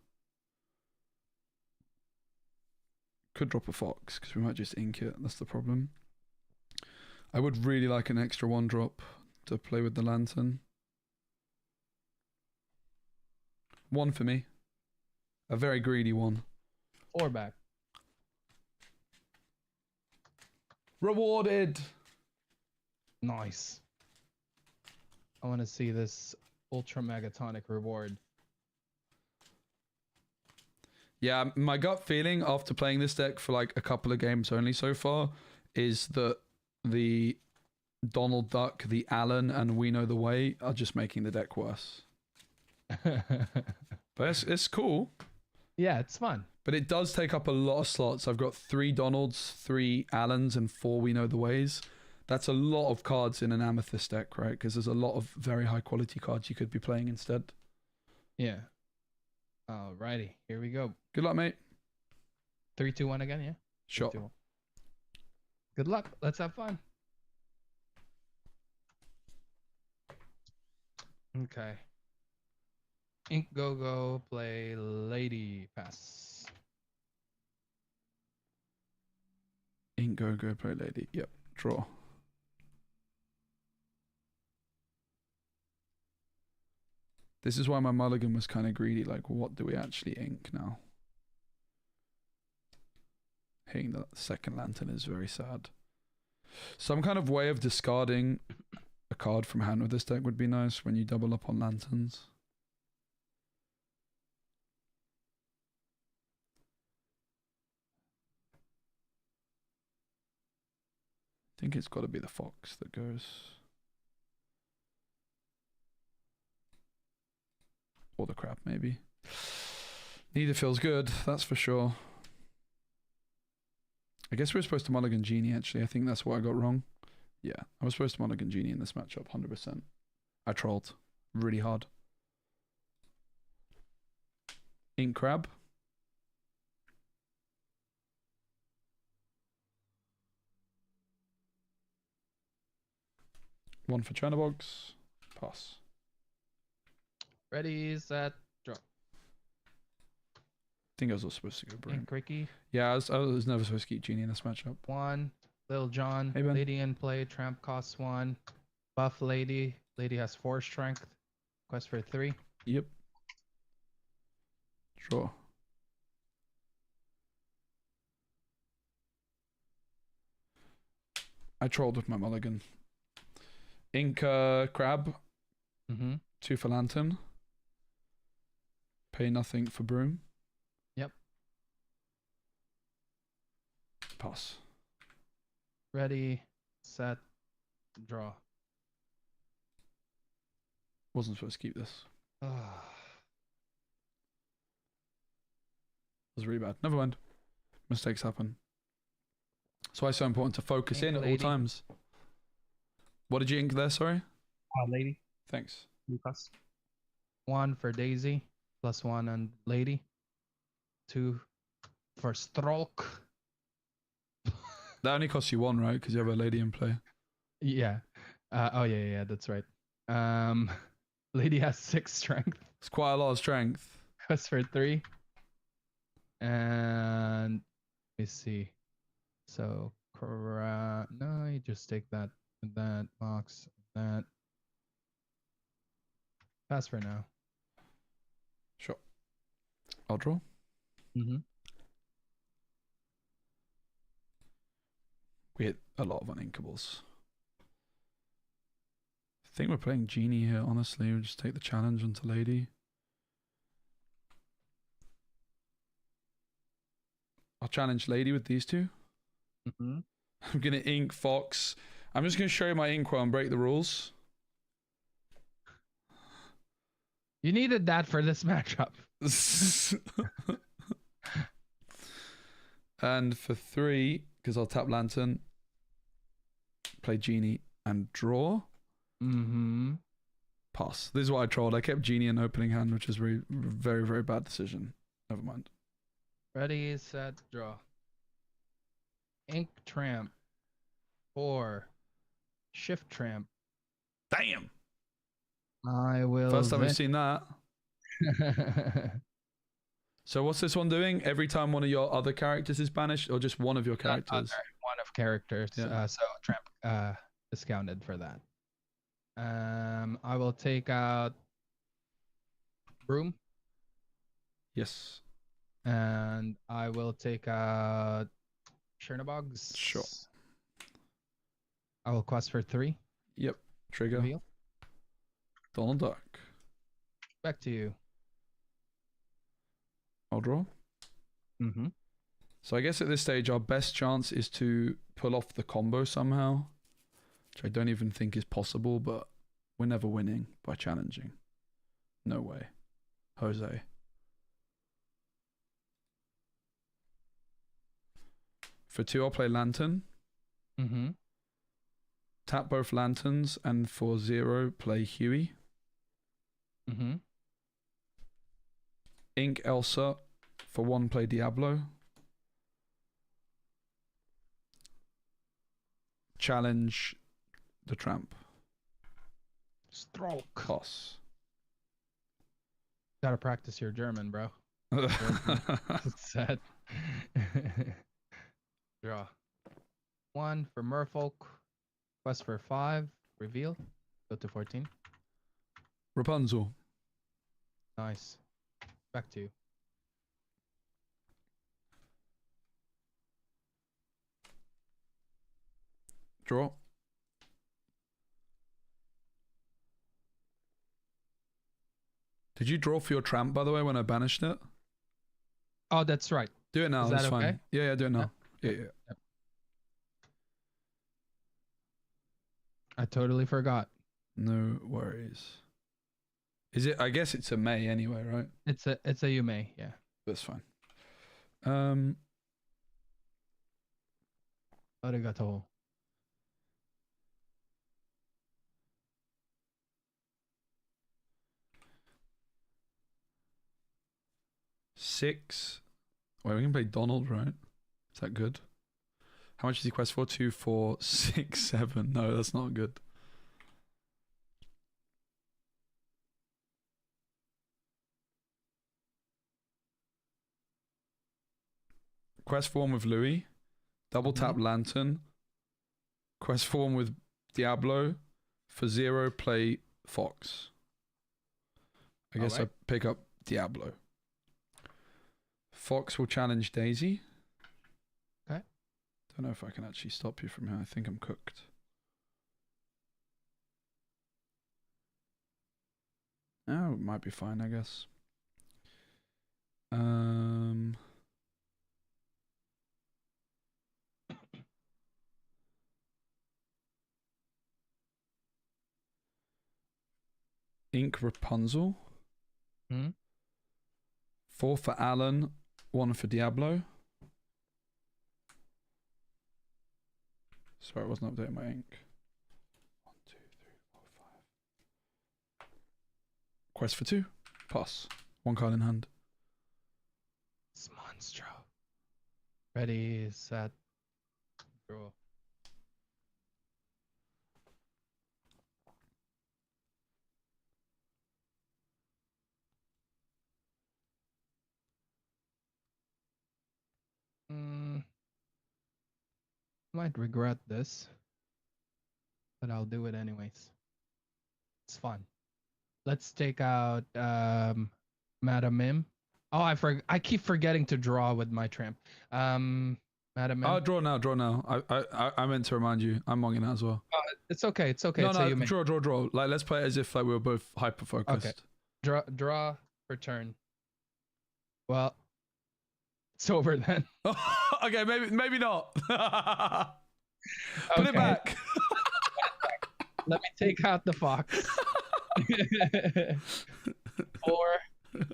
Could drop a Fox because we might just ink it. That's the problem. I would really like an extra 1-drop to play with the Lantern. 1 for me. A very greedy 1. 4 back. Rewarded. Nice. I want to see this Ultra Megatonic reward. Yeah, my gut feeling after playing this deck for like a couple of games only so far is that the Donald Duck, the Allen, and We Know the Way are just making the deck worse. But it's cool. Yeah, it's fun. But it does take up a lot of slots. I've got 3 Donalds, 3 Allens, and 4 We Know the Ways. That's a lot of cards in an Amethyst deck, right? Because there's a lot of very high quality cards you could be playing instead. Yeah. Alrighty, here we go. Good luck, mate. 3, 2, 1 again, yeah? Sure. 3, 2, 1. Good luck. Let's have fun. Okay. Ink go play lady pass. Ink go play lady. Yep. Draw. This is why my mulligan was kind of greedy. Like, what do we actually ink now? Hitting the second Lantern is very sad. Some kind of way of discarding a card from hand with this deck would be nice when you double up on Lanterns. I think it's got to be the Fox that goes. Or the crab, maybe. Neither feels good, that's for sure. I guess we're supposed to mulligan Genie, actually. I think that's what I got wrong. Yeah, I was supposed to mulligan Genie in this matchup, 100%. I trolled really hard. Ink Crab. One for China Box. Pass. Ready, set, drop. think I was also supposed to go Broom. Ink Ricky. Yeah, I was never supposed to keep Genie in this matchup. 1. Lil John. Hey, Ben. Lady in play. Tramp costs 1. Buff Lady. Lady has 4 strength. Quest for 3. Yep. Draw. I trolled with my mulligan. Ink Crab. Mm-hmm. 2 for Lantern. Pay nothing for Broom. Yep. Pass. Ready, set, draw. Wasn't supposed to keep this. It was really bad. Never mind. Mistakes happen. That's why it's so important to focus Ink in at all Lady. times. What did you ink there, sorry? Lady. Thanks. Lucas. 1 for Daisy. +1 on Lady. 2 for Stroke. That only costs you 1, right? Because you have a lady in play. Yeah. Oh yeah, that's right. Lady has 6 strength. It's quite a lot of strength. Quest for 3. And let me see. So no, you just take that box, that. Pass for now. Sure. I'll draw. Mm-hmm. We hit a lot of uninkables. I think we're playing Genie here, honestly. We'll just take the challenge onto Lady. I'll challenge Lady with these 2. Mm-hmm. I'm going to ink Fox. I'm just going to show you my inkwell and break the rules. You needed that for this matchup. And for 3, because I'll tap Lantern, play Genie and draw. Mm-hmm. Pass. This is what I trolled. I kept Genie in opening hand, which is very, very, very bad decision. Never mind. Ready, set, draw. Ink Tramp. 4. Shift Tramp. Damn! I will. First time I've seen that. seen. So what's this one doing? Every time one of your other characters is banished, or just one of your characters? One of characters. Yeah. So Tramp discounted for that. I will take out Broom. Yes. And I will take out Chernobygs. Sure. I will quest for 3. Yep. Trigger. Reveal. Donald Duck. Back to you. I'll draw. Mm-hmm. So I guess at this stage, our best chance is to pull off the combo somehow, which I don't even think is possible, but we're never winning by challenging. No way. Jose. For 2, I'll play Lantern. Mm-hmm. Tap both Lanterns, and for 0, play Huey. Mm-hmm. Ink Elsa. For 1, play Diablo. Challenge the Tramp. Stroke. Pass. Gotta practice your German, bro. Set. Draw. 1 for Merfolk. Quest for 5. Reveal. Go to 14. Rapunzel. Nice. Back to you. Draw. Did you draw for your Tramp, by the way, when I banished it? Oh, that's right. Do it now. Is That's that fine. okay? Yeah, do it now. Yeah. Yep. I totally forgot. No worries. Is it? I guess it's a May anyway, right? It's a Yume, yeah. That's fine. Arigato. Six. Wait, we can play Donald, right? Is that good? How much is he quest for? 2, 4, 6, 7. No, that's not good. quest for one with Louis, double tap Lantern, quest for one with Diablo, for 0 play Fox. I guess I pick up Diablo. Fox will challenge Daisy. Okay. Don't know if I can actually stop you from here. I think I'm cooked. Oh, it might be fine, I guess. Ink Rapunzel. 4 for Alan, 1 for Diablo. Sorry, I wasn't updating my ink. 1, 2, 3, 4, 5. Quest for 2. Pass. 1 card in hand. It's Monstro. Ready, set, draw. Might regret this, but I'll do it anyways. It's fun. Let's take out Madam Mim. Oh, I keep forgetting to draw with my tramp. Madam Mim. Oh, draw now. I meant to remind you. I'm monging that as well. It's okay. No, draw. Like, let's play it as if like we were both hyper focused. Okay. Draw for turn. Well, it's over then. Okay, maybe not. Put it back. Let me take out the fox. 4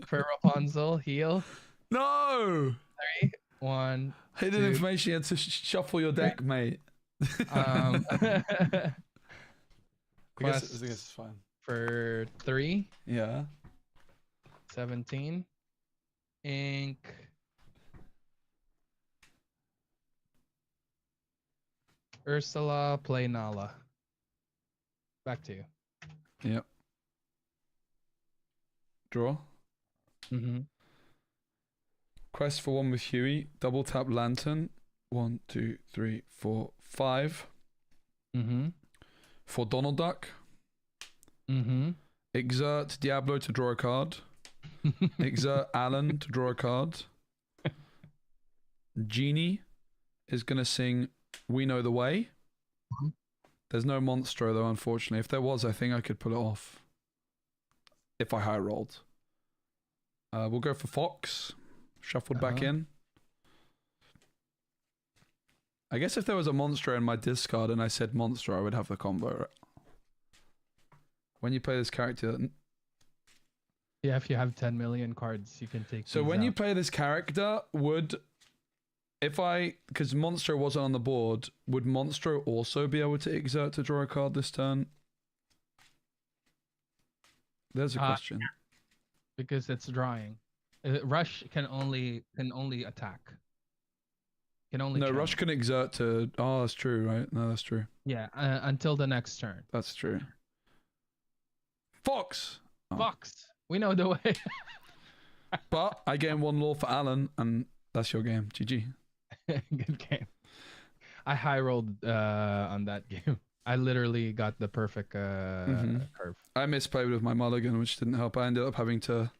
for Rapunzel, heal. No. 3, 1. Hidden 2. information. You had to shuffle your deck, mate. I guess it's fine. For 3. Yeah. 17. Ink. Ursula, play Nala. Back to you. Yep. Draw. Quest for 1 with Huey. Double tap Lantern. 1, 2, 3, 4, 5. For Donald Duck. Exert Diablo to draw a card. Exert Alan to draw a card. Genie is going to sing We Know the Way. There's no Monstro though, unfortunately. If there was, I think I could pull it off. If I high rolled. We'll go for Fox. Shuffled back in. I guess if there was a Monstro in my discard and I said Monstro, I would have the combo. When you play this character... Yeah, if you have 10 million cards, you can take. So when you play this character, because Monstro wasn't on the board, would Monstro also be able to exert to draw a card this turn? There's a question. Because it's drawing. Rush can only attack. Rush can exert to. Oh, that's true, right? No, that's true. Yeah, until the next turn. That's true. Fox. Oh. Fox. We know the way. But I gain 1 law for Alan, and that's your game. GG. Good game. I high rolled on that game. I literally got the perfect curve. I misplayed with my mulligan, which didn't help. I ended up having to.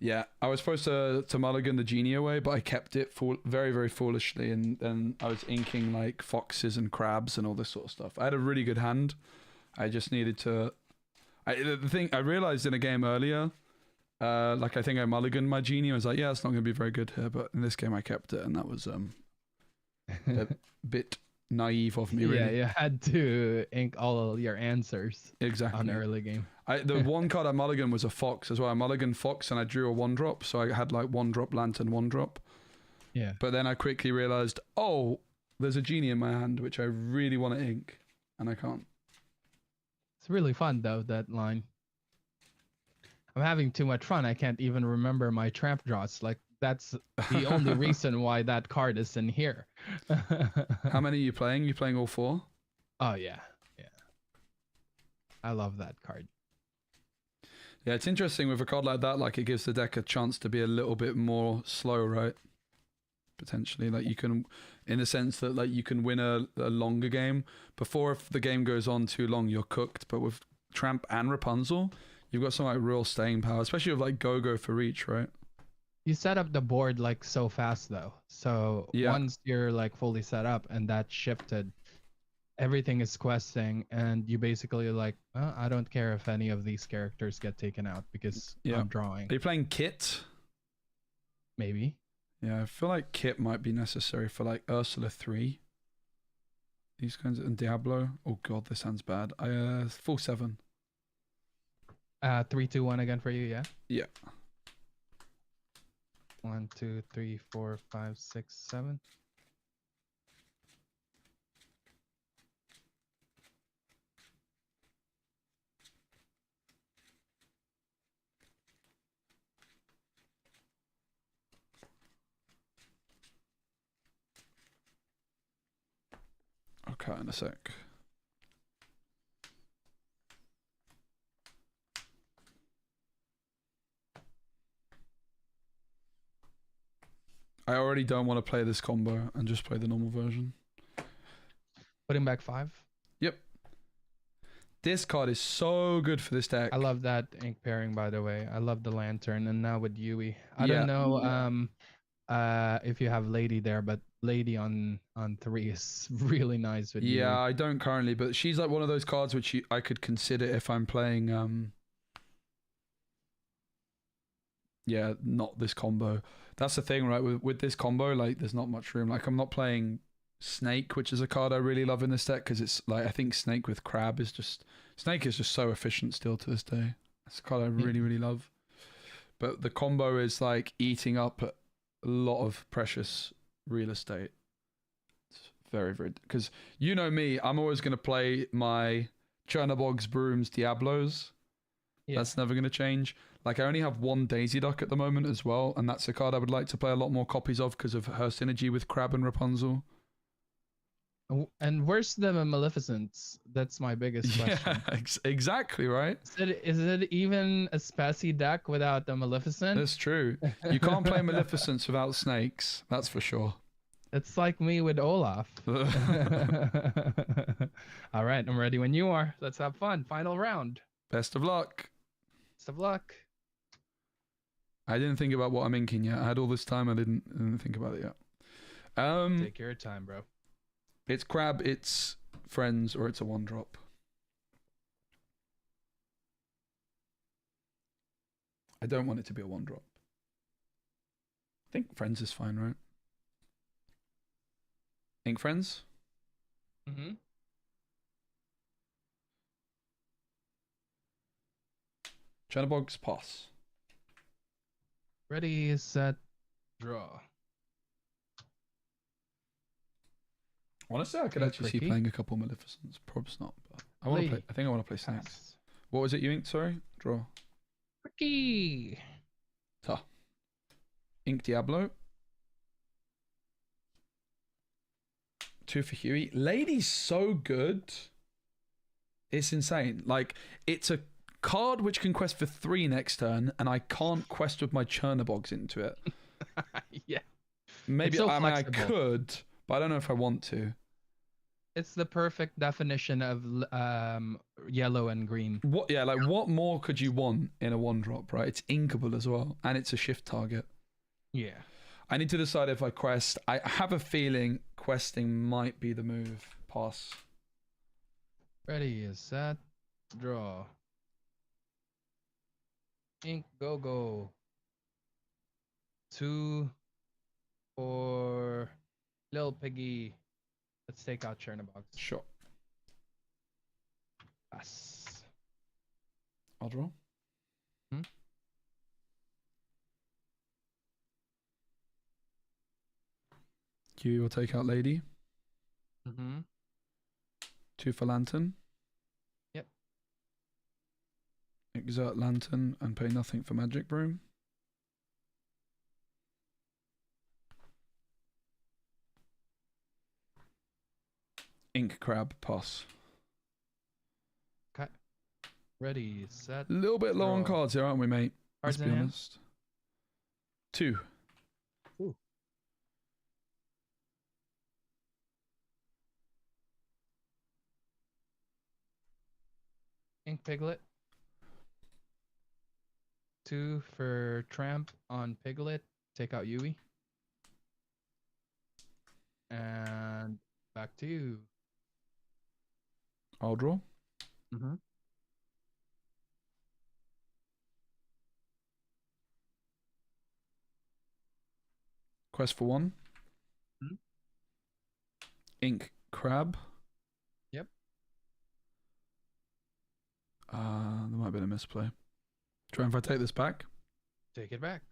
Yeah, I was supposed to mulligan the genie away, but I kept it very, very foolishly, and then I was inking like foxes and crabs and all this sort of stuff. I had a really good hand. I just needed to. The thing I realized in a game earlier, like I think I mulliganed my genie. I was like, yeah, it's not going to be very good here, but in this game I kept it, and that was a bit naive of me. Really. Yeah, you had to ink all your answers. Exactly. On early game. The one card I mulliganed was a fox as well. I mulliganed fox and I drew a 1-drop, so I had like 1-drop Lantern, 1-drop. Yeah. But then I quickly realized, oh, there's a genie in my hand which I really want to ink, and I can't. It's really fun though, that line. I'm having too much fun. I can't even remember my tramp draws. Like, that's the only reason why that card is in here. How many are you playing? You playing all 4? Oh yeah. I love that card. Yeah, it's interesting with a card like that. Like, it gives the deck a chance to be a little bit more slow, right? potentially. Like you can, in the sense that like you can win a longer game. Before, if the game goes on too long, you're cooked. But with Tramp and Rapunzel, you've got some like real staying power, especially with like Go for reach, right? You set up the board like so fast though. So Yeah. once you're like fully set up and that's shifted, everything is questing, and you basically like, I don't care if any of these characters get taken out because Yeah. I'm drawing. Are you playing Kit? Maybe. Yeah, I feel like Kit might be necessary for like Ursula 3. These kinds of, and Diablo. Oh god, this sounds bad. Full 7. 3, 2, 1 again for you, yeah? Yeah. 1, 2, 3, 4, 5, 6, 7. Okay, in a sec. I already don't want to play this combo and just play the normal version. Putting back 5. Yep. This card is so good for this deck. I love that ink pairing, by the way. I love the lantern, and now with Yui. I Yeah. don't know if you have Lady there, but Lady on 3 is really nice with Yui. Yeah, I don't currently, but she's like one of those cards which I could consider if I'm playing yeah, not this combo. That's the thing, right? With this combo, like there's not much room. Like I'm not playing Snake, which is a card I really love in this deck because it's like I think Snake with Crab is just so efficient still to this day. It's a card I really, really love. But the combo is like eating up a lot of precious real estate. It's very, very, because you know me, I'm always going to play my Chernobyls, Brooms, Diablos. Yeah. That's never going to change. Like I only have one Daisy Duck at the moment as well, and that's a card I would like to play a lot more copies of because of her synergy with Crab and Rapunzel. And where's the Maleficents? That's my biggest question. Yeah, exactly, right? Is it even a Spassy deck without the Maleficent? That's true. You can't play Maleficents without snakes, that's for sure. It's like me with Olaf. All right, I'm ready when you are. Let's have fun. Final round. Best of luck. Best of luck. I didn't think about what I'm inking yet. I had all this time, I didn't think about it yet. Take your time, bro. It's Crab, it's Friends, or it's a 1-drop. I don't want it to be a 1-drop. I think Friends is fine, right? Ink Friends? Mm-hmm. Chernobyls, pass. Ready, set, draw. Honestly, I could actually see Tricky. playing a couple Maleficents. Probably not, but I want to play. I think I want to play Snakes. Pass. What was it you inked? Sorry, draw. Tricky. Ta. Ink Diablo. 2 for Huey. Lady's so good. It's insane. Like it's a card which can quest for 3 next turn, and I can't quest with my Chernobyls into it. Yeah. Maybe It's so I mean I flexible. could, but I don't know if I want to. It's the perfect definition of yellow and green. What? Yeah, like what more could you want in a 1-drop, right? It's inkable as well, and it's a shift target. Yeah. I need to decide if I quest. I have a feeling questing might be the move. Pass. Ready, set, draw. Ink, go. 2 for Lil Piggy. Let's take out Chernobyls. Sure. Pass. I'll draw. Hmm? You will take out Lady. Mm-hmm. 2 for Lantern. Yep. Exert Lantern and pay nothing for Magic Broom. Ink Crab, pass. Okay. Ready, set. A little bit low on Draw. cards here, aren't we, mate? Let's Cards be in hand. honest. 2. Ooh. Ink Piglet. 2 for Tramp on Piglet. Take out Yui. And back to you. I'll draw. Mm-hmm. Quest for 1. Mhm. Ink Crab. Yep. There might have been a misplay. Try if I take this back. Take it back.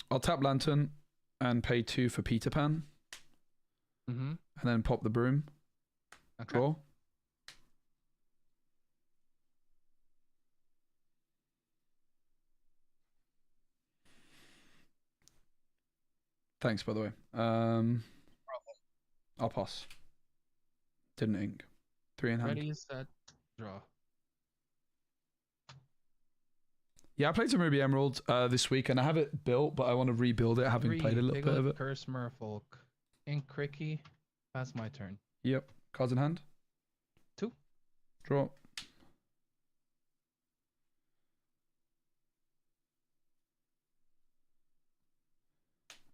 I'll tap Lantern and pay 2 for Peter Pan. Mm-hmm. And then pop the broom. Okay. Draw. Thanks, by the way. I'll pass. Didn't ink. 3 in hand. Ready, set, draw. Yeah, I played some Ruby Emerald this week, and I have it built, but I want to rebuild it, having 3, played a little Piglet, bit of it. Curse Merfolk. Ink Cricky. Pass my turn. Yep. Cards in hand. 2. Draw.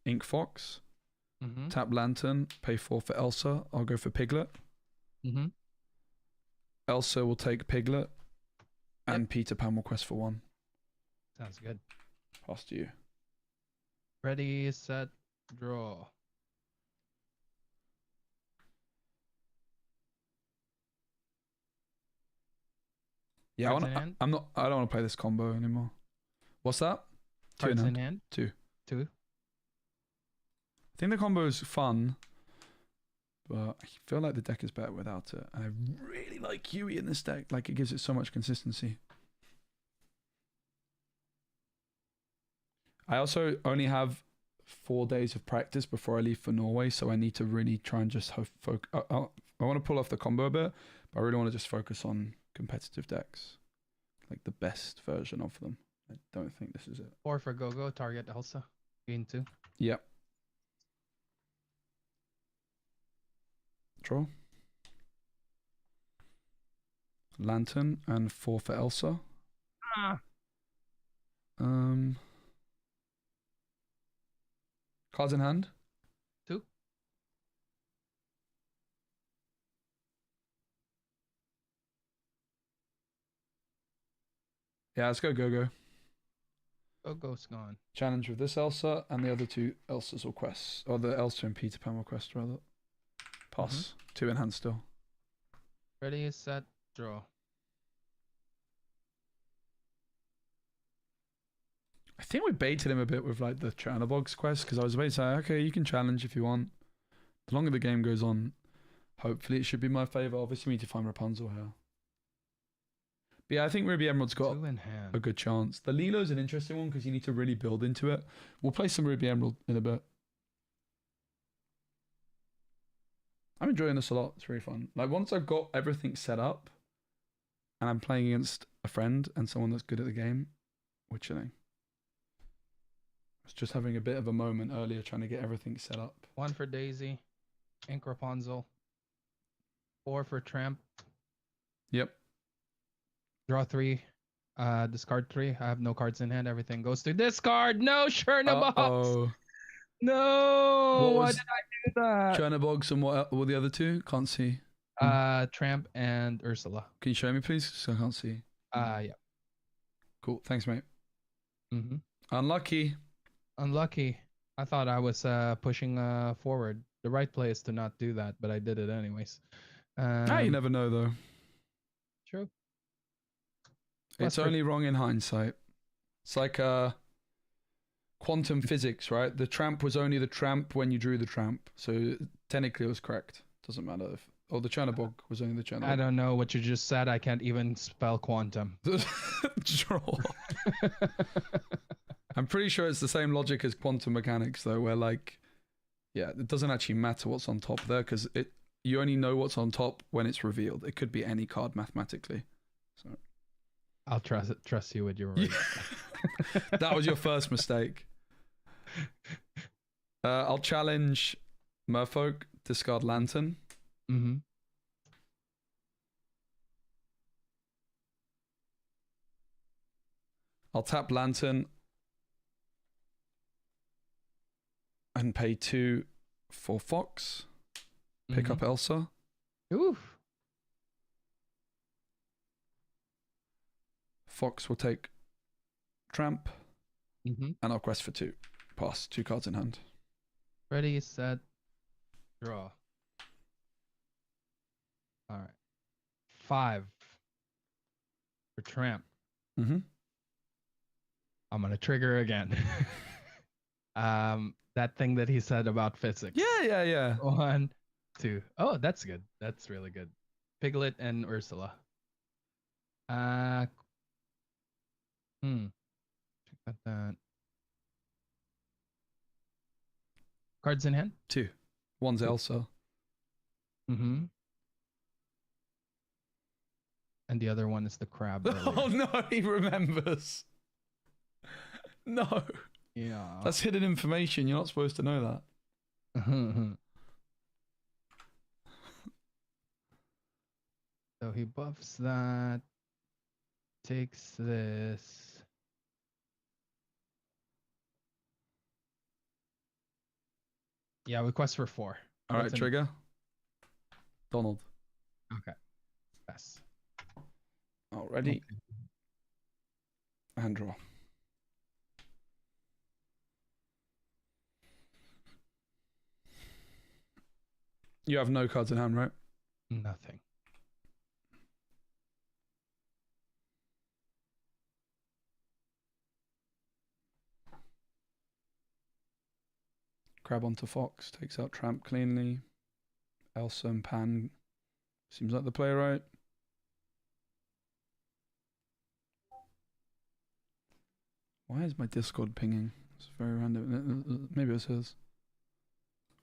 Ink Fox. Mm-hmm. Tap Lantern. Pay 4 for Elsa. I'll go for Piglet. Mm-hmm. Elsa will take Piglet. And Peter Pan will quest for 1. Sounds good. Pass to you. Ready, set, draw. Yeah, Cards in hand? I don't want to play this combo anymore. What's that? 2 in Cards hand. in hand? 2. 2. I think the combo is fun, but I feel like the deck is better without it. And I really like Huey in this deck. Like, it gives it so much consistency. I also only have 4 days of practice before I leave for Norway, so I need to really try and just focus. I want to pull off the combo a bit, but I really want to just focus on competitive decks, like the best version of them. I don't think this is it. 4 for Go-Go, target Elsa. Gain 2. Yep. Draw. Lantern and 4 for Elsa. Ah. Cards in hand. 2. Yeah, let's go Go-Go. Go-Go's gone. Challenge with this Elsa, and the other 2 Elsas will quest. Or the Elsa and Peter Pan will quest, rather. Pass. 2 in hand still. Ready, set, draw. I think we baited him a bit with like the Chernobog's quest, because I was about to say, okay, you can challenge if you want. The longer the game goes on, hopefully it should be my favour. Obviously, we need to find Rapunzel here. But yeah, I think Ruby Emerald's got 2 in hand. a good chance. The Lilo's an interesting one because you need to really build into it. We'll play some Ruby Emerald in a bit. I'm enjoying this a lot. It's really fun. Like, once I've got everything set up and I'm playing against a friend and someone that's good at the game, we're chilling. I was just having a bit of a moment earlier trying to get everything set up. 1 for Daisy. Ink Rapunzel. 4 for Tramp. Yep. Draw 3. Discard 3. I have no cards in hand. Everything goes to discard. No, Chernobyl. Oh, No. What Why was- did I do that? Chernobogs and what were the other 2? Can't see. Tramp and Ursula. Can you show me, please? 'Cause I can't see. Yeah. Cool. Thanks, mate. Mm-hmm. Unlucky. Unlucky. I thought I was pushing forward. The right play is to not do that, but I did it anyways. You never know, though. True. It's only wrong in hindsight. It's like quantum physics, right? The tramp was only the tramp when you drew the tramp. So technically it was correct. Doesn't matter if... Or the Chernobog was only the Chernobog. I don't know what you just said. I can't even spell quantum. Draw. I'm pretty sure it's the same logic as quantum mechanics, though, where, like, yeah, it doesn't actually matter what's on top there, because you only know what's on top when it's revealed. It could be any card mathematically. So I'll trust you with your word. that was your first mistake. I'll challenge Merfolk, discard Lantern. Mm-hmm. I'll tap Lantern and pay 2 for Fox. Pick up Elsa. Oof. Fox will take Tramp. Mm-hmm. And I'll quest for 2. Pass. 2 cards in hand. Ready, set, draw. All right. 5 for Tramp. Mm-hmm. I'm gonna trigger again. That thing that he said about physics. Yeah. 1, 2. Oh, that's good. That's really good. Piglet and Ursula. Check that. Cards in hand. 2. One's Elsa. Mm-hmm. And the other one is the crab. Oh no, he remembers. No. Yeah. That's hidden information. You're not supposed to know that. So he buffs that. Takes this. Yeah, request for 4. All right, trigger. Donald. Okay. Yes. All ready. Okay. And draw. You have no cards in hand, right? Nothing. Crab onto Fox. Takes out Tramp cleanly. Elsa and Pan. Seems like the play, right? Why is my Discord pinging? It's very random. Maybe it was his.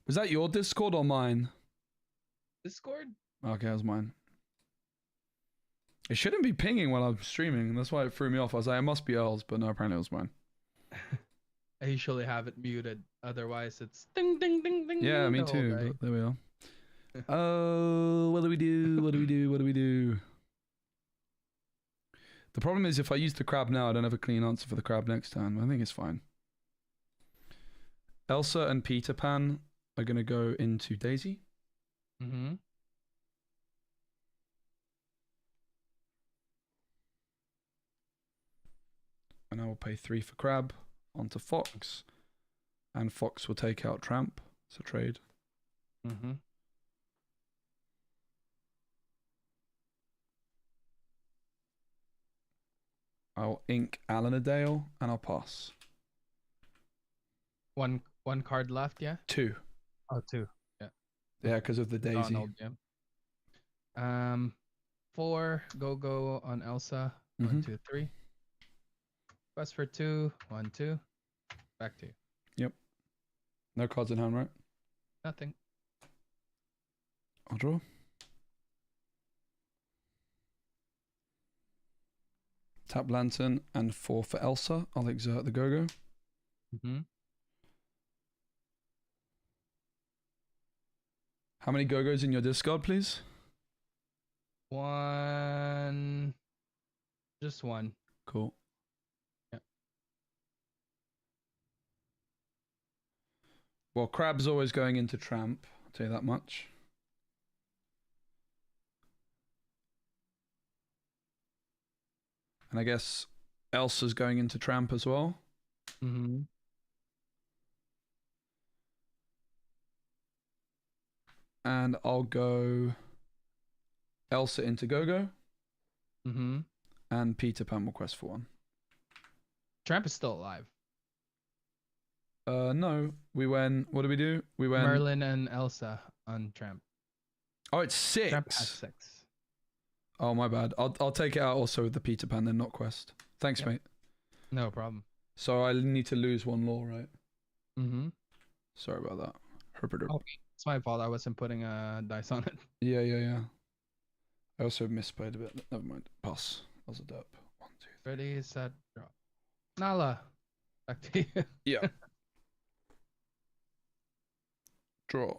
Was that your Discord or mine? Discord? Okay, that was mine. It shouldn't be pinging while I'm streaming. That's why it threw me off. I was like, it must be Earl's, but no, apparently it was mine. I usually have it muted. Otherwise, it's ding, ding, ding, ding. Yeah, me the whole too. day. But there we are. Oh, what do we do? What do we do? What do we do? The problem is if I use the crab now, I don't have a clean answer for the crab next time. I think it's fine. Elsa and Peter Pan are going to go into Daisy. Mm-hmm. And I will pay 3 for crab onto Fox. And Fox will take out Tramp. It's a trade. Mm-hmm. I'll ink Alanadale and I'll pass. One card left, yeah? 2. Oh, 2. Yeah. Yeah, because of the Daisy. Donald, yeah. 4, go on Elsa. 1, 2, 3. Quest for 2, 1, 2. Back to you. Yep. No cards in hand, right? Nothing. I'll draw. Tap Lantern and 4 for Elsa. I'll exert the go-go. Mm-hmm. How many go-go's in your discard, please? 1. Just 1. Cool. Yeah. Well, Crab's always going into Tramp. I'll tell you that much. And I guess Elsa's going into Tramp as well. Mm-hmm. And I'll go Elsa into Go-Go. Mm-hmm. And Peter Pan will quest for 1. Tramp is still alive. No. We went... What did we do? We went... Merlin and Elsa on Tramp. Oh, it's 6. Tramp has 6. Oh, my bad. I'll take it out also with the Peter Pan, then not quest. Thanks, Yep. mate. No problem. So I need to lose 1 law, right? Mm-hmm. Sorry about that. Oh, it's my fault. I wasn't putting a dice on it. Yeah. I also misplayed a bit. Never mind. Pass. That was a derp. 1, 2, 3. Ready, set, drop. Nala. Back to you. Yeah. Draw.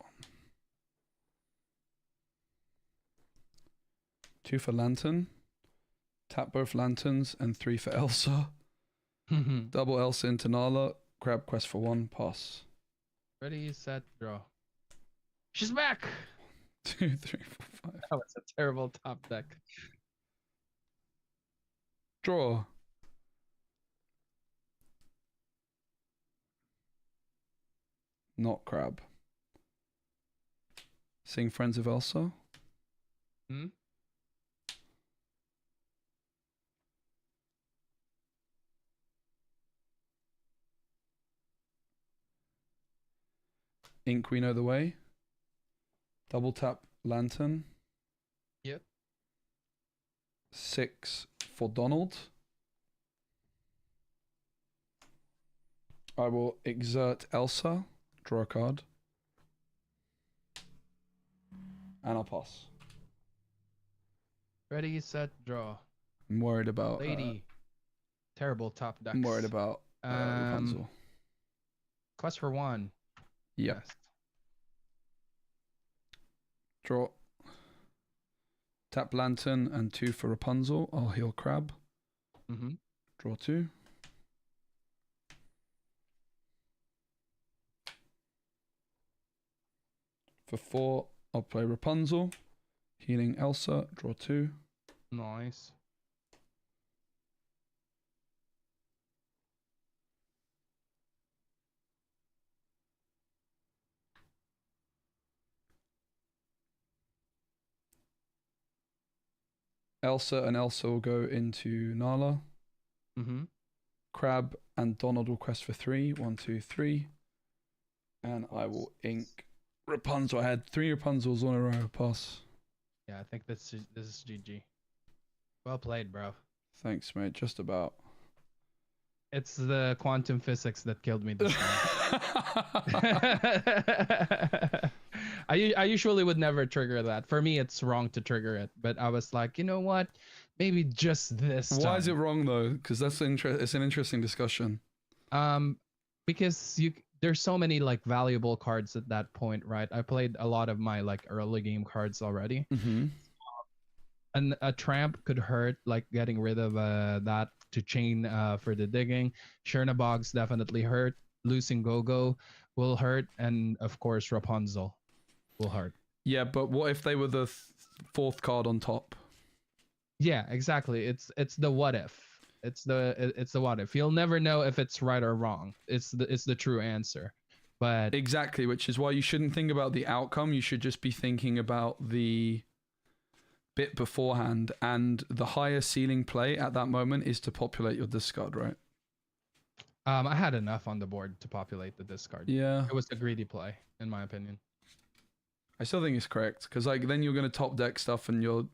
2 for Lantern. Tap both lanterns and 3 for Elsa. Double Elsa into Nala. Crab quest for 1. Pass. Ready, set, draw. She's back. 2, 3, 4, 5. That was a terrible top deck. Draw. Not crab. Sing Friends of Elsa. Hmm? Ink We Know the Way. Double tap Lantern. Yep. 6 for Donald. I will exert Elsa. Draw a card. And I'll pass. Ready, set, draw. I'm worried about... Lady. Terrible top decks. I'm worried about Rapunzel. Quest for 1. Yep. Yes. Draw. Tap Lantern and 2 for Rapunzel. I'll heal Crab. Mm-hmm. Draw 2. For 4, I'll play Rapunzel. Healing Elsa. Draw 2. Nice. Elsa and Elsa will go into Nala. Mm-hmm. Crab and Donald will quest for 3. 1, 2, 3. And I will ink Rapunzel. I had 3 Rapunzels on a row. Pass. Yeah, I think this is GG. Well played, bro. Thanks, mate. Just about. It's the quantum physics that killed me this time. I usually would never trigger that. For me, it's wrong to trigger it. But I was like, you know what? Maybe just this time. Why is it wrong though? Because it's an interesting discussion. Because there's so many like valuable cards at that point, right? I played a lot of my like early game cards already. Mm-hmm. And a tramp could hurt, like getting rid of that to chain for the digging. Chernabog's definitely hurt. Losing Go-Go will hurt, and of course Rapunzel will hurt. Yeah, but what if they were the 4th card on top? Yeah, exactly. It's the what if. It's the what if. You'll never know if it's right or wrong. It's the true answer. But exactly, which is why you shouldn't think about the outcome. You should just be thinking about the bit beforehand, and the higher ceiling play at that moment is to populate your discard, right? I had enough on the board to populate the discard. Yeah, it was a greedy play, in my opinion. I still think it's correct, because like then you're going to top deck stuff and your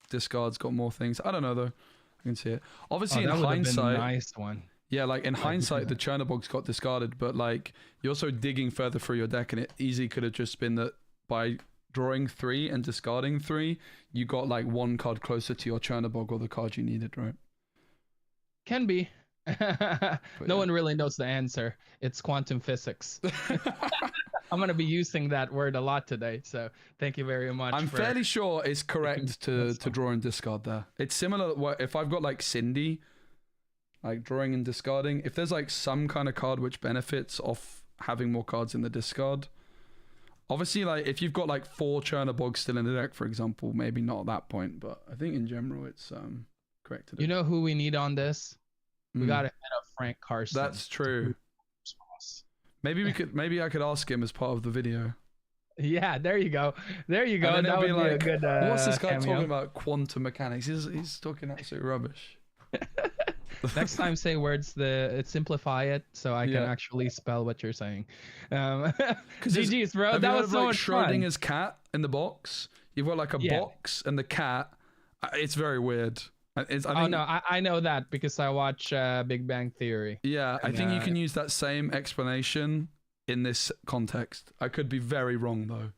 discard's got more things. I don't know though. I can see it. Obviously, in hindsight, nice one. Yeah, like in hindsight, the Chernabog's got discarded, but like you're also digging further through your deck, and it easily could have just been that by drawing 3 and discarding 3, you got like 1 card closer to your Chernabog or the card you needed, right? Can be. No one really knows the answer. It's quantum physics. I'm going to be using that word a lot today, so thank you very much. I'm fairly sure it's correct to draw and discard there. It's similar, if I've got like Cindy, like drawing and discarding, if there's like some kind of card which benefits off having more cards in the discard, obviously, like if you've got like 4 Chernabogs still in the deck, for example, maybe not at that point, but I think in general it's correct to do. You know who we need on this? We got to hit up Frank Carson. That's true. Maybe I could ask him as part of the video. Yeah, there you go. There you go. And then that would like, be a good what's this guy cameo. talking about quantum mechanics? He's talking absolute rubbish. Next time, say words simplify it so I can actually spell what you're saying. GG's, bro. Have That you was heard of, so like, much fun. Schrodinger's cat in the box? You've got like a box and the cat. It's very weird. I think, I know that because I watch Big Bang Theory. Yeah, I think you can use that same explanation in this context. I could be very wrong though.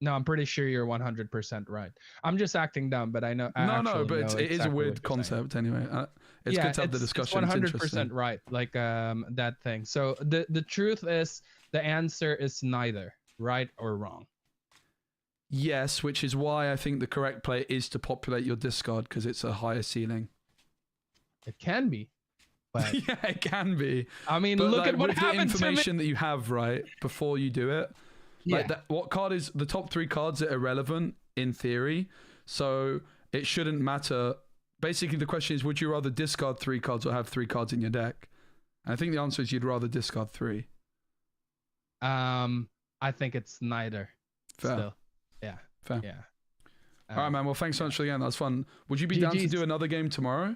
No, I'm pretty sure you're 100% right. I'm just acting dumb, but I know. It is a weird concept anyway. It's good to have the discussion. It's 100% right, like that thing. So the truth is, the answer is neither right or wrong. Yes, which is why I think the correct play is to populate your discard because it's a higher ceiling. It can be. But Yeah, it can be. I mean, But look like, at what with the happened to me. information that you have, right, before you do it, like Yeah. what card is the top 3 cards are irrelevant in theory, so it shouldn't matter. Basically, the question is, would you rather discard 3 cards or have 3 cards in your deck? And I think the answer is you'd rather discard 3. I think it's neither. Fair. Still. Yeah. Fair. Yeah. All right, man. Well, thanks so much for the game. That was fun. Would you be down to GG's. do another game tomorrow?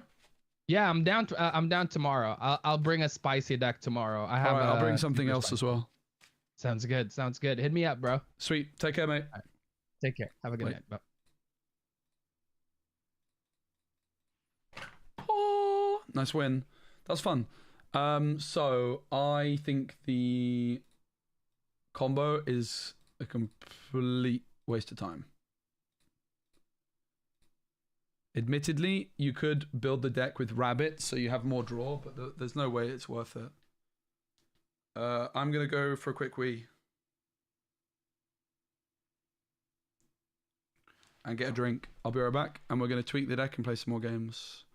Yeah, I'm down. I'm down tomorrow. I'll bring a spicy deck tomorrow. I have. All right, I'll bring a something super else spicy. as well. Sounds good. Sounds good. Hit me up, bro. Sweet. Take care, mate. Take care. Have a good Bye. night. Bye. Oh, nice win. That's fun. So I think the combo is a complete waste of time. Admittedly, you could build the deck with rabbits so you have more draw, but there's no way it's worth it. I'm gonna go for a quick wee and get a drink. I'll be right back, and we're gonna tweak the deck and play some more games.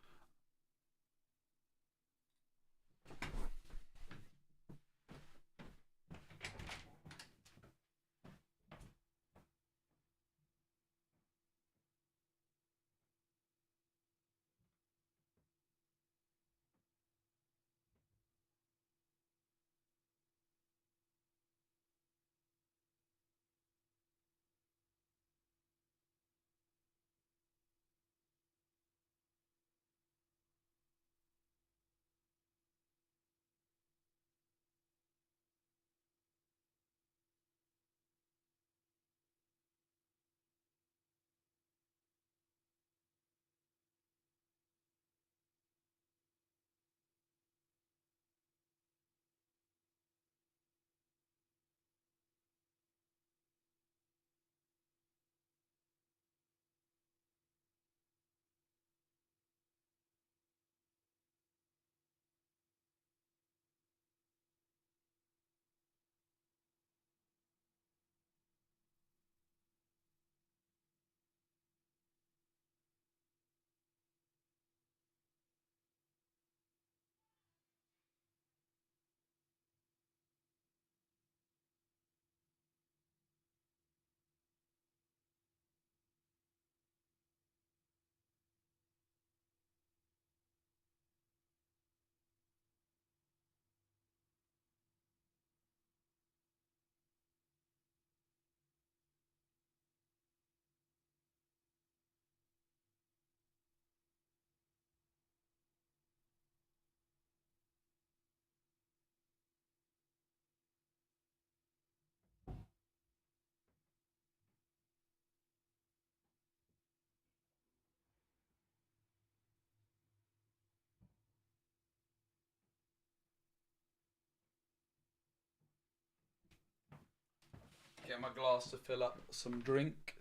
Get my glass to fill up some drink.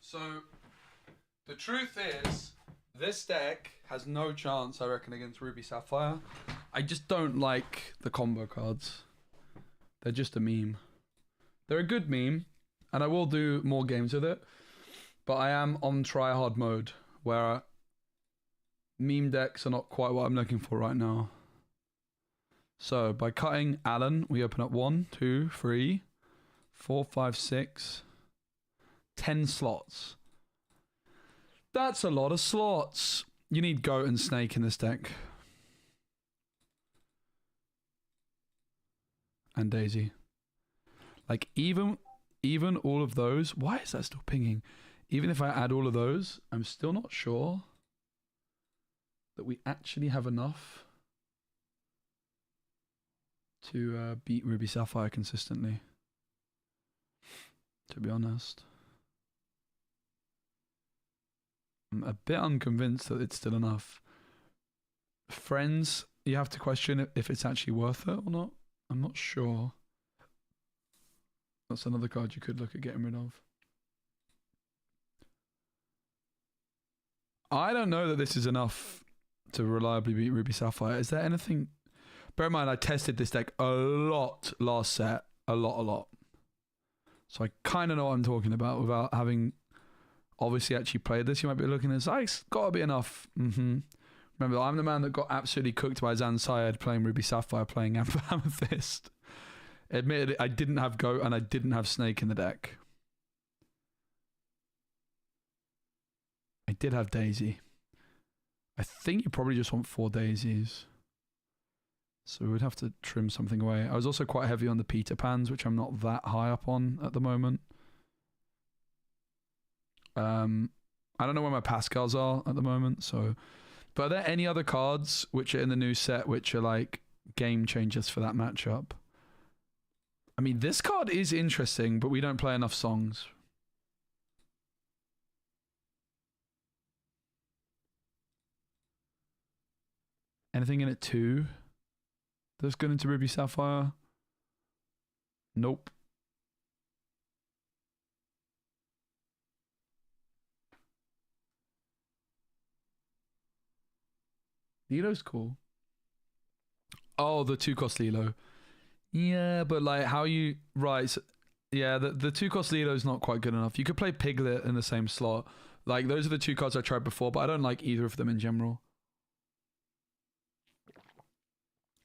So, the truth is, this deck has no chance, I reckon, against Ruby Sapphire. I just don't like the combo cards. They're just a meme. They're a good meme, and I will do more games with it, but I am on try-hard mode, where Meme decks are not quite what I'm looking for right now. So by cutting Alan, we open up 1, 2, 3, 4, 5, 6, 10 slots. That's a lot of slots. You need Goat and Snake in this deck. And Daisy. Like even all of those, why is that still pinging? Even if I add all of those, I'm still not sure that we actually have enough to beat Ruby Sapphire consistently. To be honest. I'm a bit unconvinced that it's still enough. Friends, you have to question if it's actually worth it or not. I'm not sure. That's another card you could look at getting rid of. I don't know that this is enough to reliably beat Ruby Sapphire. Is there anything... Bear in mind, I tested this deck a lot last set. A lot. So I kind of know what I'm talking about without having obviously actually played this. You might be looking at this, it's got to be enough. Remember, I'm the man that got absolutely cooked by Zan Syed playing Ruby Sapphire, playing Amethyst. Admittedly, I didn't have Goat and I didn't have Snake in the deck. I did have Daisy. I think you probably just want 4 Daisies. So we would have to trim something away. I was also quite heavy on the Peter Pans, which I'm not that high up on at the moment. I don't know where my Pascals are at the moment, so... But are there any other cards which are in the new set which are like game changers for that matchup? I mean, this card is interesting, but we don't play enough songs. Anything in it too? That's good into Ruby Sapphire? Nope. Lilo's cool. Oh, the 2-cost Lilo. Yeah, but like how you... Right, so, yeah, the 2-cost Lilo's not quite good enough. You could play Piglet in the same slot. Like, those are the 2 cards I tried before, but I don't like either of them in general.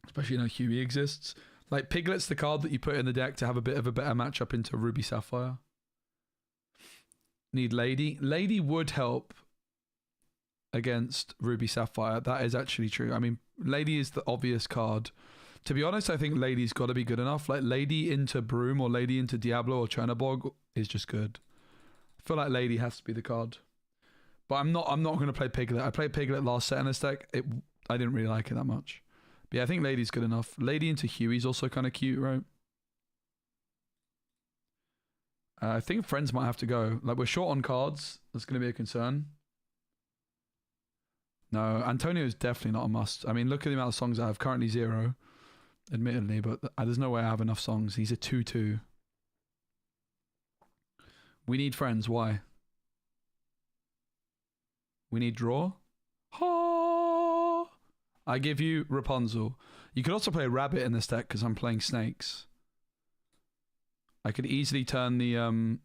Especially now Huey exists. Like, Piglet's the card that you put in the deck to have a bit of a better matchup into Ruby Sapphire. Need Lady. Lady would help against Ruby Sapphire. That is actually true. I mean, Lady is the obvious card. To be honest, I think Lady's got to be good enough. Like, Lady into Broom or Lady into Diablo or Chernobog is just good. I feel like Lady has to be the card. But I'm not going to play Piglet. I played Piglet last set in this deck. I didn't really like it that much. But yeah, I think Lady's good enough. Lady into Huey's also kind of cute, right? I think Friends might have to go. Like, we're short on cards. That's going to be a concern. No, Antonio's definitely not a must. I mean, look at the amount of songs I have. Currently 0, admittedly, but there's no way I have enough songs. He's a 2-2. We need Friends. Why? We need Draw? Ha! I give you Rapunzel. You could also play Rabbit in this deck because I'm playing Snakes. I could easily turn the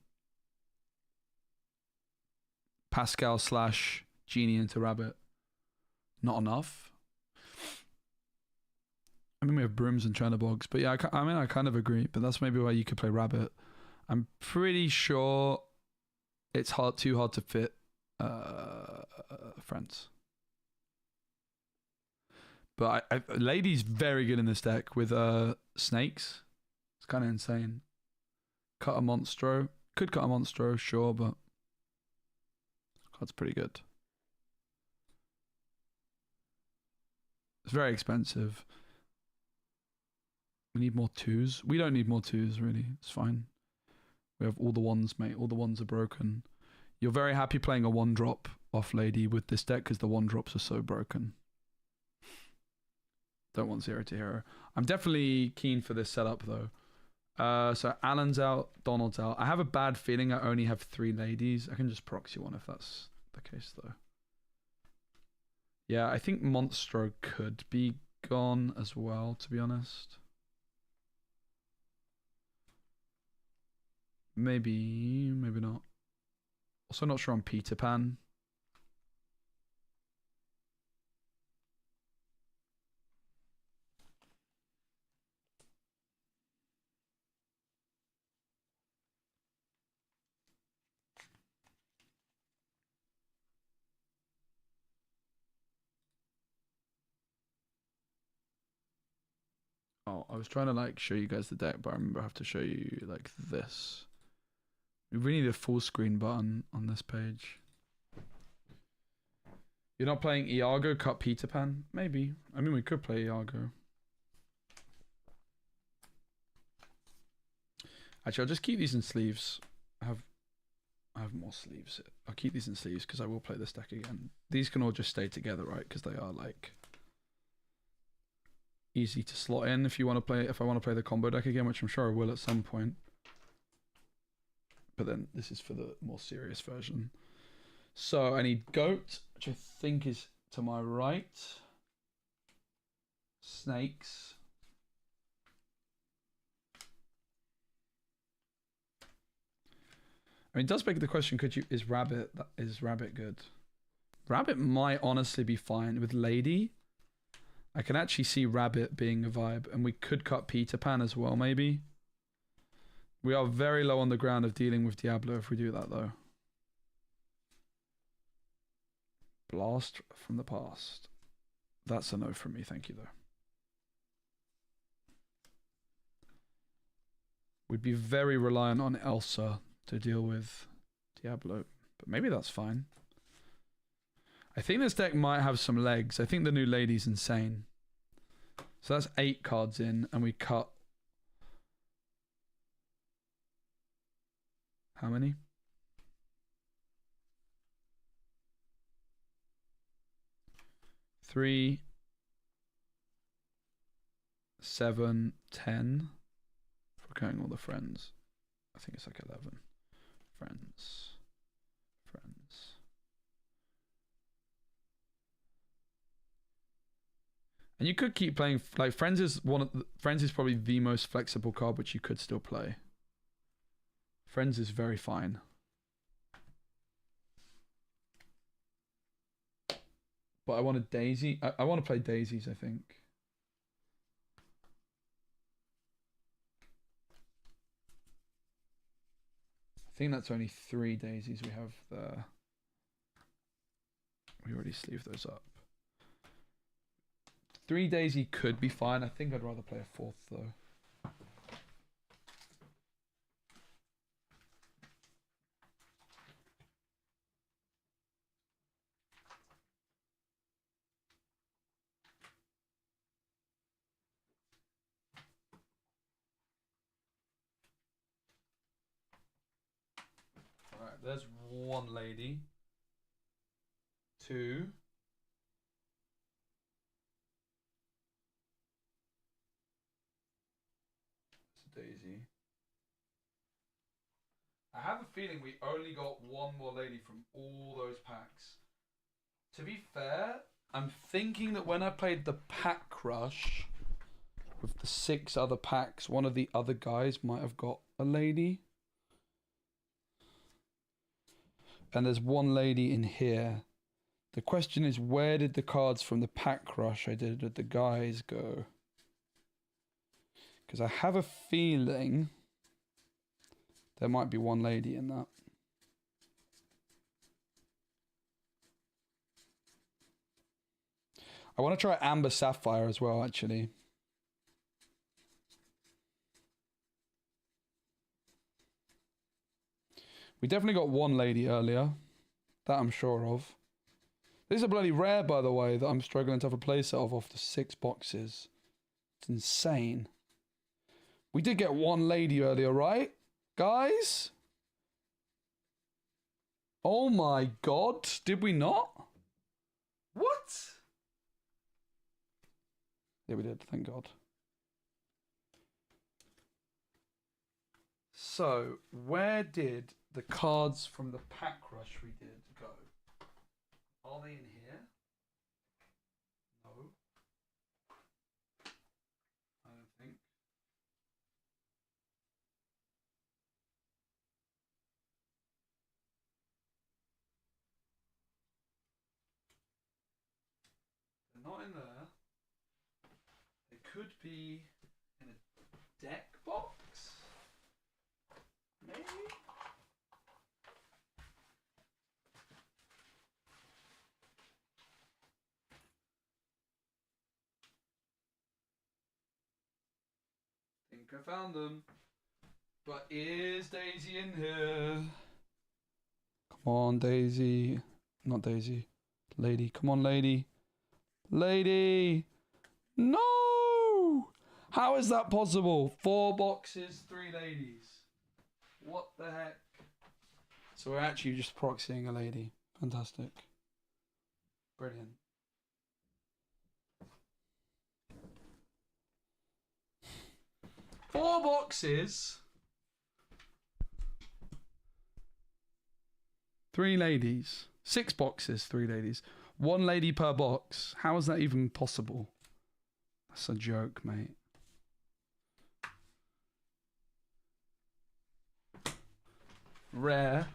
Pascal / Genie into Rabbit. Not enough. I mean, we have Brooms and Chernobogs, but yeah, I mean, I kind of agree, but that's maybe why you could play Rabbit. I'm pretty sure it's too hard to fit Friends. But Lady's very good in this deck with Snakes. It's kind of insane. Cut a Monstro. Could cut a Monstro, sure, but that's pretty good. It's very expensive. We need more 2s. We don't need more 2s, really. It's fine. We have all the 1s, mate. All the 1s are broken. You're very happy playing a 1-drop off Lady with this deck because the 1-drops are so broken. Don't want 0 to hero. I'm definitely keen for this setup, though. So Alan's out, Donald's out. I have a bad feeling I only have 3 Ladies. I can just proxy one if that's the case, though. Yeah, I think Monstro could be gone as well, to be honest. Maybe not. Also not sure on Peter Pan. Oh, I was trying to like show you guys the deck, but I remember I have to show you like this. We really need a full screen button on this page. You're not playing Iago cut Peter Pan? Maybe. I mean, we could play Iago. Actually, I'll just keep these in sleeves. I have more sleeves. I'll keep these in sleeves because I will play this deck again. These can all just stay together, right? Because they are like easy to slot in if you want to play. If I want to play the combo deck again, which I'm sure I will at some point. But then this is for the more serious version. So I need goat, which I think is to my right. Snakes. I mean, it does beg the question: is rabbit good? Rabbit might honestly be fine with lady. I can actually see rabbit being a vibe, and we could cut Peter Pan as well, maybe. We are very low on the ground of dealing with Diablo if we do that, though. Blast from the past. That's a no from me, thank you, though. We'd be very reliant on Elsa to deal with Diablo, but maybe that's fine. I think this deck might have some legs. I think the new lady's insane. So that's 8 cards in, and we cut... How many? 3, 7, 10. If we're counting all the friends. I think it's like 11. Friends. And you could keep playing, like, Friends is probably the most flexible card, which you could still play. Friends is very fine. But I want a Daisy. I want to play Daisies, I think. I think that's only 3 Daisies we have there. We already sleeved those up. 3 Daisy could be fine. I think I'd rather play a 4th, though. Alright, there's 1 lady. 2. Daisy. I have a feeling we only got 1 more lady from all those packs. To be fair, I'm thinking that when I played the pack rush with the 6 other packs, one of the other guys might have got a lady. And there's 1 lady in here. The question is, where did the cards from the pack rush I did with the guys go? Because I have a feeling there might be 1 lady in that. I want to try Amber Sapphire as well, actually. We definitely got 1 lady earlier. That I'm sure of. This is a bloody rare, by the way, that I'm struggling to have a playset of off the 6 boxes. It's insane. We did get 1 lady earlier, right? Guys? Oh my god. Did we not? What? Yeah, we did. Thank god. So, where did the cards from the pack rush we did go? Are they in here? No. I don't think. They're not in there. They could be in a deck box? Maybe? Okay, found them. But is Daisy in here? Come on, Daisy. Not Daisy. Lady. Come on, lady. Lady! No! How is that possible? 4 boxes, 3 ladies. What the heck? So we're actually just proxying a lady. Fantastic. Brilliant. Four boxes. 3 ladies. 6 boxes, 3 ladies. 1 lady per box. How is that even possible? That's a joke, mate. Rare.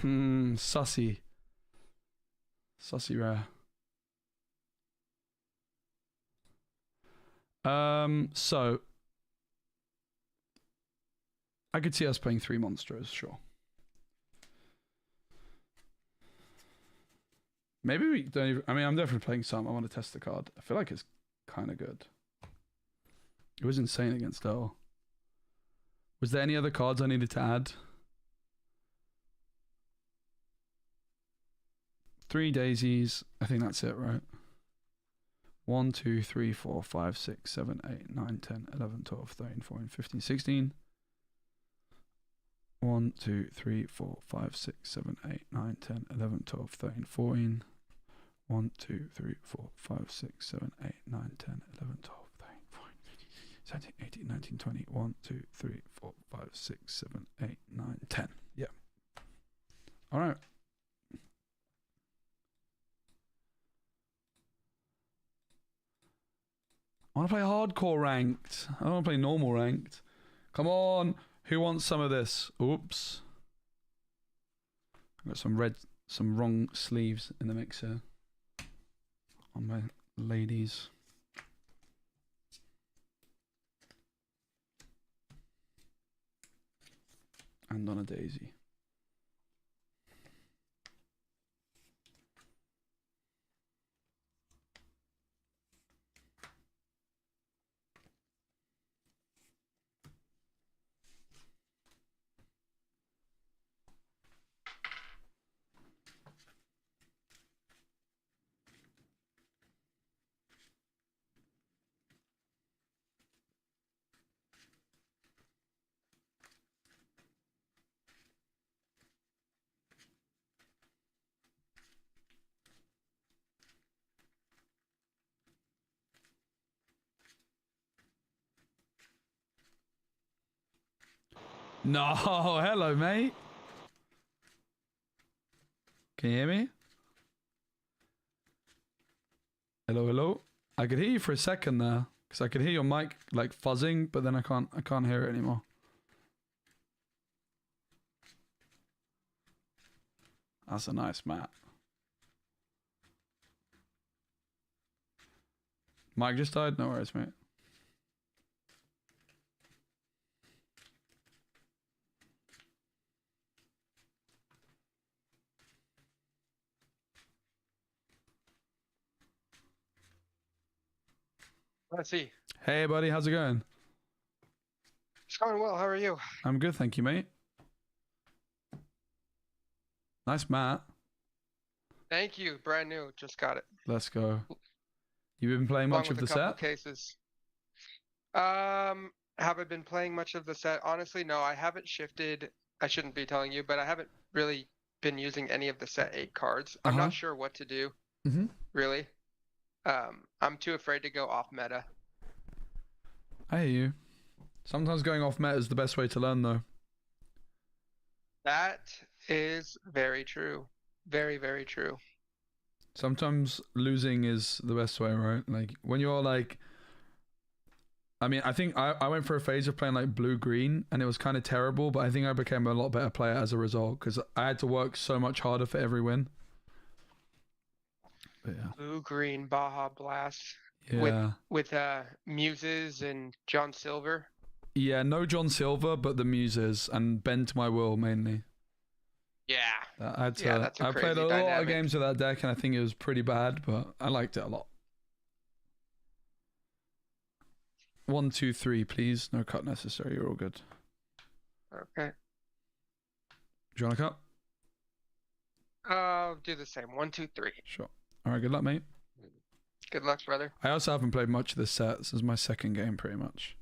Sussy. Sussy rare. So I could see us playing 3 monsters, sure. Maybe we don't even... I mean, I'm definitely playing some. I want to test the card. I feel like it's kind of good. It was insane against Earl. Was there any other cards I needed to add? 3 daisies. I think that's it, right? 1, 2, 3, 4, 5, 6, 7, 8, 9, 10, 11, 12, 13, 14, 15, 16. 1, 2, 3, 4, 5, 6, 7, 8, 9, 10, 11, 12, 13, 14. 1, 2, 3, 4, 5, 6, 7, 8, 9, 10, 11, 12, 13, 14, 15, 17, 18, 19, 20. 1, 2, 3, 4, 5, 6, 7, 8, 9, 10. Yeah. Alright. I want to play hardcore ranked. I don't want to play normal ranked. Come on. Who wants some of this? Oops. I've got some wrong sleeves in the mixer. On my ladies. And on a daisy. No, hello, mate. Can you hear me? Hello, hello. I could hear you for a second there, because I could hear your mic like fuzzing, but then I can't hear it anymore. That's a nice map. Mike just died? No worries, mate. Let's see. Hey, buddy, how's it going? It's going well. How are you? I'm good, thank you, mate. Nice mat. Thank you. Brand new. Just got it. Let's go. You've been playing Along much of with the a couple set? cases. Have I been playing much of the set? Honestly, no. I haven't shifted. I shouldn't be telling you, but I haven't really been using any of the set 8 cards. I'm not sure what to do. Really. I'm too afraid to go off meta. I hear you. Sometimes going off meta is the best way to learn, though. That is very true. Very, very true. Sometimes losing is the best way, right? Like, when you're like... I mean, I think I went for a phase of playing like blue-green, and it was kind of terrible, but I think I became a lot better player as a result, because I had to work so much harder for every win. But yeah. Blue, green, Baja Blast. Yeah. With Muses and John Silver. Yeah, no John Silver, but the Muses, and Bend to My Will mainly. Yeah. I had to, Yeah, that's a I played crazy a lot of dynamic. games with that deck, and I think it was pretty bad, but I liked it a lot. 1, 2, 3, please. No cut necessary. You're all good. Okay. Do you want a cut? I'll do the same. 1, 2, 3. Sure. All right, good luck, mate. Good luck, brother. I also haven't played much of this set. This is my second game, pretty much.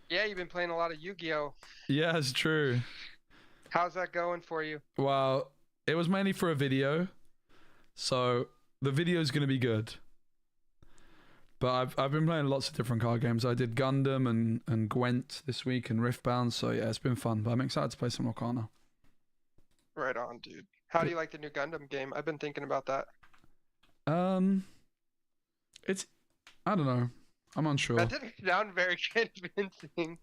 Yeah, you've been playing a lot of Yu-Gi-Oh. Yeah, it's true. How's that going for you? Well, it was mainly for a video, so the video is going to be good. But I've been playing lots of different card games. I did Gundam and Gwent this week and Riftbound, so yeah, it's been fun. But I'm excited to play some Lorcana. Right on, dude. How do you like the new Gundam game? I've been thinking about that. It's, I don't know. I'm unsure. That didn't sound very convincing.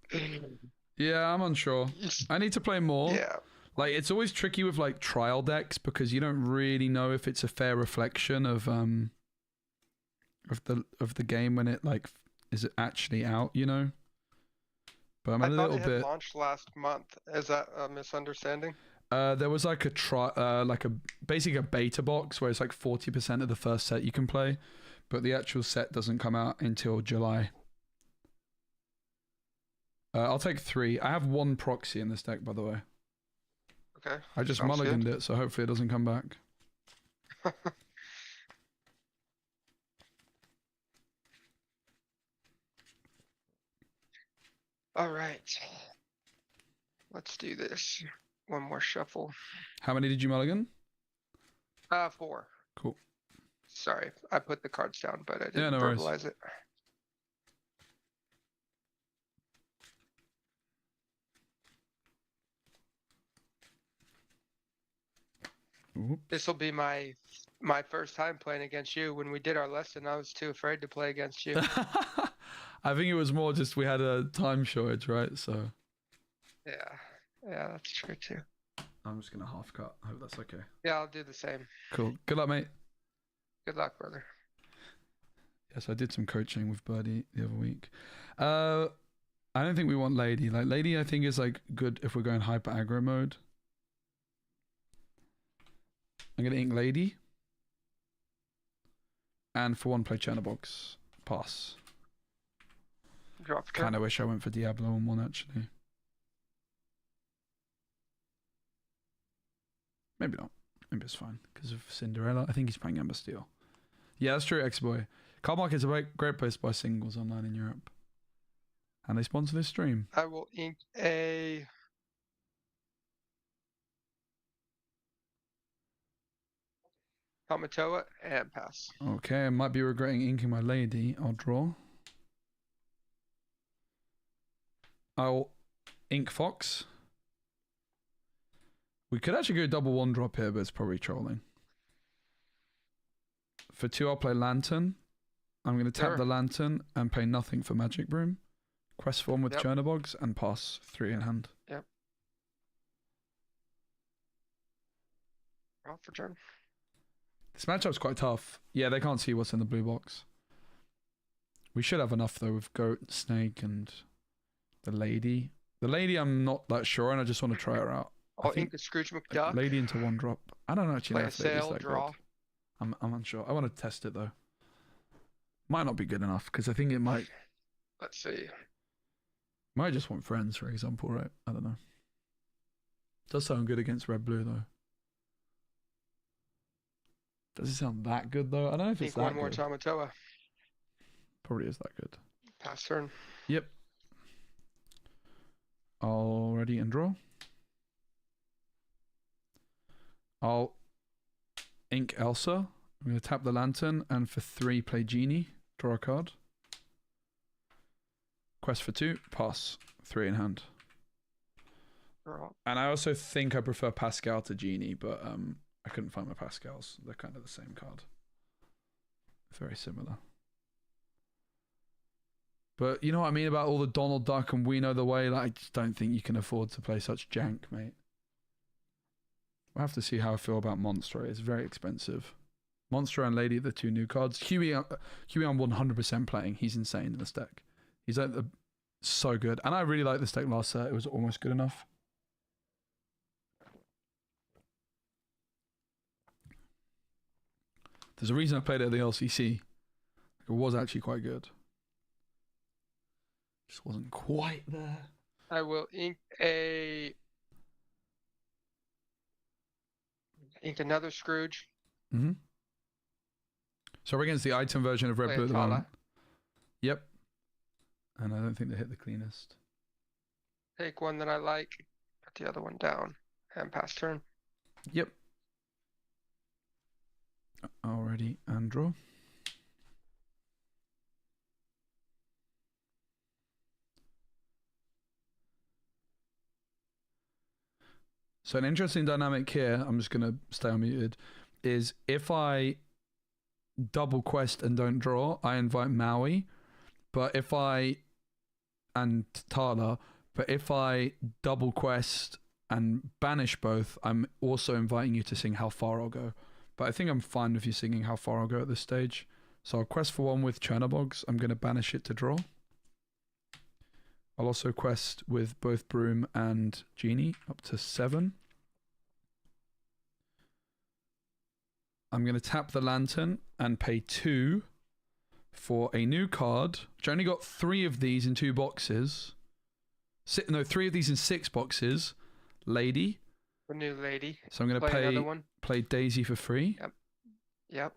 Yeah, I'm unsure. I need to play more. Yeah. Like, it's always tricky with like trial decks because you don't really know if it's a fair reflection of the game when it like is it actually out, you know? But I'm a I thought little it had bit launched last month. Is that a misunderstanding? there was like basically a beta box where it's like 40% of the first set you can play, but the actual set doesn't come out until July. I'll take 3. I have 1 proxy in this deck, by the way. Okay. I just Sounds mulliganed it, so hopefully it doesn't come back. All right. Let's do this. One more shuffle. How many did you mulligan? 4. Cool. Sorry, I put the cards down, but I didn't Yeah, no worries. verbalize it. Oop. This will be my first time playing against you. When we did our lesson, I was too afraid to play against you. I think it was more just we had a time shortage, right? So Yeah, that's true too. I'm just gonna half cut. I hope that's okay. Yeah, I'll do the same. Cool. Good luck, mate. Good luck, brother. Yes, I did some coaching with Birdie the other week. I don't think we want Lady. Like Lady, I think is like good if we're going hyper aggro mode. I'm gonna ink Lady. And for 1 play Chernobox. Pass. Drop turn. Kind of wish I went for Diablo on 1 actually. Maybe not. Maybe it's fine because of Cinderella. I think he's playing Ember Steel. Yeah, that's true, X-Boy. Card Market is a great place to buy singles online in Europe. And they sponsor this stream. I will ink a Kamatoa and pass. Okay, I might be regretting inking my Lady. I'll draw. I'll ink Fox. We could actually go double 1 drop here, but it's probably trolling. For 2, I'll play Lantern. I'm going to tap Sure. the Lantern and pay nothing for Magic Broom. Quest form with Yep. Chernobogs and pass 3 in hand. Draw for turn. This matchup's quite tough. Yeah, they can't see what's in the blue box. We should have enough though with Goat, Snake, and the Lady. The Lady, I'm not that sure, and I just want to try her out. I'll think- ink a Scrooge McDuck. Lady into 1 drop. I don't actually know Play a if Lady's sail, that draw. good. I'm unsure. I want to test it though. Might not be good enough because I think it might Let's see. just want friends, for example, right? I don't know. Does sound good against red blue though. Does it sound that good though? I don't know if it's Ink that one more good. Tamatoa. Probably is that good. Pass turn. Yep. All ready and draw. I'll ink Elsa. I'm going to tap the Lantern and for 3 play Genie. Draw a card. Quest for 2. Pass. 3 in hand. Draw. And I also think I prefer Pascal to Genie, but I couldn't find my Pascals. They're kind of the same card. Very similar. But you know what I mean about all the Donald Duck and We Know the Way? Like, I just don't think you can afford to play such jank, mate. We'll have to see how I feel about Monster. It's very expensive. Monster and Lady, the 2 new cards. Huey I'm 100% playing. He's insane in this deck. He's like so good. And I really liked this deck last set. It was almost good enough. There's a reason I played it at the LCC. It was actually quite good. Just wasn't quite there. I will ink another Scrooge. Mm-hmm. So we're against the item version of Red Play Blue a at the Tala. moment. Yep. And I don't think they hit the cleanest. Take one that I like, put the other one down, and pass turn. Yep. Already, and draw. So an interesting dynamic here, I'm just going to stay unmuted, is if I double quest and don't draw, I invite Maui. But if I, and Tala, but if I double quest and banish both, I'm also inviting you to sing How Far I'll Go. But I think I'm fine with you singing How Far I'll Go at this stage. So I'll quest for one with Chernobogs. I'm going to banish it to draw. I'll also quest with both Broom and Genie up to 7. I'm going to tap the Lantern and pay 2 for a new card, which I only got 3 of these in 2 boxes. 3 of these in 6 boxes. Lady. A new lady. So I'm going Play another to one. play Daisy for free. Yep.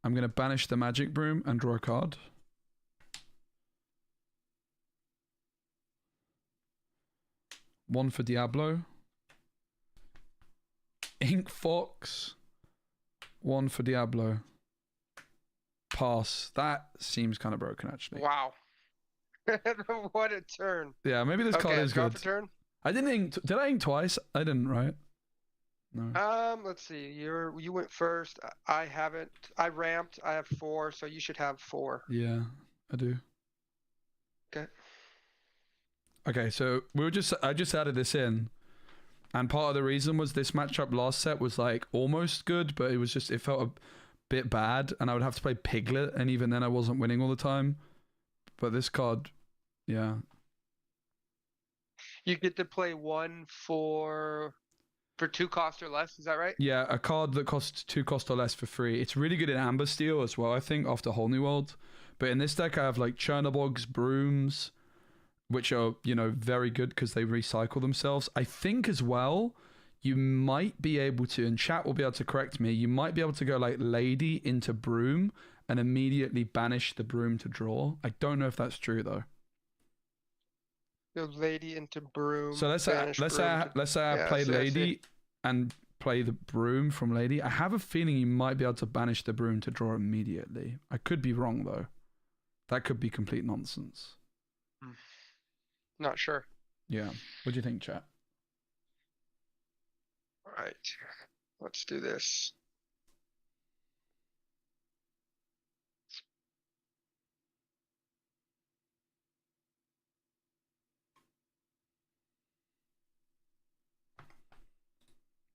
I'm going to banish the Magic Broom and draw a card. One for Diablo. Ink Fox. 1 for Diablo. Pass. That seems kind of broken, actually. Wow. What a turn. Yeah, maybe this card is draw good. for turn. I didn't ink. Did I ink twice? I didn't, right? No. Let's see. You went first. I haven't. I ramped. I have 4, so you should have 4. Yeah, I do. Okay. Okay, so I just added this in, and part of the reason was this matchup last set was like almost good, but it felt a bit bad, and I would have to play Piglet, and even then I wasn't winning all the time. But this card, yeah. You get to play one for 2 cost or less. Is that right? Yeah, a card that costs 2 cost or less for free. It's really good in Amber Steel as well, I think, after Whole New World. But in this deck, I have like Chernobogs, Brooms, which are, very good because they recycle themselves. I think as well, you might be able to, and chat will be able to correct me, you might be able to go like Lady into Broom and immediately banish the Broom to draw. I don't know if that's true though. Go Lady into Broom. So let's say I play Lady and play the Broom from Lady. I have a feeling you might be able to banish the Broom to draw immediately. I could be wrong though. That could be complete nonsense. Not sure. Yeah. What do you think, chat? All right. Let's do this.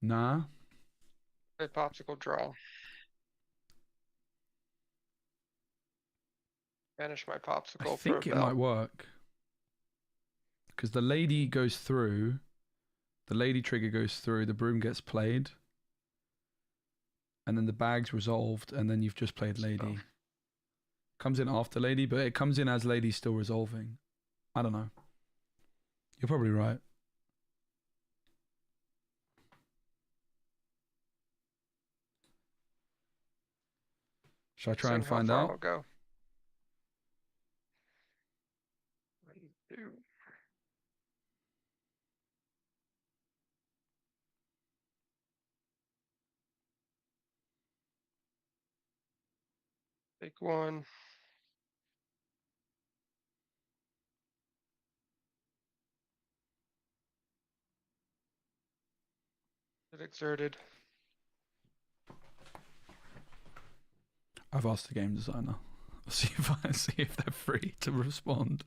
Nah. Play popsicle draw. Banish my popsicle. I think it might work. Because the Lady goes through. The Lady trigger goes through. The Broom gets played. And then the bag's resolved. And then you've just played Lady. Comes in after Lady, but it comes in as Lady still resolving. I don't know. You're probably right. Should I try and find out? I'll go. 1, 2. Take 1. Get exerted. I've asked the game designer. I'll see if they're free to respond.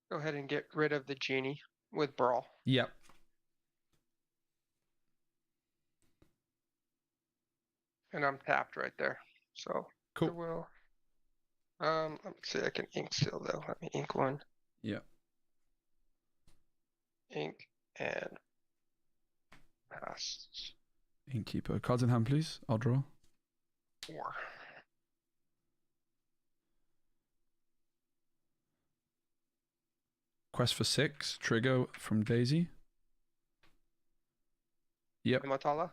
Go ahead and get rid of the Genie with Brawl. Yep. And I'm tapped right there. So Cool. I will. Let me see. I can ink still though. Let me ink one. Yeah. Ink and Pass. Innkeeper. Cards in hand, please. I'll draw. 4. Quest for 6. Trigger from Daisy. Yep. Matala.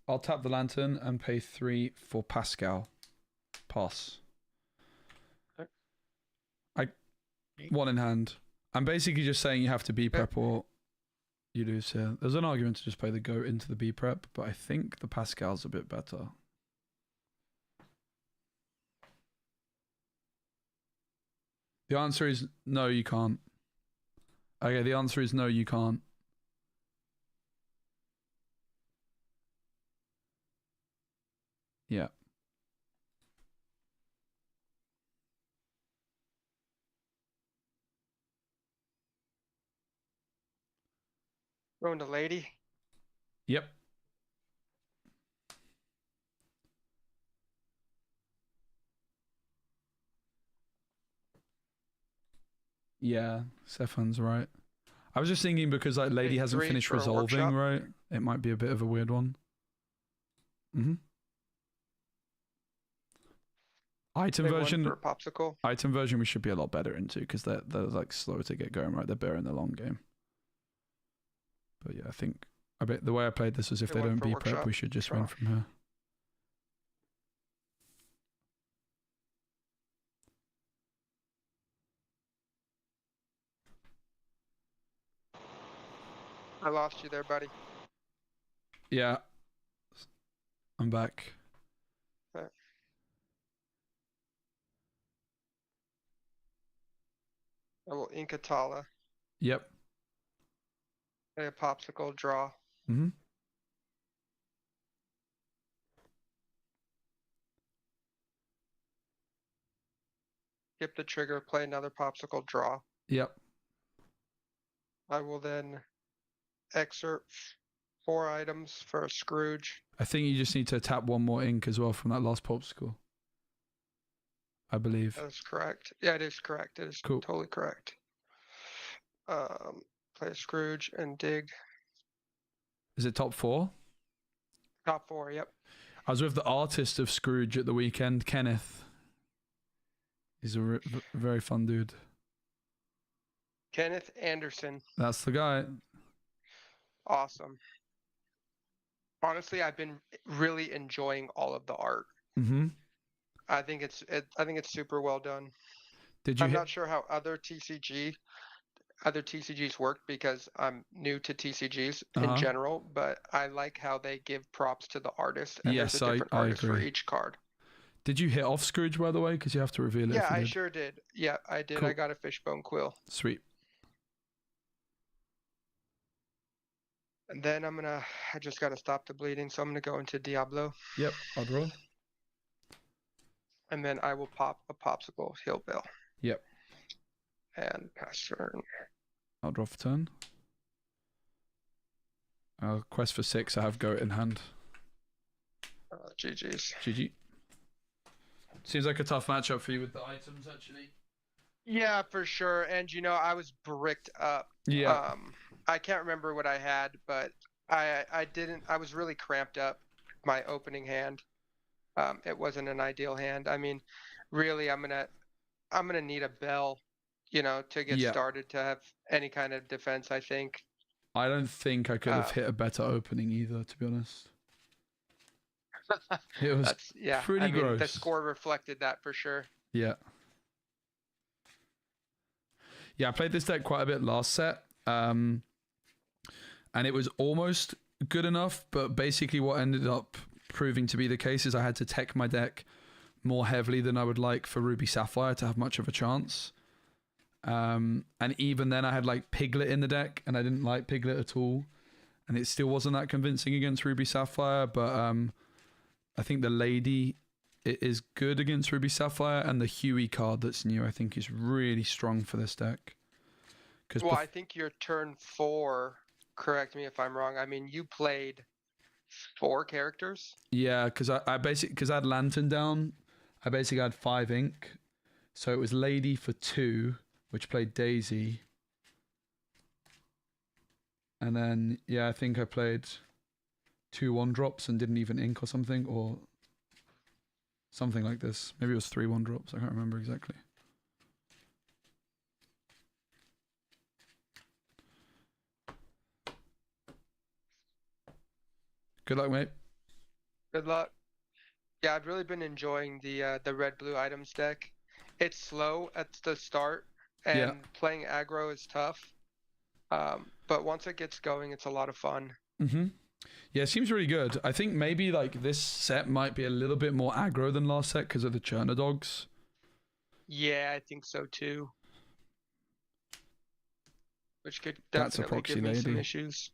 I'll tap the lantern and pay 3 for Pascal. Pass. Okay. 1 in hand. I'm basically just saying you have to B prep or you lose here. There's an argument to just play the goat into the B prep, but I think the Pascal's a bit better. The answer is no, you can't. Okay, the answer is no, you can't. Yeah. Going to lady. Yep. Yeah, Stefan's right. I was just thinking because like lady Pay hasn't 3 finished for a resolving, workshop. right? It might be a bit of a weird one. Item Pay 1 version. for a popsicle. Item version we should be a lot better into because they're like slow to get going, right? They're better in the long game. But yeah, I think the way I played this was if Pay they 1 don't for B prep, workshop. we should just Draw. win from here. I lost you there, buddy. Yeah. I'm back. Okay. I will Inkatala. Yep. Play a popsicle. Draw. Mm-hmm. Skip the trigger. Play another popsicle. Draw. Yep. I will then excerpt 4 items for a Scrooge. I think you just need to tap one more ink as well from that last popsicle. I believe. That is correct. Yeah, it is correct. It is Cool. totally correct. Play a Scrooge and dig. Is it top 4? Top 4, yep. I was with the artist of Scrooge at the weekend, Kenneth. He's a very fun dude. Kenneth Anderson. That's the guy. Awesome. Honestly, I've been really enjoying all of the art. Mm-hmm. I think it's super well done. Did you I'm hit? not sure how other TCGs work because I'm new to TCGs in general, but I like how they give props to the artist and Yes, there's a different I artist for agree. each card. Did you hit off Scrooge, by the way? Because you have to reveal it. Yeah, if you I did. sure did. Yeah, I did. Cool. I got a fishbone quill. Sweet. And then I just got to stop the bleeding, so I'm going to go into Diablo. Yep, I'll draw. And then I will pop a popsicle heal bill. Yep. And pass turn. I'll draw for turn. Quest for 6, I have goat in hand. GG's. GG. Seems like a tough matchup for you with the items, actually. Yeah, for sure. And I was bricked up. Yeah. I can't remember what I had, but I was really cramped up my opening hand. It wasn't an ideal hand. I mean, really I'm gonna need a bell, to get started to have any kind of defense, I think. I don't think I could have hit a better opening either, to be honest. It was pretty gross. The score reflected that for sure. Yeah. Yeah, I played this deck quite a bit last set. And it was almost good enough, but basically what ended up proving to be the case is I had to tech my deck more heavily than I would like for Ruby Sapphire to have much of a chance. And even then I had like Piglet in the deck and I didn't like Piglet at all. And it still wasn't that convincing against Ruby Sapphire, but I think the Lady is good against Ruby Sapphire, and the Huey card that's new I think is really strong for this deck. Well, I think your turn 4 correct me if I'm wrong. I mean, you played 4 characters. Yeah, because I basically, because I had Lantern down, I basically had 5 ink. So it was Lady for 2, which played Daisy. And then, yeah, I think I played 2 1-drops and didn't even ink or something, or something like this. Maybe it was 3 1-drops. I can't remember exactly. Good luck, mate. Good luck. Yeah, I've really been enjoying the red blue items deck. It's slow at the start, and Yeah. playing aggro is tough. But once it gets going, it's a lot of fun. Mm-hmm. Yeah, it seems really good. I think maybe like this set might be a little bit more aggro than last set because of the Churner dogs. Yeah, I think so too. Which could That's a definitely proxy give me some lady. issues.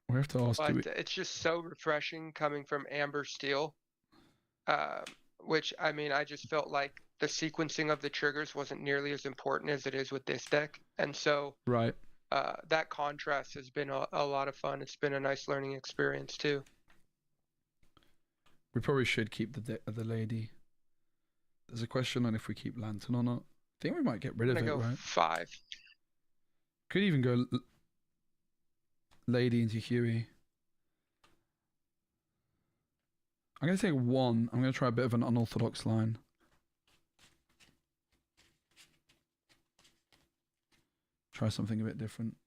We have to ask. But it's just so refreshing coming from Amber Steel. Which, I mean, I just felt like the sequencing of the triggers wasn't nearly as important as it is with this deck. And so Right. that contrast has been a lot of fun. It's been a nice learning experience too. We probably should keep the lady. There's a question on if we keep Lantern or not. I think we might get rid of it, Go right? 5. Could even go lady into Huey. I'm going to take 1. I'm going to try a bit of an unorthodox line. Try something a bit different.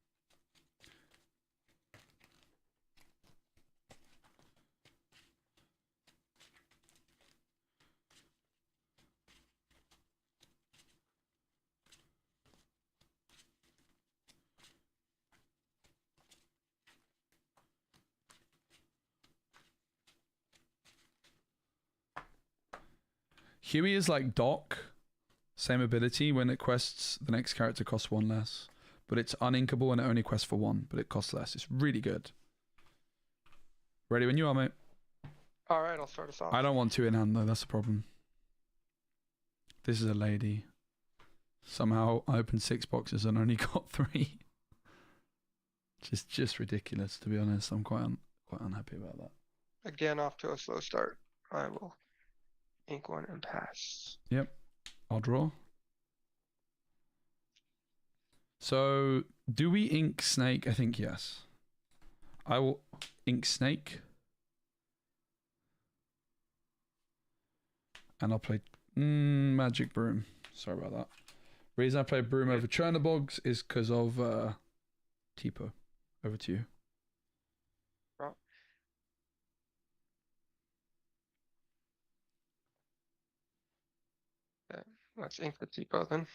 Huey is like Doc, same ability. When it quests, the next character costs 1 less. But it's uninkable and it only quests for 1, but it costs less. It's really good. Ready when you are, mate. All right, I'll start us off. I don't want 2 in hand though, that's the problem. This is a lady. Somehow I opened 6 boxes and only got 3. Just ridiculous, to be honest. I'm quite unhappy about that. Again, off to a slow start. I will ink 1 and pass. Yep. I'll draw. So, do we ink Snake? I think yes. I will ink Snake. And I'll play Magic Broom. Sorry about that. Reason I play Broom over Chernobogs is because of Tipo. Over to you. Okay, let's ink the Tipo then.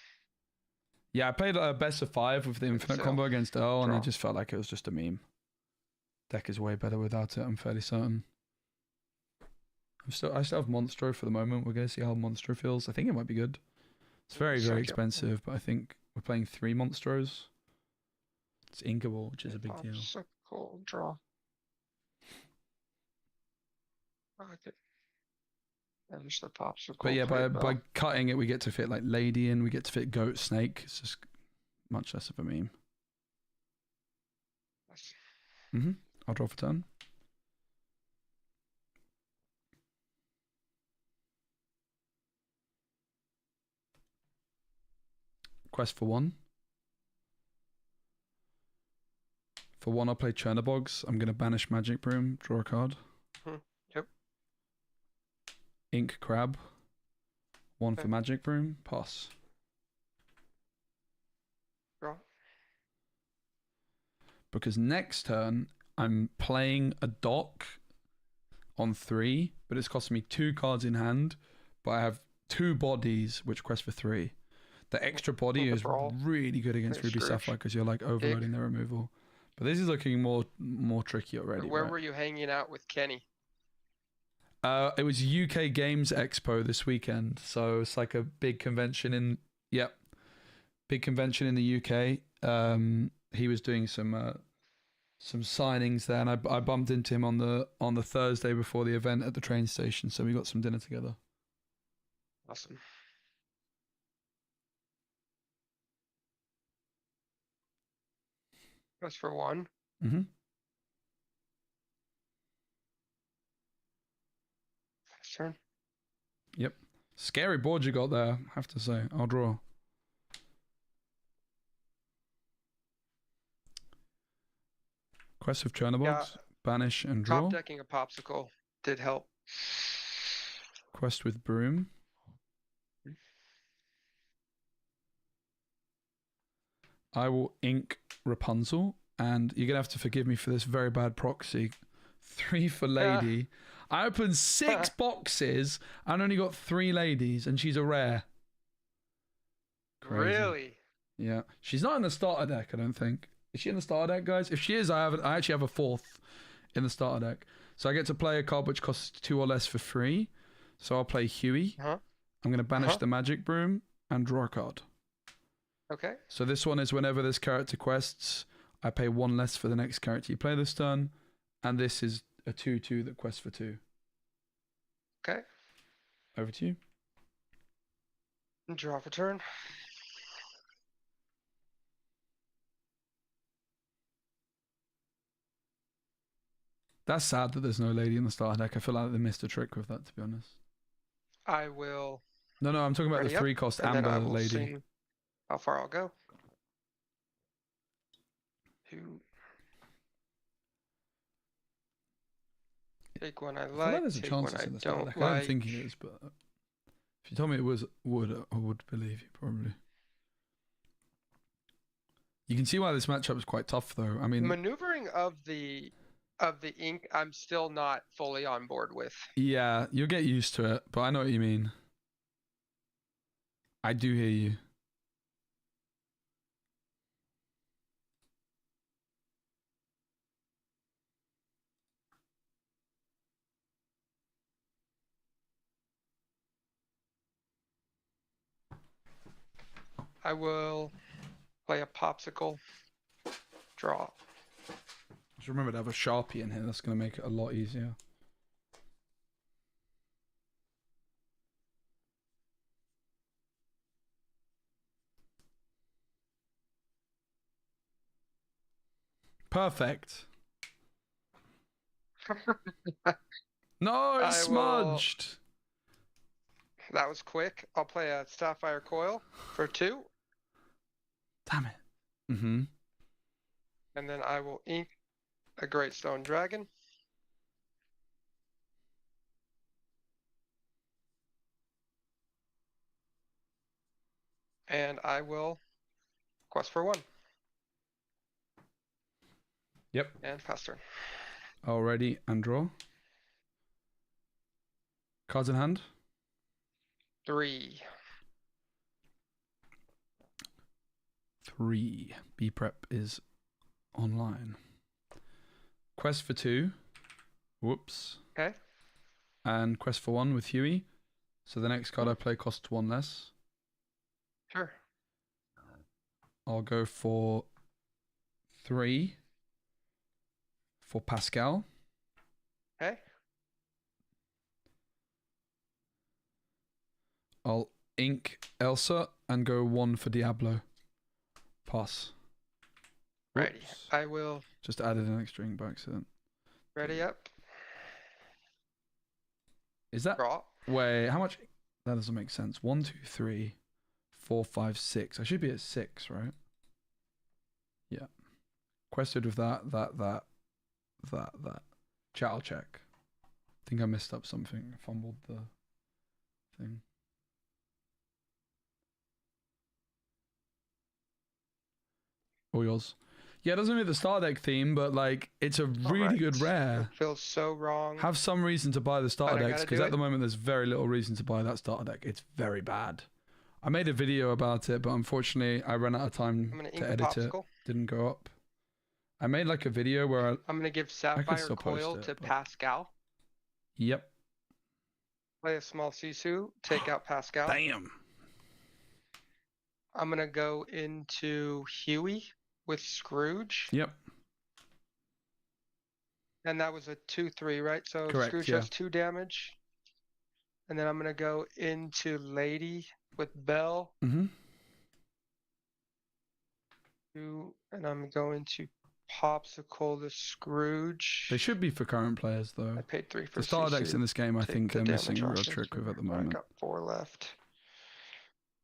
Yeah, I played best of 5 with the infinite combo against Earl, and I just felt like it was just a meme. Deck is way better without it, I'm fairly certain. I still have Monstro for the moment. We're going to see how Monstro feels. I think it might be good. It's very, very expensive, but I think we're playing 3 Monstros. It's inkable, which is a big deal. Cool draw. Okay. And just the popsicle. But yeah, by cutting it, we get to fit like Lady in, we get to fit Goat, Snake. It's just much less of a meme. Yes. I'll draw for turn. Quest for 1. For 1, I'll play Chernobogs. I'm going to banish Magic Broom, draw a card. Yep. Ink Crab. 1 for Magic Broom, pass. Draw. Because next turn, I'm playing a Dock on 3, but it's costing me 2 cards in hand, but I have 2 bodies, which quest for 3. The extra body is really good against Ruby Sapphire because you're like overloading their removal. But this is looking more tricky already. Where were you hanging out with Kenny? It was UK Games Expo this weekend, so it's like a big convention in big convention in the UK. He was doing some signings there, and I bumped into him on the Thursday before the event at the train station, so we got some dinner together. Awesome. Quest for 1. Mm-hmm. Turn. Yep. Scary board you got there, I have to say. I'll draw. Quest of Chernobyls, banish and draw. Top decking a popsicle did help. Quest with broom. I will ink Rapunzel, and you're gonna have to forgive me for this very bad proxy. 3 for lady. I opened 6 boxes and only got 3 ladies, and she's a rare. Crazy. Really? Yeah, she's not in the starter deck. I don't think. Is she in the starter deck, guys? If she is, I actually have a 4th in the starter deck. So I get to play a card which costs 2 or less for free. So I'll play Huey. Uh-huh. I'm going to banish the magic broom and draw a card. Okay. So this one is whenever this character quests, I pay 1 less for the next character you play this turn. And this is a 2/2 that quests for 2. Okay. Over to you. Draw for turn. That's sad that there's no lady in the starter deck. I feel like they missed a trick with that, to be honest. I will. No, I'm talking about the 3-cost and then I amber will lady. see how far I'll go. 2. Take one I I feel like. like there's a take chance one it's I in the starter don't deck. like. I don't think it is, but if you told me it was, I would believe you, probably. You can see why this matchup is quite tough, though. I mean, Maneuvering of the ink, I'm still not fully on board with. yeah, you'll get used to it, but I know what you mean. I do hear you. I will play a popsicle. Draw. Just remember to have a Sharpie in here. That's going to make it a lot easier. Perfect. No, it's smudged. That was quick. I'll play a Sapphire Coil for 2. Damn it. Mm-hmm. And then I will ink a Great Stone Dragon. And I will quest for 1. Yep. And pass turn. Already, and draw. Cards in hand. 3. 3. B prep is online. Quest for 2. Whoops. Okay. And quest for 1 with Huey. So the next card I play costs 1 less. Sure. I'll go for 3 for Pascal. Okay. I'll ink Elsa and go 1 for Diablo. Pass. Righty. Whoops. I will. Just added an extra ink by accident. Ready up. Is that... Draw. Wait, how much... That doesn't make sense. 1, 2, 3, 4, 5, 6. I should be at 6, right? Yeah. Quested with that. Chat, I'll check. I think I messed up something. Fumbled the thing. All yours. Yeah, it doesn't mean the Star Deck theme, but like it's a really good rare. It feels so wrong. Have some reason to buy the starter But I decks, gotta because do at the it. moment there's very little reason to buy that starter deck. It's very bad. I made a video about it, but unfortunately I ran out of time I'm gonna ink to a edit it. popsicle. Didn't go up. I made like a video where I'm gonna give still Sapphire post Coil it, to but- Pascal. Yep. Play a small Sisu. Take out Pascal. Damn. I'm gonna go into Huey with Scrooge. Yep. And that was a 2/3, right? So Correct, Scrooge yeah. has 2 damage. And then I'm gonna go into Lady with Belle. Mm-hmm. 2, and I'm going to Popsicle, the Scrooge. They should be for current players though. I paid 3 for The starter decks Sisu. in this game, I Take think, the are missing damage a real off trick with at the I moment. got 4 left.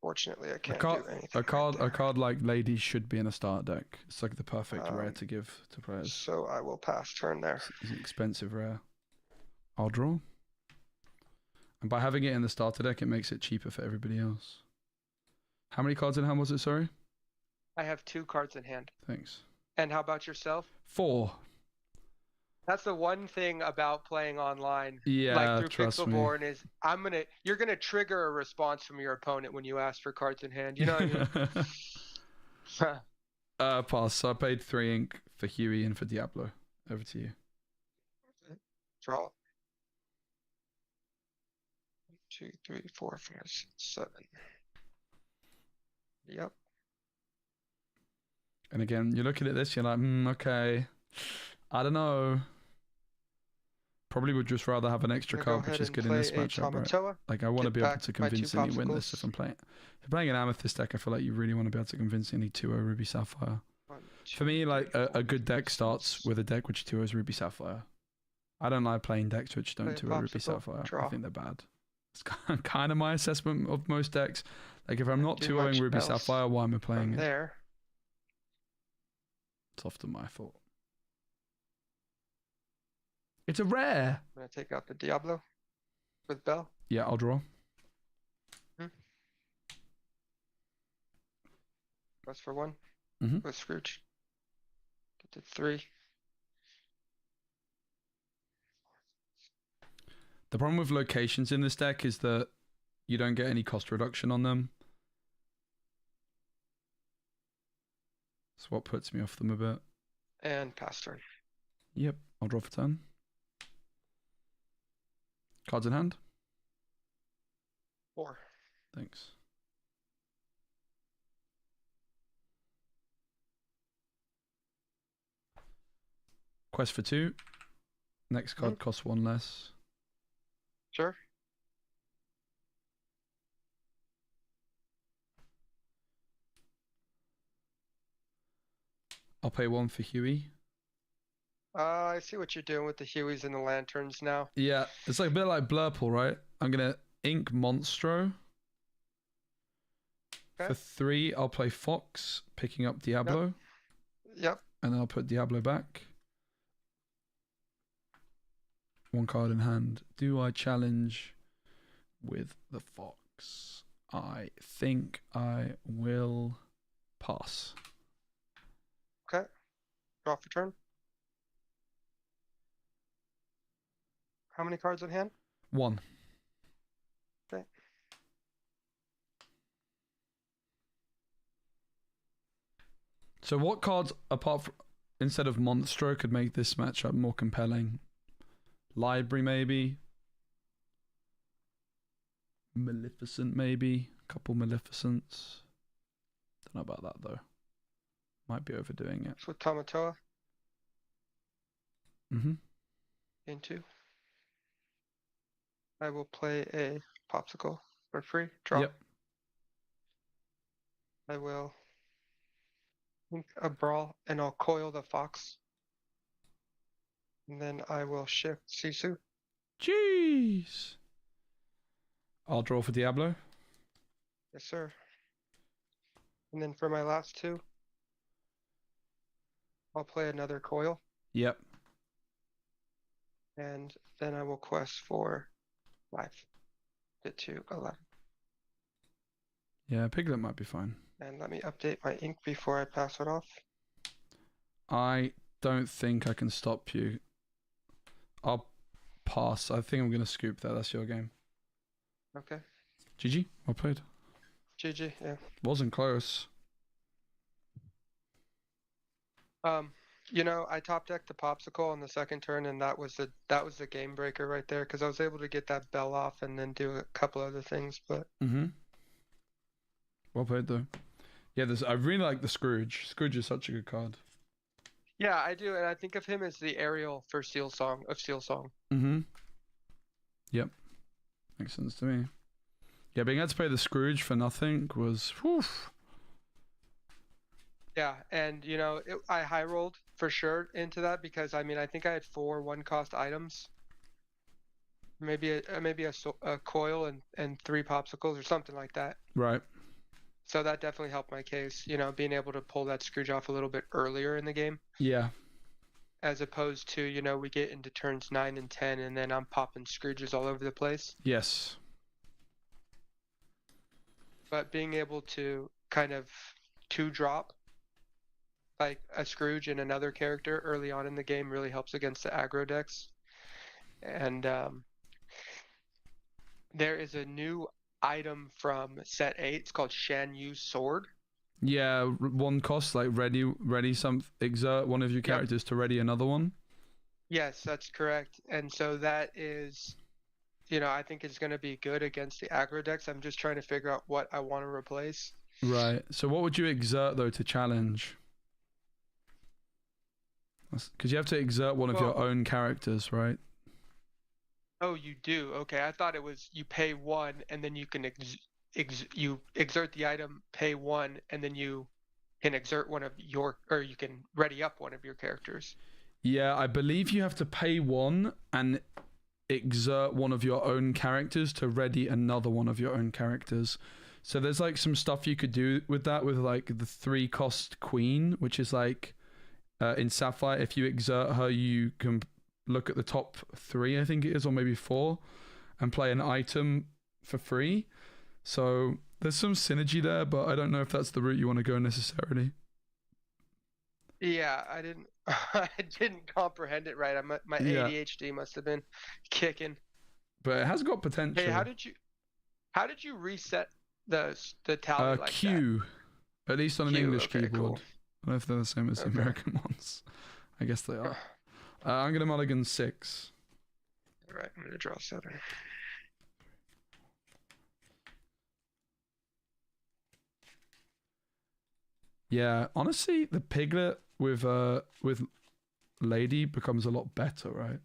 Fortunately, I A can't card, do anything. a card like Lady should be in a starter deck. It's like the perfect rare to give to players. So I will pass turn there. It's an expensive rare. I'll draw. And by having it in the starter deck, it makes it cheaper for everybody else. How many cards in hand was it, sorry? I have 2 cards in hand. Thanks. And how about yourself? 4. That's the one thing about playing online, Yeah, like through trust me. Pixelborn, is you're gonna trigger a response from your opponent when you ask for cards in hand. You know what I mean? Pass. So I paid 3 ink for Huey and for Diablo. Over to you. Draw. 2, 3, 4, 5, 6, 7. Yep. And again, you're looking at this, you're like, okay, I don't know. Probably would just rather have an extra I'm gonna card, go which ahead is and good in this play a matchup, right? Tamatoa. Like, I want to Get be able back to my 2 convincingly win this popsicles. if I'm playing. If you're playing an Amethyst deck, I feel like you really want to be able to convincingly 2-0 Ruby Sapphire. 1, 2, For me, like, 3, 4, a good deck 5, starts 6. with a deck which 2-0s Ruby Sapphire. I don't like playing decks which don't Play 2-0 Ruby popsicle, Sapphire. I draw. think they're bad. It's kind of my assessment of most decks. Like, if I'm not Do 2-0ing much Ruby else Sapphire, why am I playing From it? there, It's often my fault. It's a rare. I'm gonna take out the Diablo with Bell. Yeah, I'll draw. That's for 1 Mhm. with Scrooge. Get to 3. The problem with locations in this deck is that you don't get any cost reduction on them. That's what puts me off them a bit. And pass turn. Yep, I'll draw for turn. Cards in hand. 4. Thanks. Quest for 2. Next card costs 1 less. Sure. I'll pay 1 for Huey. I see what you're doing with the Hueys and the Lanterns now. Yeah, it's like a bit like Blurple, right? I'm gonna ink Monstro. Okay. For 3, I'll play Fox, picking up Diablo, Yep. and then I'll put Diablo back. 1 card in hand. Do I challenge with the Fox? I think I will pass. Okay. Draw for turn. How many cards in hand? 1. Okay. So what cards, apart from, instead of Monstro, could make this matchup more compelling? Library, maybe? Maleficent, maybe? A couple Maleficents. Don't know about that, though. Might be overdoing it. So Tamatoa Mm-hmm. into. I will play a Popsicle for free. Draw. Yep. I will ink a Brawl and I'll coil the Fox. And then I will shift Sisu. Jeez. I'll draw for Diablo. Yes, sir. And then for my last 2, I'll play another coil. Yep. And then I will quest for 5. Get to 11. Yeah, Piglet might be fine. And let me update my ink before I pass it off. I don't think I can stop you. I'll pass. I think I'm going to scoop that. That's your game. Okay. GG. Well played. GG, yeah. Wasn't close. You know, I top decked the Popsicle on the second turn, and that was the game breaker right there, because I was able to get that bell off and then do a couple other things. But Mm-hmm. Well played, though. Yeah, I really like the Scrooge. Scrooge is such a good card. yeah, I do, and I think of him as the Ariel for Seal Song. Mm-hmm. Yep. Makes sense to me. Yeah, being able to play the Scrooge for nothing was... Whew. Yeah, and I high rolled for sure into that because I mean I think I had 4 1-cost items, maybe a coil and 3 popsicles or something like that. Right. So that definitely helped my case, being able to pull that Scrooge off a little bit earlier in the game, Yeah. as opposed to we get into turns 9 and 10 and then I'm popping Scrooges all over the place. Yes. But being able to kind of 2-drop like a Scrooge and another character early on in the game really helps against the aggro decks. And there is a new item from set 8. It's called Shan Yu's Sword. Yeah, one cost, like ready some exert one of your characters to ready another one. Yes, that's correct. And so that is, I think it's going to be good against the aggro decks. I'm just trying to figure out what I want to replace. Right. So what would you exert though to challenge? Because you have to exert one of your own characters, right? Oh, you do? Okay, I thought it was you pay 1 and then you can you exert the item, pay 1, and then you can exert or you can ready up one of your characters. Yeah, I believe you have to pay 1 and exert one of your own characters to ready another one of your own characters. So there's like some stuff you could do with that, with like the 3-cost queen, which is like in Sapphire, if you exert her, you can look at the top 3, I think it is, or maybe 4, and play an item for free. So there's some synergy there, but I don't know if that's the route you want to go necessarily. Yeah, I didn't comprehend it right. My ADHD must have been kicking. But it has got potential. Hey, how did you reset the tally like Q, that? At least on an English keyboard. Cool. I don't know if they're the same as the American ones. I guess they are. I'm gonna mulligan 6. All right, I'm gonna draw 7. Yeah, honestly, the piglet with Lady becomes a lot better, right?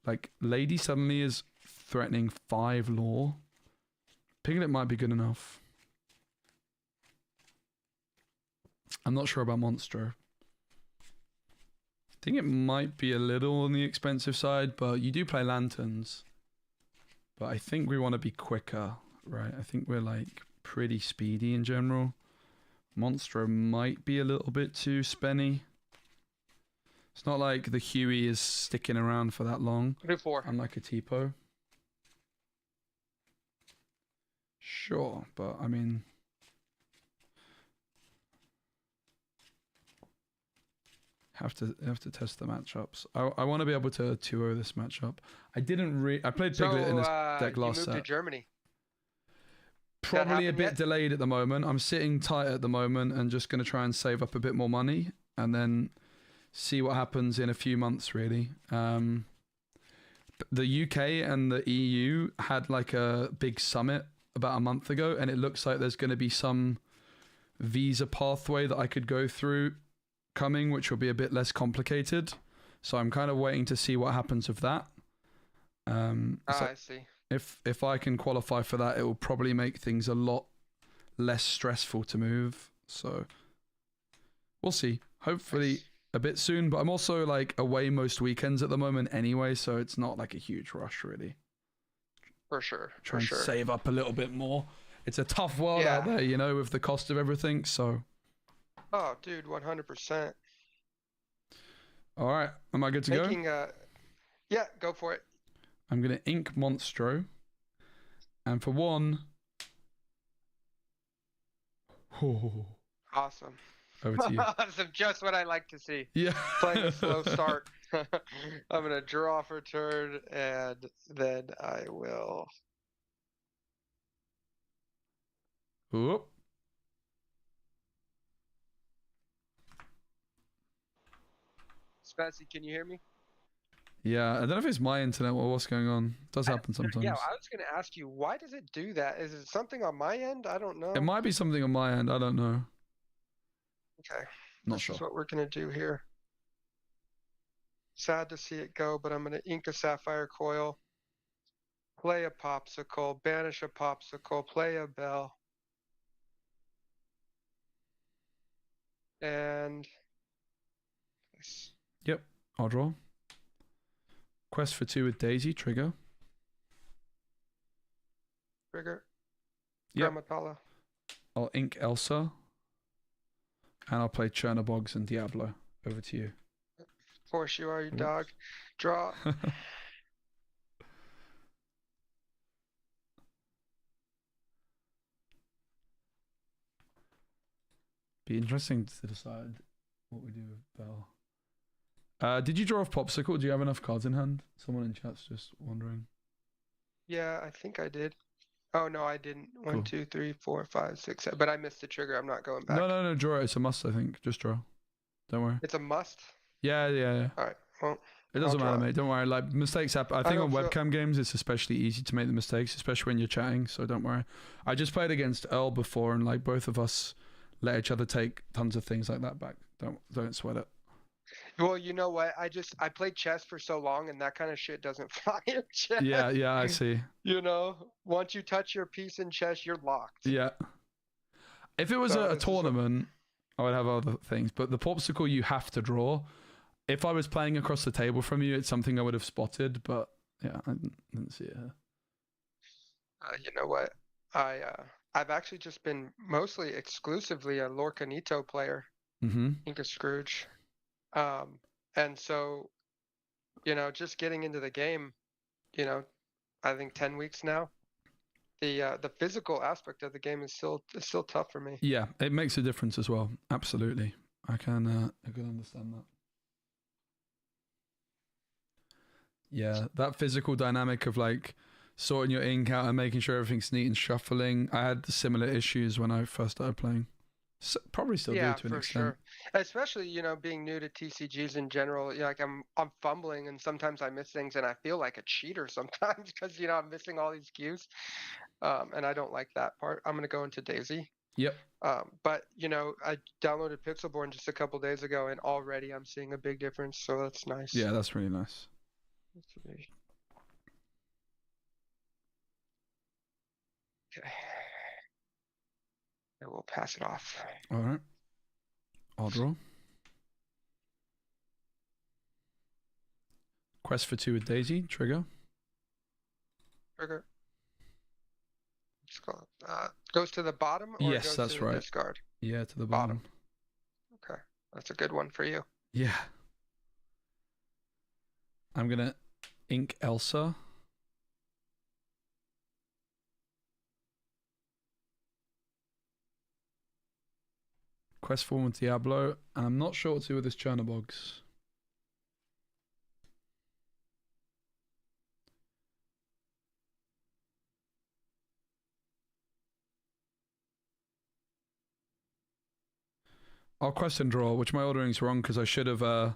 Like Lady suddenly is threatening 5 lore. Piglet might be good enough. I'm not sure about Monstro. I think it might be a little on the expensive side, but you do play lanterns. But I think we want to be quicker, right? I think we're like pretty speedy in general. Monstro might be a little bit too spenny. It's not like the Huey is sticking around for that long. Do 4. Unlike a Tipo. Sure, but I mean... Have to test the matchups. I want to be able to 2-0 this matchup. I played Piglet in this deck last set. You moved to Germany. Probably a bit delayed at the moment. I'm sitting tight at the moment and just going to try and save up a bit more money and then see what happens in a few months, really. The UK and the EU had like a big summit about a month ago, and it looks like there's going to be some visa pathway that I could go through coming, which will be a bit less complicated. So I'm kind of waiting to see what happens with that. I see. If I can qualify for that, it will probably make things a lot less stressful to move. So we'll see. Hopefully a bit soon, but I'm also like away most weekends at the moment anyway, so it's not like a huge rush really. For sure. Try and save up a little bit more. It's a tough world out there, you know, with the cost of everything, so. Oh, dude, 100%. All right, am I good to go? Yeah, go for it. I'm going to ink Monstro. And for 1... Oh, awesome. Over to you. Awesome, just what I like to see. Yeah. Playing a slow start. I'm going to draw for turn, and then I will... Oop. Spassy, can you hear me? Yeah, I don't know if it's my internet or what's going on. It does happen sometimes. Yeah, I was going to ask you, why does it do that? Is it something on my end? I don't know. It might be something on my end. I don't know. Okay. Not sure. That's what we're going to do here. Sad to see it go, but I'm going to ink a Sapphire Coil, play a Popsicle, banish a Popsicle, play a Bell. And Yep, I'll draw. Quest for 2 with Daisy, trigger. trigger. Yep. Grammatala. I'll ink Elsa. And I'll play Chernobogs and Diablo. Over to you. Of course you are, you Whoops. dog. Draw. Be interesting to decide what we do with Bell. Did you draw off Popsicle? Do you have enough cards in hand? Someone in chat's just wondering. Yeah, I think I did. Oh no, I didn't. Cool. 1, 2, 3, 4, 5, 6, 7. But I missed the trigger. I'm not going back. No, draw it. It's a must, I think. Just draw. Don't worry. It's a must. Yeah. All right. Well, It doesn't I'll matter, draw. mate. Don't worry. Like, mistakes happen. I think on don't feel- webcam games, it's especially easy to make the mistakes, especially when you're chatting. So don't worry. I just played against Earl before, and like both of us let each other take tons of things like that back. Don't sweat it. Well, you know what? I played chess for so long, and that kind of shit doesn't fly in chess. Yeah, I see. You know, once you touch your piece in chess, you're locked. Yeah. If it was So a this is tournament, I would have other things. But the Popsicle you have to draw. If I was playing across the table from you, it's something I would have spotted. But yeah, I didn't see it here. You know what? I've actually just been mostly exclusively a Lorcanito player. Mm-hmm. Inca Scrooge. And so, you know, just getting into the game, you know, I think 10 weeks now. The physical aspect of the game is still tough for me. Yeah, it makes a difference as well. Absolutely. I can understand that. Yeah, that physical dynamic of like sorting your ink out and making sure everything's neat and shuffling. I had similar issues when I first started playing. Probably still Yeah, do to an for extent. sure. Especially, you know, being new to TCGs in general, you know, like I'm fumbling and sometimes I miss things and I feel like a cheater sometimes because, you know, I'm missing all these cues. And I don't like that part. I'm gonna go into Daisy. Yep. But you know, I downloaded Pixelborn just a couple days ago and already I'm seeing a big difference, so that's nice. Yeah, that's really nice. Okay. And we'll pass it off. All right. I'll draw. Quest for 2 with Daisy, trigger. Trigger. Goes to the bottom or Yes, goes that's to the right. discard? Yeah, to the Bottom. bottom. Okay. That's a good one for you. Yeah. I'm gonna ink Elsa. Quest form with Diablo, and I'm not sure what to do with this Chernobogs. I'll quest and draw, which my ordering's wrong because I should have done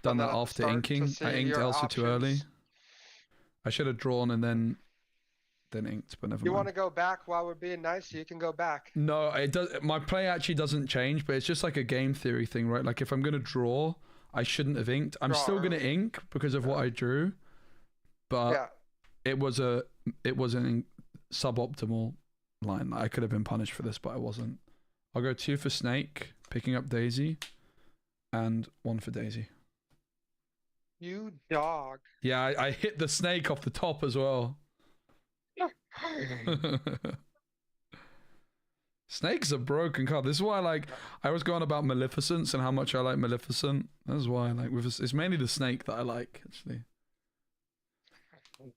that at the after start to inking. see I inked your Elsa too early. options. I should have drawn and then inked, but never You mind. want to go back while we're being nice? You can go back. No, it does. My play actually doesn't change, but it's just like a game theory thing, right? Like if I'm gonna draw, I shouldn't have inked. I'm Draw still gonna early. ink because of what I drew, but Yeah. it was an suboptimal line. I could have been punished for this, but I wasn't. I'll go 2 for Snake, picking up Daisy, and 1 for Daisy. You dog. Yeah, I hit the snake off the top as well. Snake's a broken card. This is why I was going about Maleficence and how much I like Maleficent. That's why it's mainly the snake that I like, actually.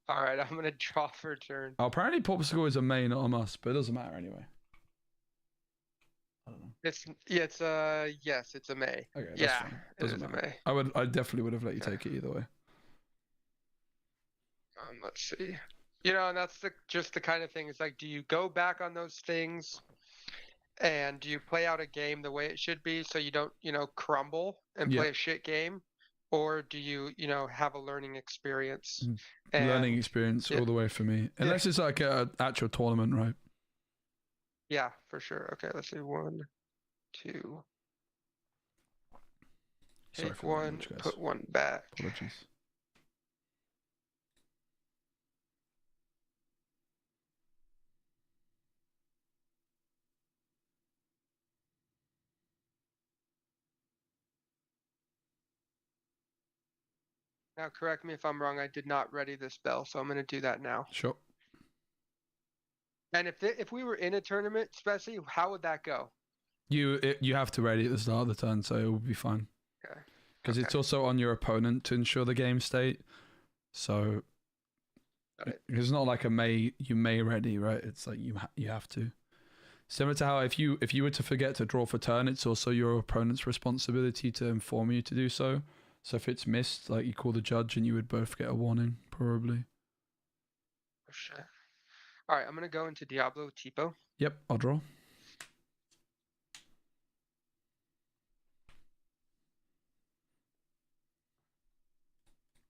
All right, I'm gonna draw for a turn. Oh, apparently Popsicle is a main, not a must, but it doesn't matter anyway. I don't know. Yes, it's a May. Okay, that's Yeah, fine. it Doesn't is a matter. May. I definitely would have let you Okay. take it either way. Let's see. You know, and that's just the kind of thing. It's like, do you go back on those things, and do you play out a game the way it should be, so you don't, you know, crumble and Yeah. play a shit game, or do you, you know, have a learning experience? Learning And experience yeah. all the way for me. Unless it's like an actual tournament, right? yeah, for sure. Okay, let's see. 1, 2. Sorry Take for the 1, language, guys. put 1 back. Apologies. Now, correct me if I'm wrong. I did not ready this bell, so I'm going to do that now. Sure. And if we were in a tournament, especially, how would that go? You have to ready at the start of the turn, so it will be fine. Okay. Because it's also on your opponent to ensure the game state. So it's not like you may ready, right? It's like you have to. Similar to how if you were to forget to draw for turn, it's also your opponent's responsibility to inform you to do so. So if it's missed, like you call the judge and you would both get a warning, probably. Oh, shit. All right, I'm going to go into Diablo Tipo. Yep, I'll draw.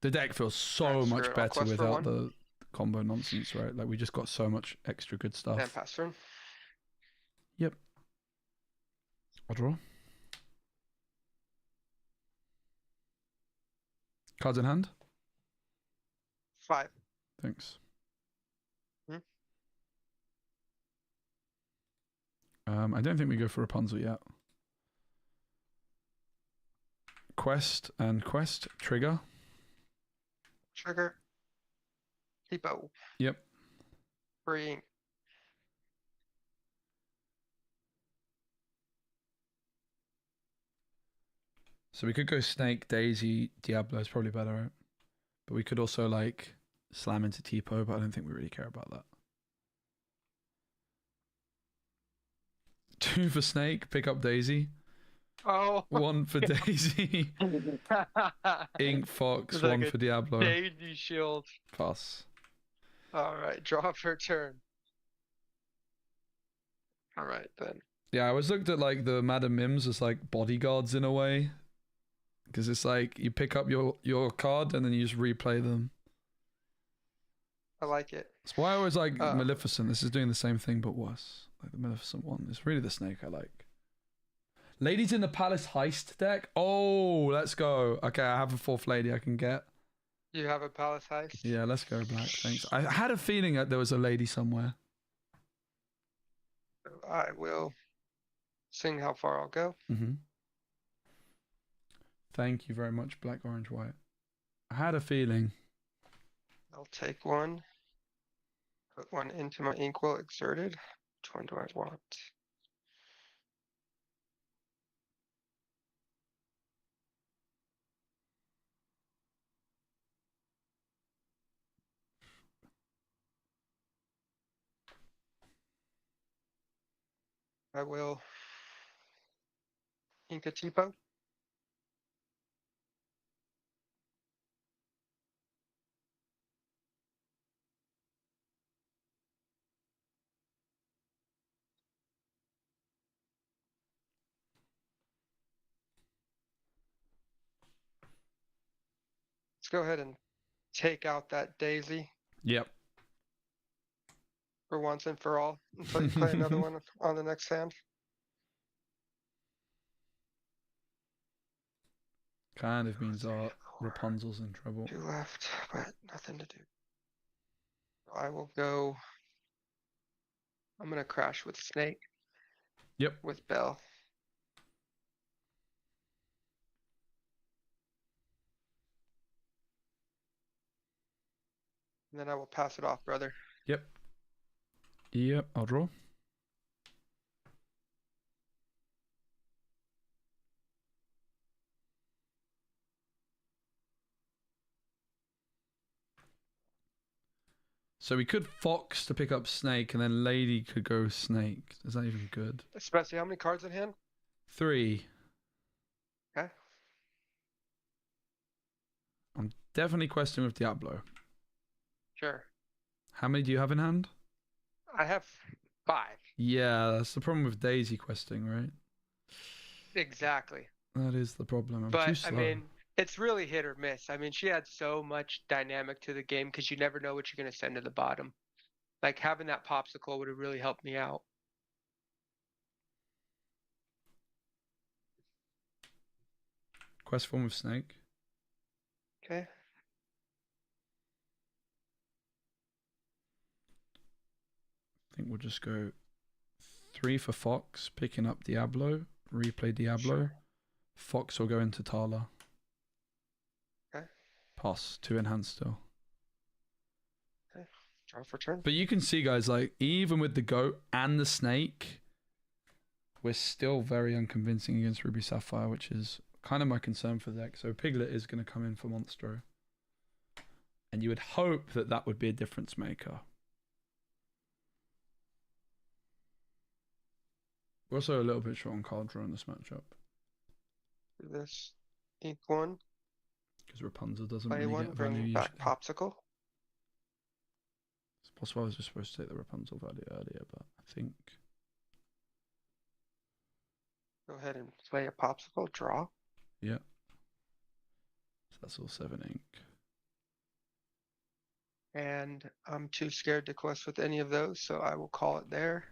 The deck feels so much better without the combo nonsense, right? Like we just got so much extra good stuff. And pass turn. Yep. I'll draw. Cards in hand? 5. Thanks. I don't think we go for Rapunzel yet. Quest and quest. Trigger. Trigger. Tipo. Yep. Freeing. So we could go Snake, Daisy, Diablo is probably better, right? But we could also like slam into Tipo, but I don't think we really care about that. 2 for Snake, pick up Daisy. Oh. 1 for Daisy. Ink Fox, Like 1 for Diablo. Daisy shield. Pass. All right, draw per turn. All right, then. Yeah, I always looked at like the Madam Mims as like bodyguards in a way. Because it's like you pick up your card and then you just replay them. I like it. That's why I always like Maleficent. This is doing the same thing but worse. Like the Maleficent one. It's really the Snake I like. Ladies in the Palace Heist deck. Oh, let's go. Okay, I have a 4th lady I can get. You have a Palace Heist? Yeah, let's go, Black. Thanks. I had a feeling that there was a lady somewhere. I will sing how far I'll go. Mm-hmm. Thank you very much, Black, Orange, White. I had a feeling. I'll take 1. Put 1 into my Inkwell Exerted. Which one do I want? I will ink a Tipo. Let's go ahead and take out that Daisy Yep. for once and for all until you play another one on the next hand. Kind of means our Rapunzel's in trouble. 2 left, but nothing to do. I will go. I'm going to crash with Snake. Yep. With Bell. And then I will pass it off, brother. Yep. Yep, I'll draw. So we could Fox to pick up Snake, and then Lady could go Snake. Is that even good? Especially how many cards in hand? 3. Okay. I'm definitely questing with Diablo. Sure. How many do you have in hand? I have 5. Yeah, that's the problem with Daisy questing, right? Exactly. That is the problem. I'm But too slow. I mean, it's really hit or miss. I mean, she had so much dynamic to the game because you never know what you're going to send to the bottom. Like having that popsicle would have really helped me out. Quest form with Snake. Okay. I think we'll just go 3 for Fox, picking up Diablo, replay Diablo. Sure. Fox will go into Tala. Okay. Pass. 2 in hand still. Draw for turn. But you can see, guys, like, even with the goat and the snake, we're still very unconvincing against Ruby Sapphire, which is kind of my concern for the deck. So Piglet is going to come in for Monstro. And you would hope that that would be a difference maker. We're also a little bit short on card draw in this matchup. Do this. Ink one. Because Rapunzel doesn't Play really one. get value Bring usually. back Popsicle. It's possible I was just supposed to take the Rapunzel value earlier, but I think... Go ahead and play a Popsicle. Draw. Yeah. So that's all 7 ink. And I'm too scared to quest with any of those, so I will call it there.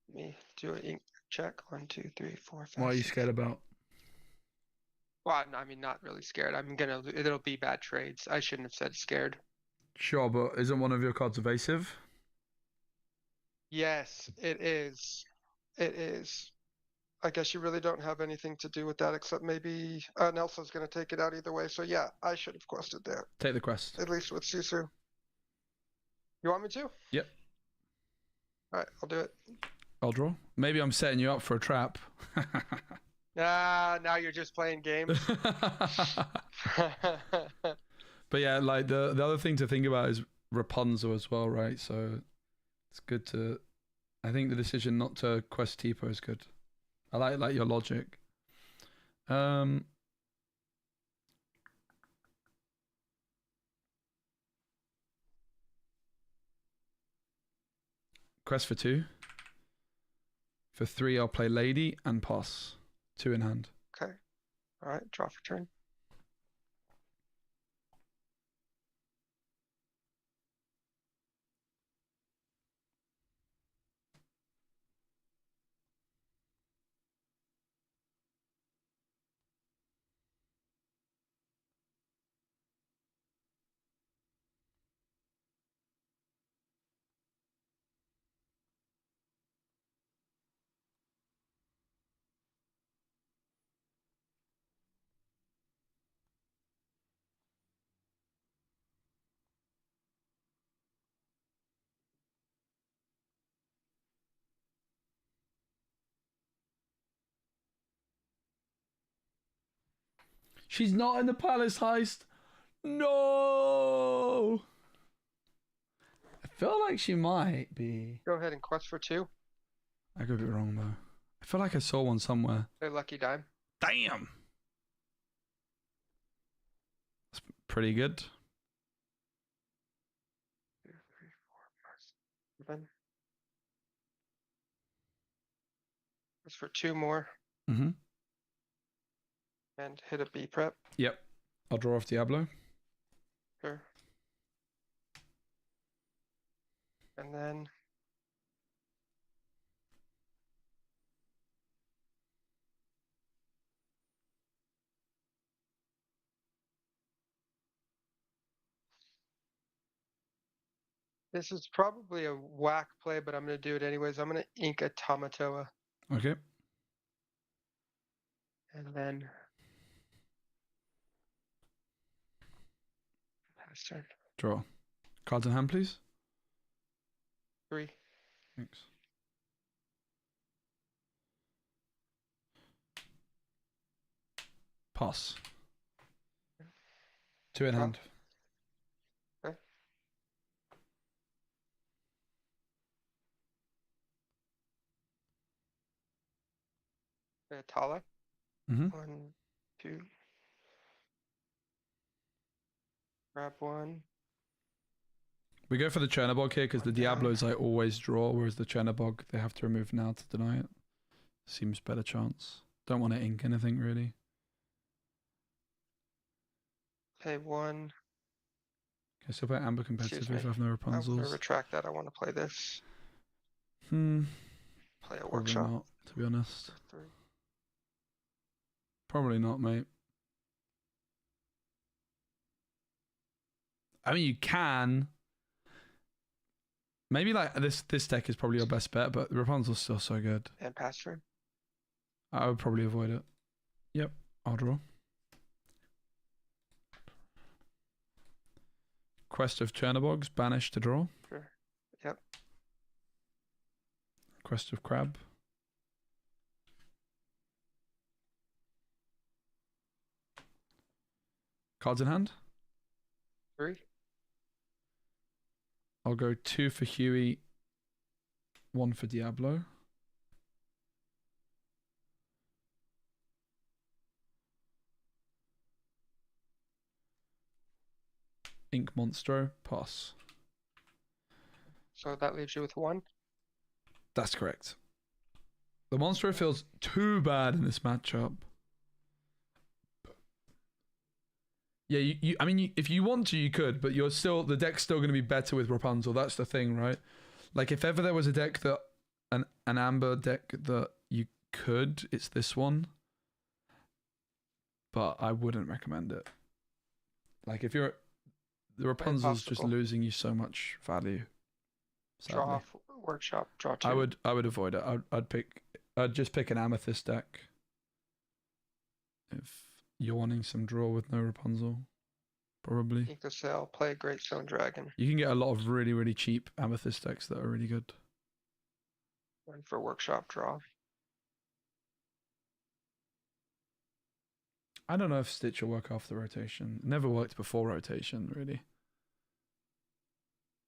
Let me do an ink check. 1, 2, 3, 4, 5. What are you 6. scared about? Well, I mean, not really scared. It'll be bad trades. I shouldn't have said scared. Sure, but isn't one of your cards evasive? Yes, it is. It is. I guess you really don't have anything to do with that except maybe Nelson's going to take it out either way. So yeah, I should have quested there. Take the quest. At least with Susu. You want me to? Yep. All right, I'll do it. I'll draw. Maybe I'm setting you up for a trap. Now you're just playing games. But yeah, like the other thing to think about is Rapunzel as well, right? So it's good to... I think the decision not to quest Tipo is good. I like your logic. Quest for 2. For 3, I'll play Lady and pass. 2 in hand. Okay. All right, draw for turn. She's not in the palace heist. No. I feel like she might be. Go ahead and quest for 2. I could be wrong though. I feel like I saw one somewhere. Play Lucky Dime. Damn. That's pretty good. 2, 3, 4, 5, 7. That's for 2 more. Mm-hmm. And hit a B prep. Yep. I'll draw off Diablo. Sure. And then this is probably a whack play, but I'm going to do it anyways. I'm going to ink a Tamatoa. Okay. And then pass turn. Draw. Cards in hand, please. 3. Thanks. Pass. 2 in Draw. hand. Okay. Tala. Mm-hmm. 1, 2. Grab 1. We go for the Chernobog here because the One down. Diablos I always draw, whereas the Chernobog they have to remove now to deny it. Seems better chance. Don't want to ink anything really. Play 1. Can I still play Amber competitive Excuse if I me. have no I'm going to Rapunzels? retract that. I want to play this. Hmm. Play a Probably workshop. not, to be honest. 3. Probably not, mate. I mean, you can. Maybe like this deck is probably your best bet, but Rapunzel's still so good. And pass turn. I would probably avoid it. Yep, I'll draw. Quest of Chernobygs, banish to draw. Sure. Yep. Quest of Crab. Cards in hand. 3. I'll go 2 for Huey, 1 for Diablo. Ink Monstro, pass. So that leaves you with 1. That's correct. The Monstro feels too bad in this matchup. Yeah, I mean, if you want to, you could, but the deck's still going to be better with Rapunzel. That's the thing, right? Like, if ever there was a deck that, an Amber deck that you could, it's this one. But I wouldn't recommend it. Like, if the Rapunzel's just losing you so much value. Sadly. Draw, workshop, draw 2. I would avoid it. I'd just pick an Amethyst deck. If you're wanting some draw with no Rapunzel, probably. Ink the Sail, play a Great Stone Dragon. You can get a lot of really, really cheap Amethyst decks that are really good. 1 for workshop, draw. I don't know if Stitch will work after rotation. It never worked before rotation, really.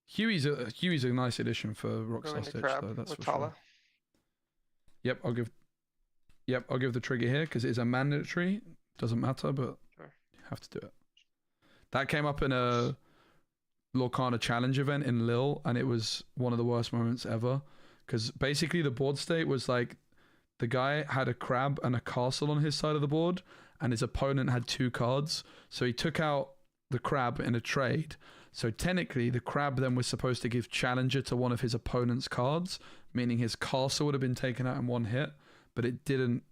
Huey's a nice addition for Rockstar Stitch, though. That's for sure. Yep, I'll give the trigger here because it is a mandatory. Doesn't matter, but sure. You have to do it. That came up in a Lorcana challenge event in Lille, and it was one of the worst moments ever. Because basically the board state was like the guy had a crab and a castle on his side of the board, and his opponent had 2 cards. So he took out the crab in a trade. So technically, the crab then was supposed to give challenger to one of his opponent's cards, meaning his castle would have been taken out in 1 hit, but it didn't.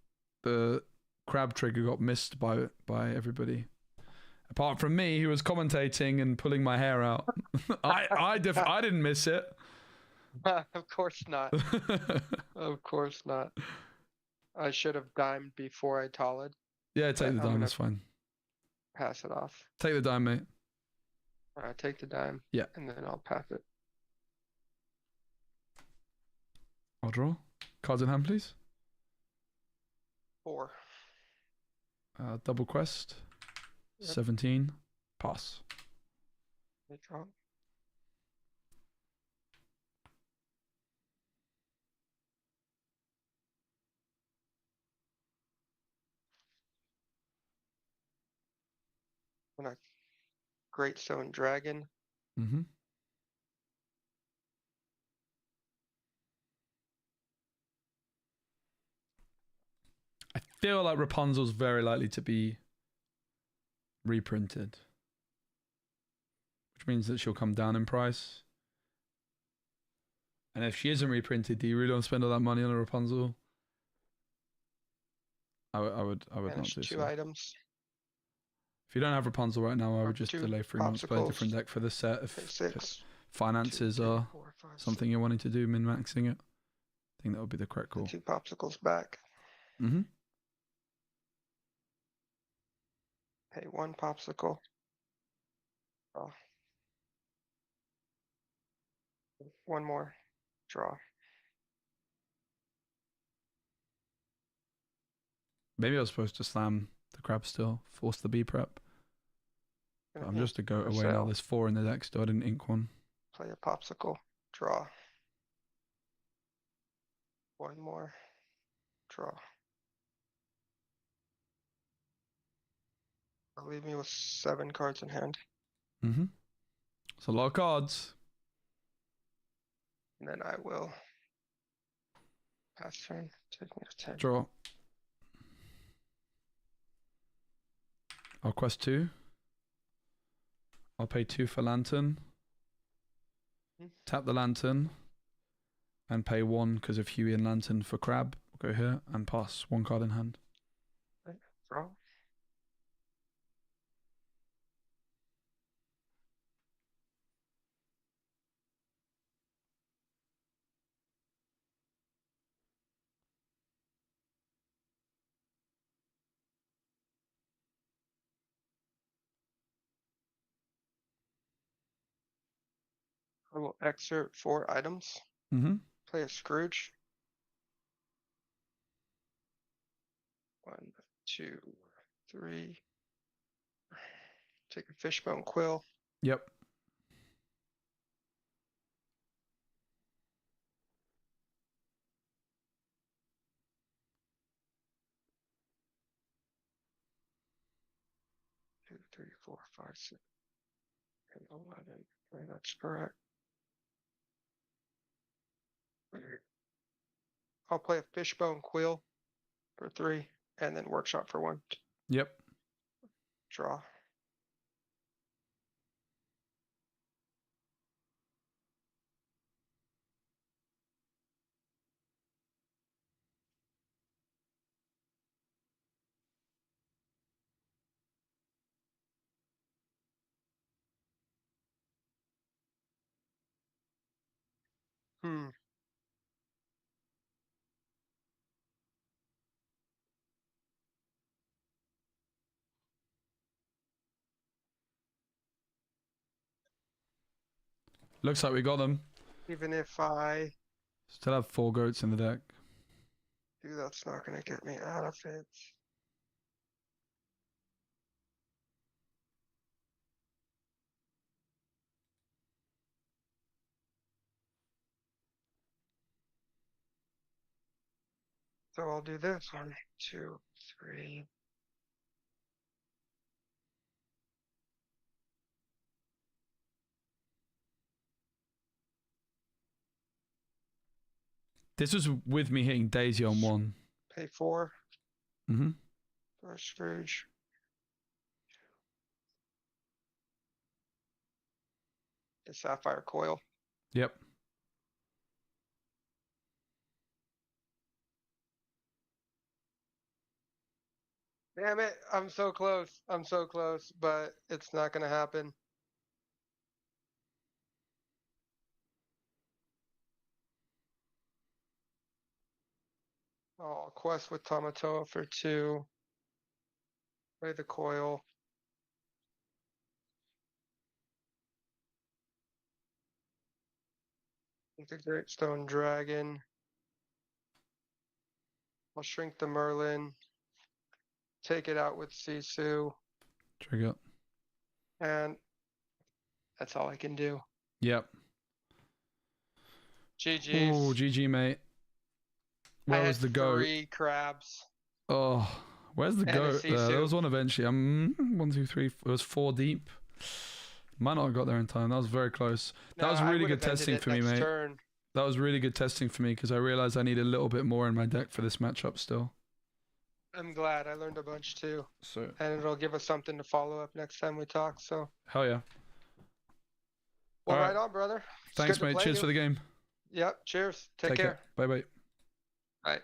The crab trigger got missed by everybody. Apart from me, who was commentating and pulling my hair out. I didn't miss it. Of course not. Of course not. I should have dimed before I talled. Yeah, take the dime, that's fine. Pass it off. Take the dime, mate. Take the dime. Yeah. And then I'll pass it. I'll draw. Cards in hand, please. 4. Double quest. Yep. 17. Pass. Draw. And a Great Stone Dragon. Mm-hmm. I feel like Rapunzel's very likely to be reprinted, which means that she'll come down in price. And if she isn't reprinted, do you really want to spend all that money on a Rapunzel? I would not do 2 so. items. If you don't have Rapunzel right now, I would just delay 3 months, play a different deck for the set. If finances are something you're wanting to do, min-maxing it, I think that would be the correct call. 2 popsicles back. Mm-hmm. Pay 1 popsicle. Draw. 1 more. Draw. Maybe I was supposed to slam the crab still, force the B prep. But I'm just to go away now. There's 4 in the deck still. I didn't ink 1. Play a popsicle. Draw. 1 more. Draw. That'll leave me with 7 cards in hand. Mm-hmm. It's a lot of cards. And then I will pass turn. Take me to 10. Draw. I'll quest 2. I'll pay 2 for Lantern. Tap the Lantern. And pay 1 because of Huey and Lantern for Crab. We'll go here and pass 1 card in hand. Okay. Draw. I will excerpt 4 items. Mm-hmm. Play a Scrooge. 1, 2, 3. Take a Fishbone Quill. Yep. Two, 3, 4, 5, 6, and 11. Okay, that's correct. I'll play a Fishbone Quill for 3, and then Workshop for 1. Yep. Draw. Hmm. Looks like we got them. Even if I Still have 4 goats in the deck. do, that's not going to get me out of it. So I'll do this. 1, 2, 3. This was with me hitting Daisy on 1. Pay 4 Mm-hmm. for a Scrooge. The Sapphire Coil. Yep. Damn it, I'm so close. I'm so close, but it's not going to happen. I'll quest with Tamatoa for 2. Play the coil. Take the Great Stone Dragon. I'll shrink the Merlin. Take it out with Sisu. Trigger. And that's all I can do. Yep. GG's. Oh, GG, mate. Where was the goat? 3 crabs. Oh, where's the And a goat? There Sisu. was one eventually. 1, 2, 3. It was 4 deep. Might not have got there in time. That was very close. That was I really would good have ended testing it for me, next mate. turn. That was really good testing for me because I realized I need a little bit more in my deck for this matchup still. I'm glad I learned a bunch too. So And it'll give us something to follow up next time we talk. So, hell yeah. well, All right right. on, brother. It's Thanks, good to mate. play Cheers you. for the game. Yep. Cheers. Take Take care. Bye bye. Bye.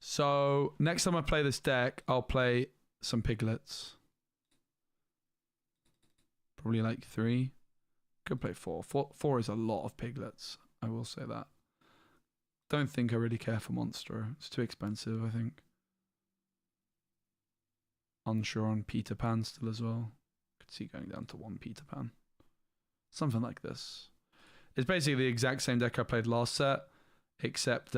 So next time I play this deck, I'll play some piglets. Probably like 3. Could play 4. 4 is a lot of piglets. I will say that. Don't think I really care for Monstro. It's too expensive, I think. Unsure on Peter Pan still as well. Could see going down to 1 Peter Pan. Something like this. It's basically the exact same deck I played last set, except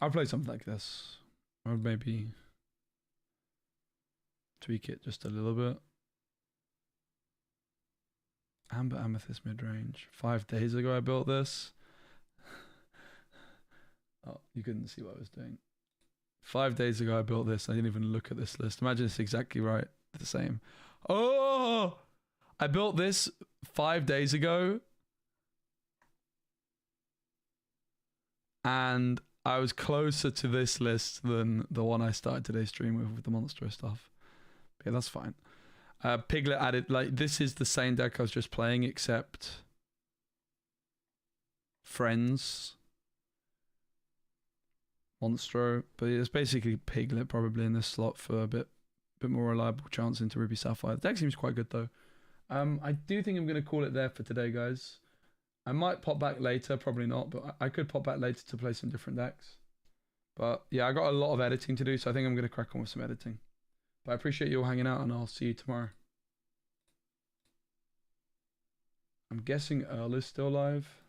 I'll play something like this. Or maybe tweak it just a little bit. Amber Amethyst mid-range. 5 days ago I built this. Oh, you couldn't see what I was doing. 5 days ago I built this. I didn't even look at this list. Imagine it's exactly right. The same. Oh! I built this 5 days ago. And I was closer to this list than the one I started today's stream with the monster stuff. But yeah, that's fine. Piglet added, like, this is the same deck I was just playing, except Friends, Monstro, but it's basically Piglet probably in this slot for a bit more reliable chance into Ruby Sapphire. The deck seems quite good though. I do think I'm going to call it there for today, guys. I might pop back later, probably not, but I could pop back later to play some different decks. But yeah, I got a lot of editing to do, so I think I'm going to crack on with some editing. But I appreciate you all hanging out, and I'll see you tomorrow. I'm guessing Earl is still live.